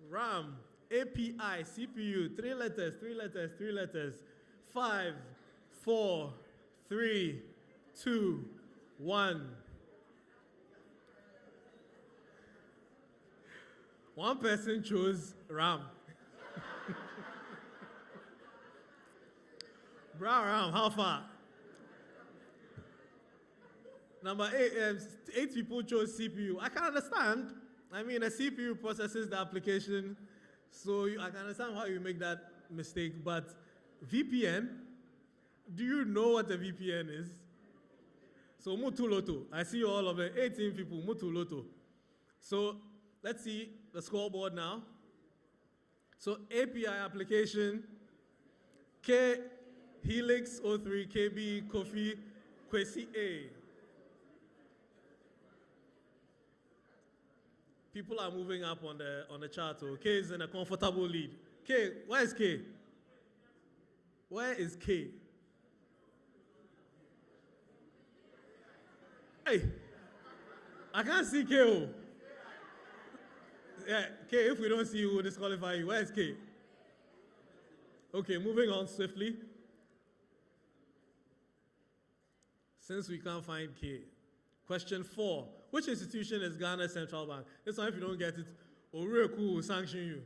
RAM, API, CPU, 3 letters, 3 letters, 3 letters. 5, 4, 3, 2, 1. One person chose RAM. RAM, how far? Number 8, 8 people chose CPU. I can understand. I mean, a CPU processes the application, so I can understand how you make that mistake. But VPN, do you know what a VPN is? So Mutuloto, I see all of it, 18 people, Mutuloto. So let's see the scoreboard now. So API application, K, Helix 03, KB, Kofi, Kwesi A. People are moving up on the chart. So K is in a comfortable lead. K, where is K? Where is K? Hey, I can't see K. Yeah, K, if we don't see you, we'll disqualify you. Where is K? Okay, moving on swiftly. Since we can't find K. Question 4. Which institution is Ghana's central bank? This one, if you don't get it, Oreku will sanction you.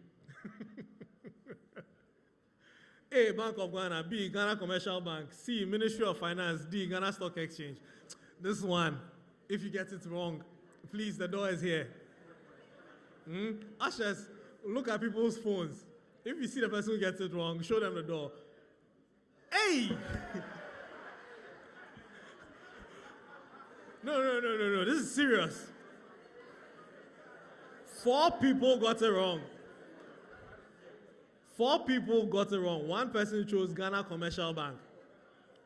A, Bank of Ghana. B, Ghana Commercial Bank. C, Ministry of Finance. D, Ghana Stock Exchange. This one, if you get it wrong, please, the door is here. Ushers, look at people's phones. If you see the person who gets it wrong, show them the door. Hey! No, this is serious. 4 people got it wrong. 4 people got it wrong. One person chose Ghana Commercial Bank.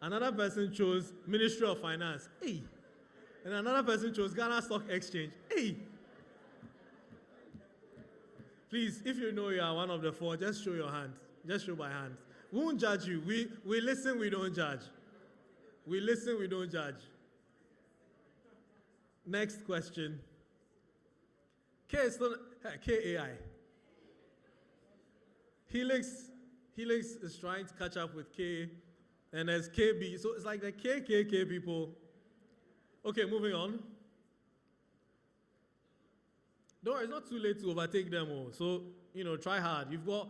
Another person chose Ministry of Finance. Hey! And another person chose Ghana Stock Exchange. Hey! Please, if you know you are one of the 4, just show your hand. Just show by hand. We won't judge you. We listen, we don't judge. We listen, we don't judge. Next question. KAI. Helix is trying to catch up with K, and there's KB. So it's like the KKK people. Okay, moving on. Don't worry, it's not too late to overtake them all. So, try hard. You've got,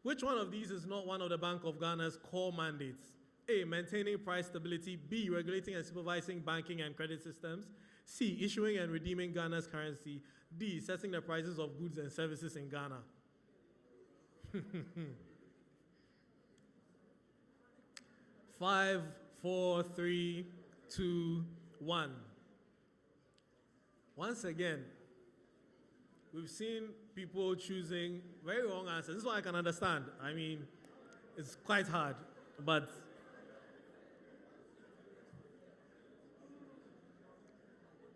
which one of these is not one of the Bank of Ghana's core mandates? A, maintaining price stability. B, regulating and supervising banking and credit systems. C, issuing and redeeming Ghana's currency. D, setting the prices of goods and services in Ghana. 5, 4, 3, 2, 1. Once again, we've seen people choosing very wrong answers. This is what I can understand. I mean, it's quite hard, but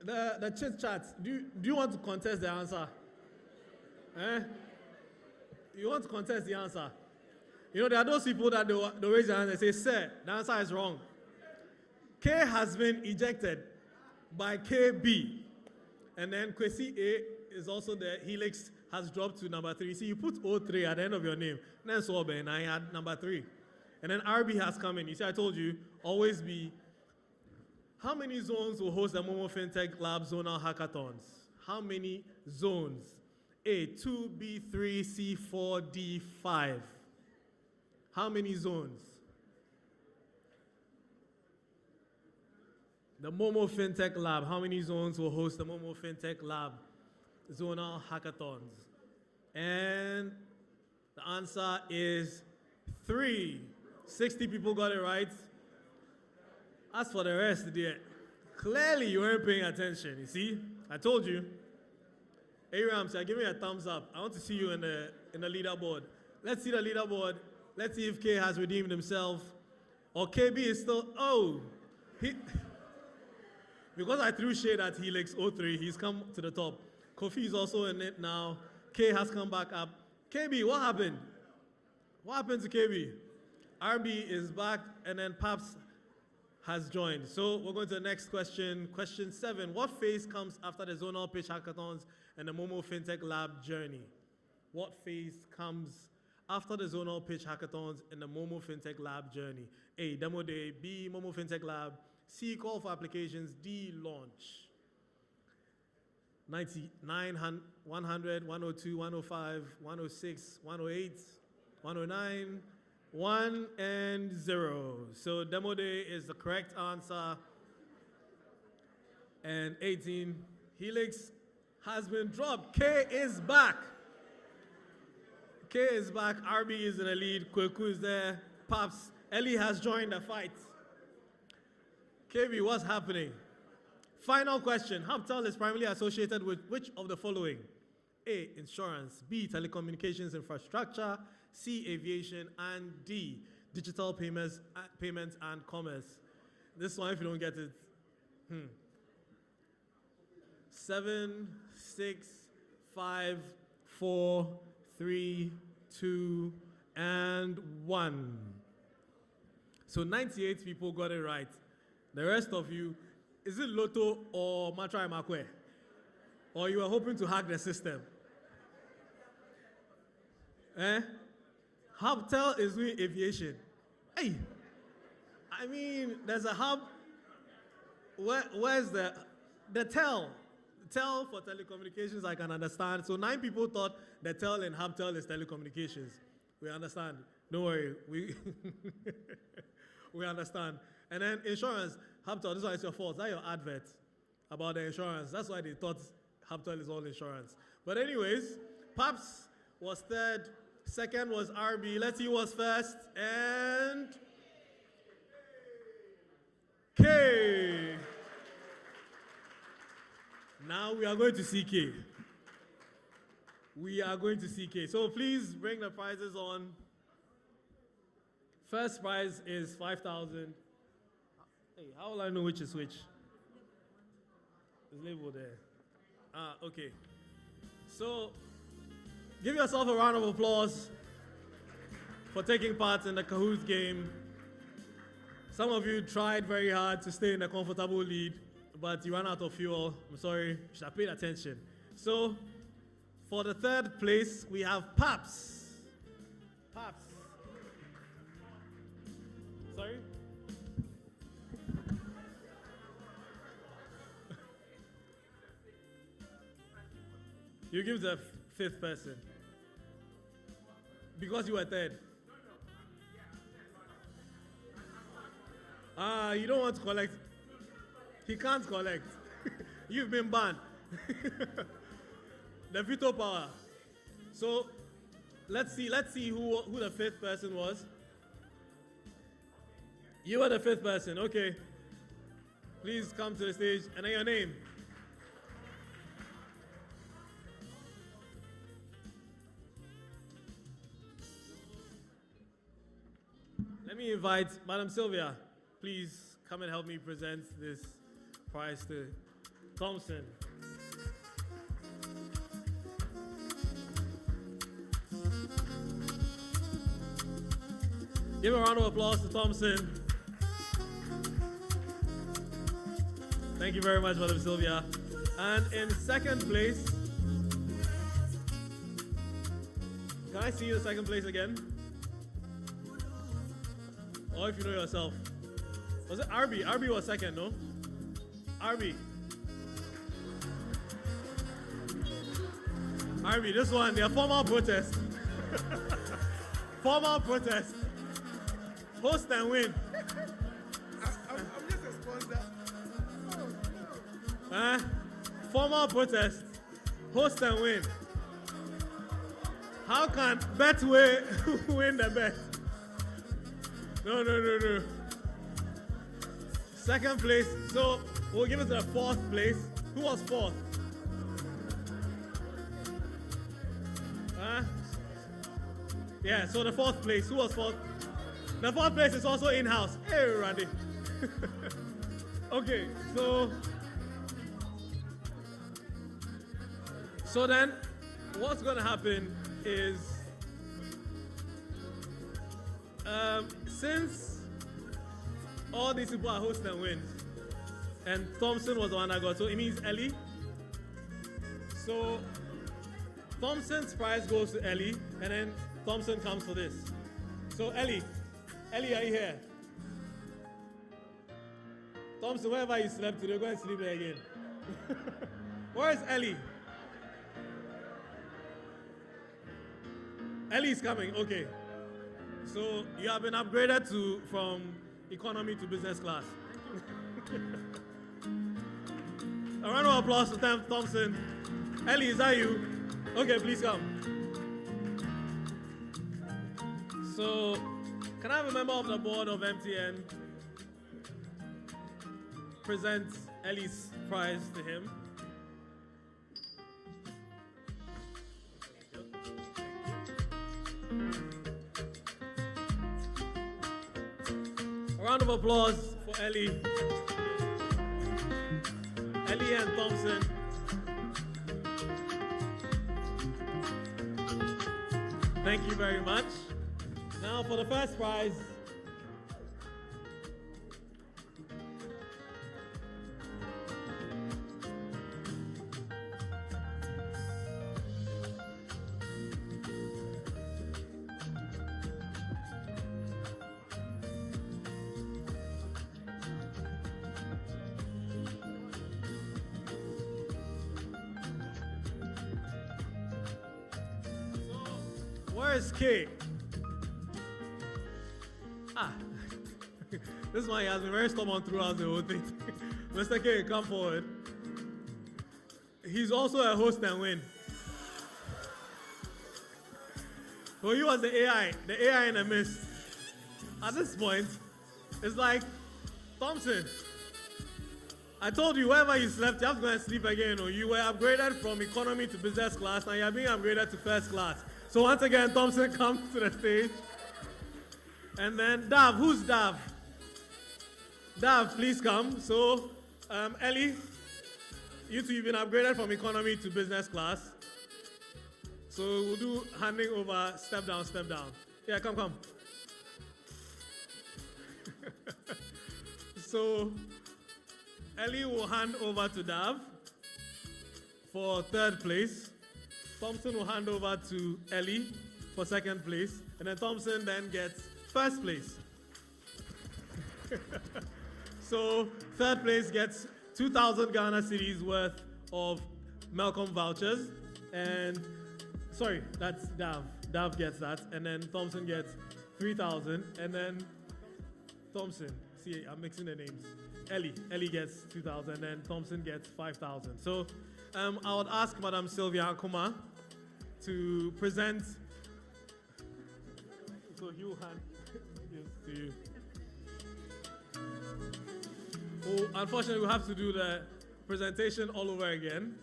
the chit chat, do you want to contest the answer? You want to contest the answer? There are those people that they raise their hand and say, sir, the answer is wrong. K has been ejected by KB. And then Kwesi A is also there. Helix has dropped to number 3. See, you put 03 at the end of your name. Then Sobe, and I had number 3. And then RB has come in. You see, I told you, always be. How many zones will host the MoMo FinTech Lab zonal hackathons? How many zones? A, 2, B, 3, C, 4, D, 5. How many zones? The MoMo FinTech Lab, how many zones will host the MoMo FinTech Lab zonal hackathons? And the answer is 3. 60 people got it right. As for the rest, dear, clearly you weren't paying attention, you see? I told you. Hey Ramsey, give me a thumbs up. I want to see you in the leaderboard. Let's see the leaderboard. Let's see if K has redeemed himself. Or KB is still, because I threw shade at Helix 03, he's come to the top. Kofi is also in it now. K has come back up. KB, what happened? What happened to KB? RB is back, and then Paps has joined. So we're going to the next question. Question 7. What phase comes after the zonal pitch hackathons and the MoMo FinTech Lab journey? What phase comes after the zonal pitch hackathons and the MoMo FinTech Lab journey? A, demo day. B, MoMo FinTech Lab. C, call for applications. D, launch. 99, 100, 102, 105, 106, 108, 109, 1 and 0. So demo day is the correct answer. And 18, Helix has been dropped. K is back. K is back. RB is in the lead. Kweku is there. Paps. Ellie has joined the fight. KB, what's happening? Final question. Hubtel is primarily associated with which of the following? A, insurance. B, telecommunications infrastructure. C, aviation. And D, digital payments and commerce. This one, if you don't get it. 7, 6, 5, 4, 3, 2, and 1. So 98 people got it right. The rest of you, is it Lotto or Matra Makwe? Or you were hoping to hack the system? Hubtel is doing aviation. Hey, I mean, there's a hub. Where's the tel? Tel for telecommunications, I can understand. So 9 people thought the tel and Hubtel is telecommunications. We understand. Don't worry. We understand. And then insurance, Hubtel, this one is your fault. That's your advert about the insurance. That's why they thought Hubtel is all insurance. But anyways, Paps was third. Second was RB. Let's see who was first. And K. Now we are going to see K. We are going to see K. So please bring the prizes on. First prize is 5,000. Hey, how will I know which is which? It's labeled there. Okay. So, give yourself a round of applause for taking part in the Kahoot game. Some of you tried very hard to stay in a comfortable lead, but you ran out of fuel. I'm sorry, you should have paid attention. So, for the third place, we have Paps. Paps. Sorry? You give the fifth person. Because you were third. You don't want to collect. He can't collect. You've been banned. The veto power. So let's see who the fifth person was. You were the fifth person, okay. Please come to the stage and then your name. Let me invite Madam Sylvia. Please come and help me present this prize to Thompson. Give a round of applause to Thompson. Thank you very much, Madam Sylvia. And in second place, can I see the second place again? Or if you know yourself. Was it RB? RB was second, no? RB. RB, this one, their formal protest. Formal protest. Host and win. I'm just a sponsor. Formal protest. Host and win. How can Betway win the bet? No. Second place. So we'll give it to the fourth place. Who was fourth? Yeah, so the fourth place. Who was fourth? The fourth place is also in-house. Hey, Randy. Okay, so then what's going to happen is Since all these people are host and win, and Thompson was the one that got, so it means Ellie. So Thompson's prize goes to Ellie, and then Thompson comes for this. So Ellie, are you here? Thompson, wherever you slept today, go and sleep there again. Where is Ellie? Ellie is coming, okay. So you have been upgraded from economy to business class. A round of applause to Thompson. Ellie, is that you? Okay, please come. So, can I have a member of the board of MTN present Ellie's prize to him? A round of applause for Ellie. Ellie and Thompson. Thank you very much. Now for the first prize. Where's K? This one has been very stubborn throughout the whole thing. Mr. K, come forward. He's also a host and win. For you as the AI in the mist. At this point, it's like, Thompson, I told you wherever you slept, you have to go and sleep again. Or you were upgraded from economy to business class, now you're being upgraded to first class. So once again, Thompson comes to the stage. And then Dav, who's Dav? Dav, please come. So, Ellie, you two, you've been upgraded from economy to business class. So we'll do handing over, step down. Yeah, come. So, Ellie will hand over to Dav for third place. Thompson will hand over to Ellie for second place, and then Thompson then gets first place. So third place gets 2,000 Ghana cedis worth of Malcolm vouchers, and sorry, that's Dav. Dav gets that, and then Thompson gets 3,000, and then Thompson, see, I'm mixing the names. Ellie gets 2,000, and then Thompson gets 5,000. So I would ask Madam Sylvia Akuma to present. So he will hand this to you. Oh, unfortunately, we'll have to do the presentation all over again.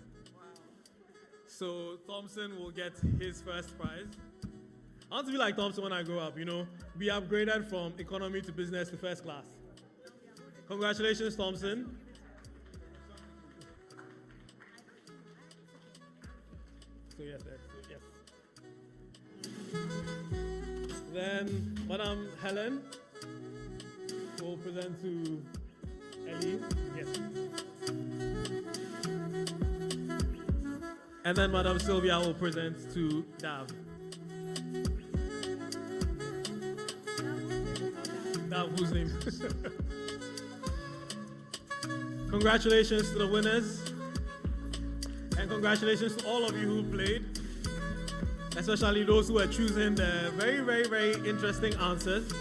So Thompson will get his first prize. I want to be like Thompson when I grow up, be upgraded from economy to business to first class. Congratulations, Thompson. So yes. Then Madam Helen will present to Ellie. Yes. And then Madam Sylvia will present to Dav. Dav, whose name? Congratulations to the winners. And congratulations to all of you who played, especially those who are choosing the very, very, very interesting answers.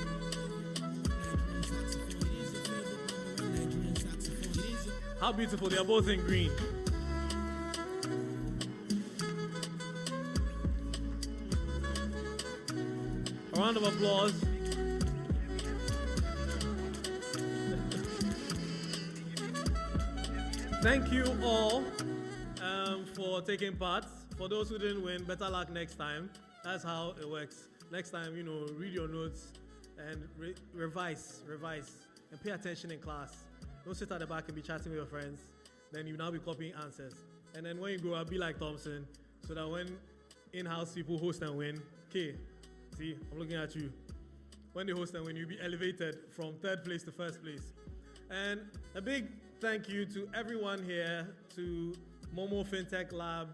How beautiful, they are both in green. A round of applause. Thank you all for taking part. For those who didn't win, better luck next time. That's how it works. Next time, read your notes and revise, and pay attention in class. Don't sit at the back and be chatting with your friends. Then you now be copying answers. And then when you grow up, be like Thompson, so that when in-house people host and win, okay, see, I'm looking at you. when they host them, when you'll be elevated from third place to first place. And a big thank you to everyone here, to MoMo FinTech Lab,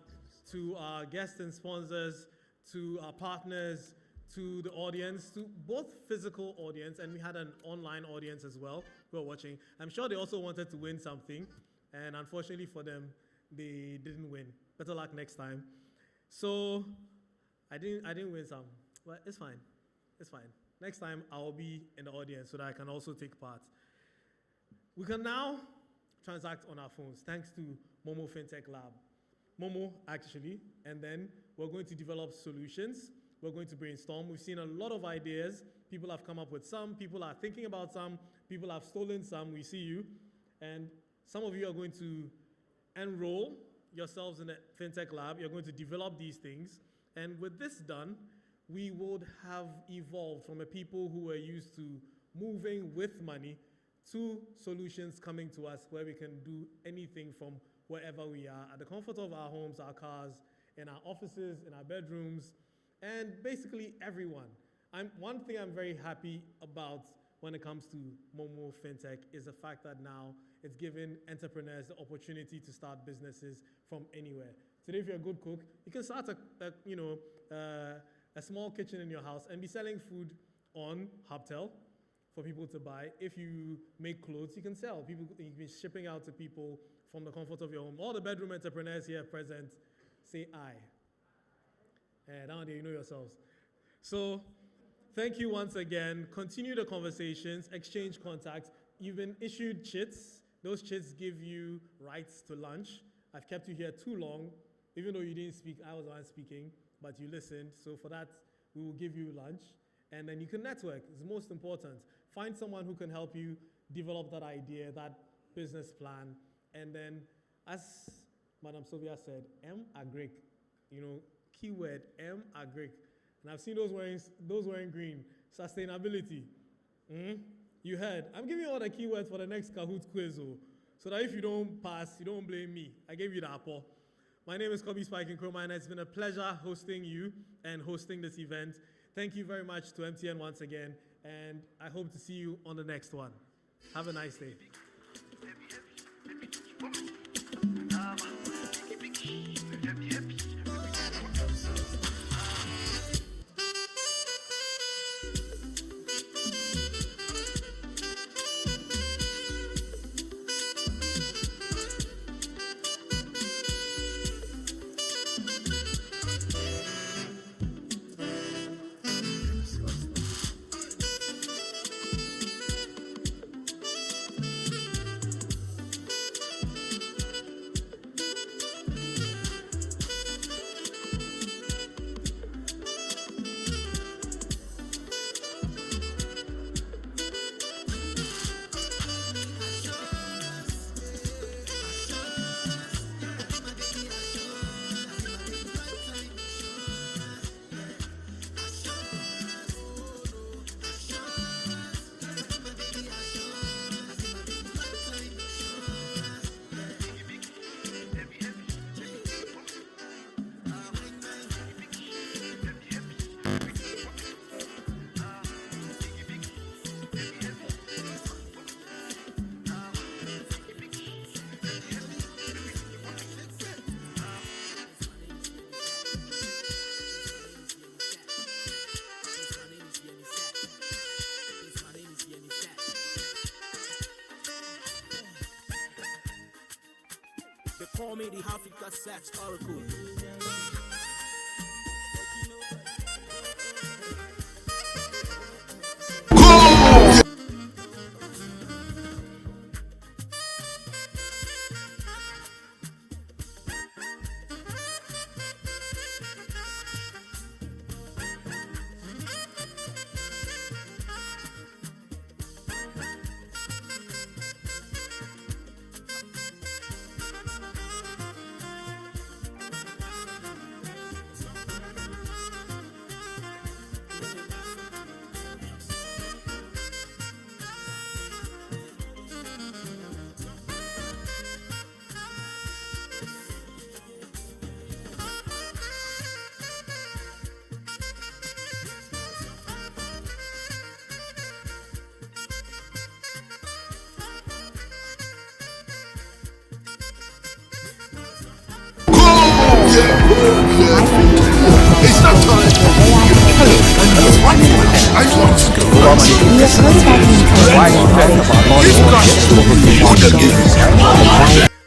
to our guests and sponsors, to our partners, to the audience, to both physical audience, and we had an online audience as well who are watching. I'm sure they also wanted to win something, and unfortunately for them, they didn't win. Better luck next time. So I didn't win some, but it's fine. It's fine. Next time I'll be in the audience so that I can also take part. We can now transact on our phones thanks to MoMo FinTech Lab. MoMo actually, and then we're going to develop solutions. We're going to brainstorm. We've seen a lot of ideas. People have come up with some. People are thinking about some. People have stolen some. We see you. And some of you are going to enroll yourselves in the FinTech Lab. You're going to develop these things. And with this done, we would have evolved from a people who were used to moving with money to solutions coming to us where we can do anything from wherever we are, at the comfort of our homes, our cars, in our offices, in our bedrooms, and basically everyone. One thing I'm very happy about when it comes to MoMo FinTech is the fact that now it's giving entrepreneurs the opportunity to start businesses from anywhere. Today, if you're a good cook, you can start a small kitchen in your house and be selling food on Hubtel for people to buy. If you make clothes, you can sell. You can be shipping out to people from the comfort of your home. All the bedroom entrepreneurs here present, say aye. Down there, you know yourselves. So thank you once again. Continue the conversations, exchange contacts. You've been issued chits. Those chits give you rights to lunch. I've kept you here too long. Even though you didn't speak, I was the one speaking, but you listened. So for that, we will give you lunch. And then you can network. It's most important. Find someone who can help you develop that idea, that business plan. And then, as Madam Sylvia said, M-Agric, keyword M-Agric. And I've seen those wearing green. Sustainability. You heard. I'm giving you all the keywords for the next Kahoot quiz, so that if you don't pass, you don't blame me. I gave you the apple. My name is Kobe Spike Nkrumah, and it's been a pleasure hosting you and hosting this event. Thank you very much to MTN once again, and I hope to see you on the next one. Have a nice day. Call me the Africa Sax Oracle. It's that time. Hello, and guess what? I want to go. You've got